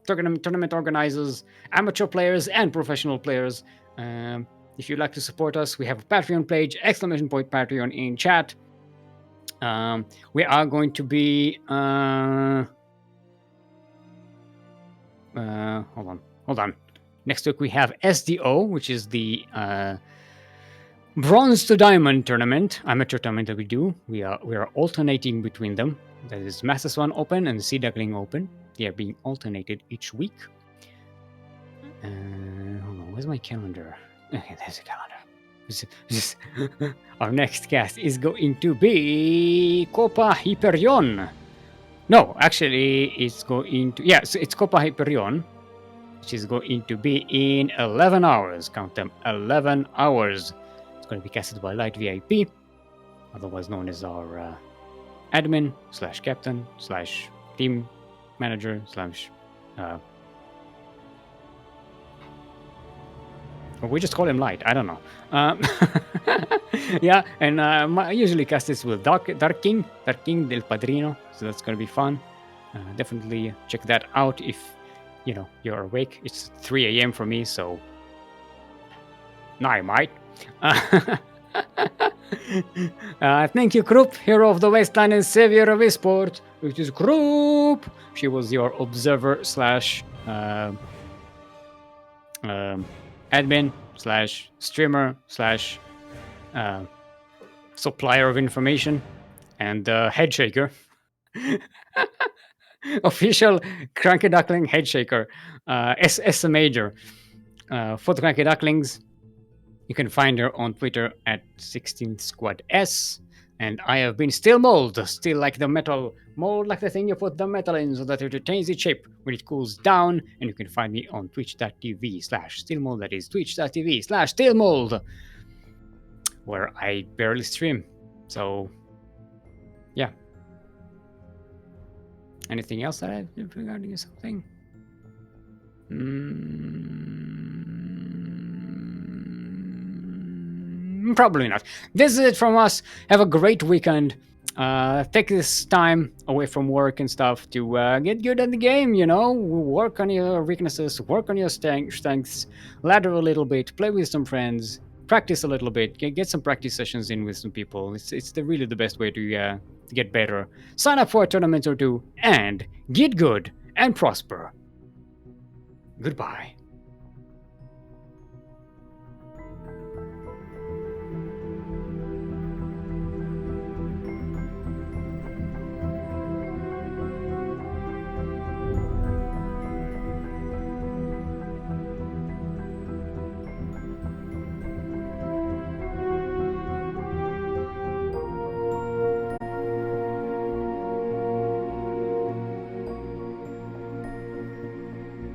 tournament organizers, amateur players, and professional players. If you'd like to support us, we have a Patreon page, !Patreon in chat. We are going to be hold on. Next week we have SDO, which is the Bronze to Diamond tournament, amateur tournament that we do. We are alternating between them. That is Master Swan Open and Sea Duckling Open. They are being alternated each week. Hold on, where's my calendar? Okay, there's a calendar. Our next cast is going to be Copa Hyperion. No, actually, it's going to... Yeah, so it's Copa Hyperion, which is going to be in 11 hours. Count them, 11 hours. It's going to be casted by Light VIP, otherwise known as our admin / captain / team manager / or we just call him Light. I don't know. Yeah, and I usually cast this with Dark King del Padrino, so that's going to be fun. Definitely check that out if you're awake. It's 3 a.m. for me, so now I might. Thank you, Krupp, hero of the wasteland and savior of esport. Which is Krupp. She was your observer / admin / streamer / supplier of information and head shaker. Official CranKy Duckling head shaker. S Major for the CranKy Ducklings. You can find her on Twitter at 16squads. And I have been Steelmold, still like the metal, mold like the thing you put the metal in so that it retains its shape when it cools down. And you can find me on twitch.tv/Steelmold, that is twitch.tv/Steelmold, where I barely stream. So, yeah. Anything else that I've been regarding something? Probably not. This is it from us. Have a great weekend. Take this time away from work and stuff to get good at the game, you know? Work on your weaknesses, work on your strengths, ladder a little bit, play with some friends, practice a little bit, get some practice sessions in with some people. It's really the best way to get better. Sign up for a tournament or two, and get good and prosper. Goodbye.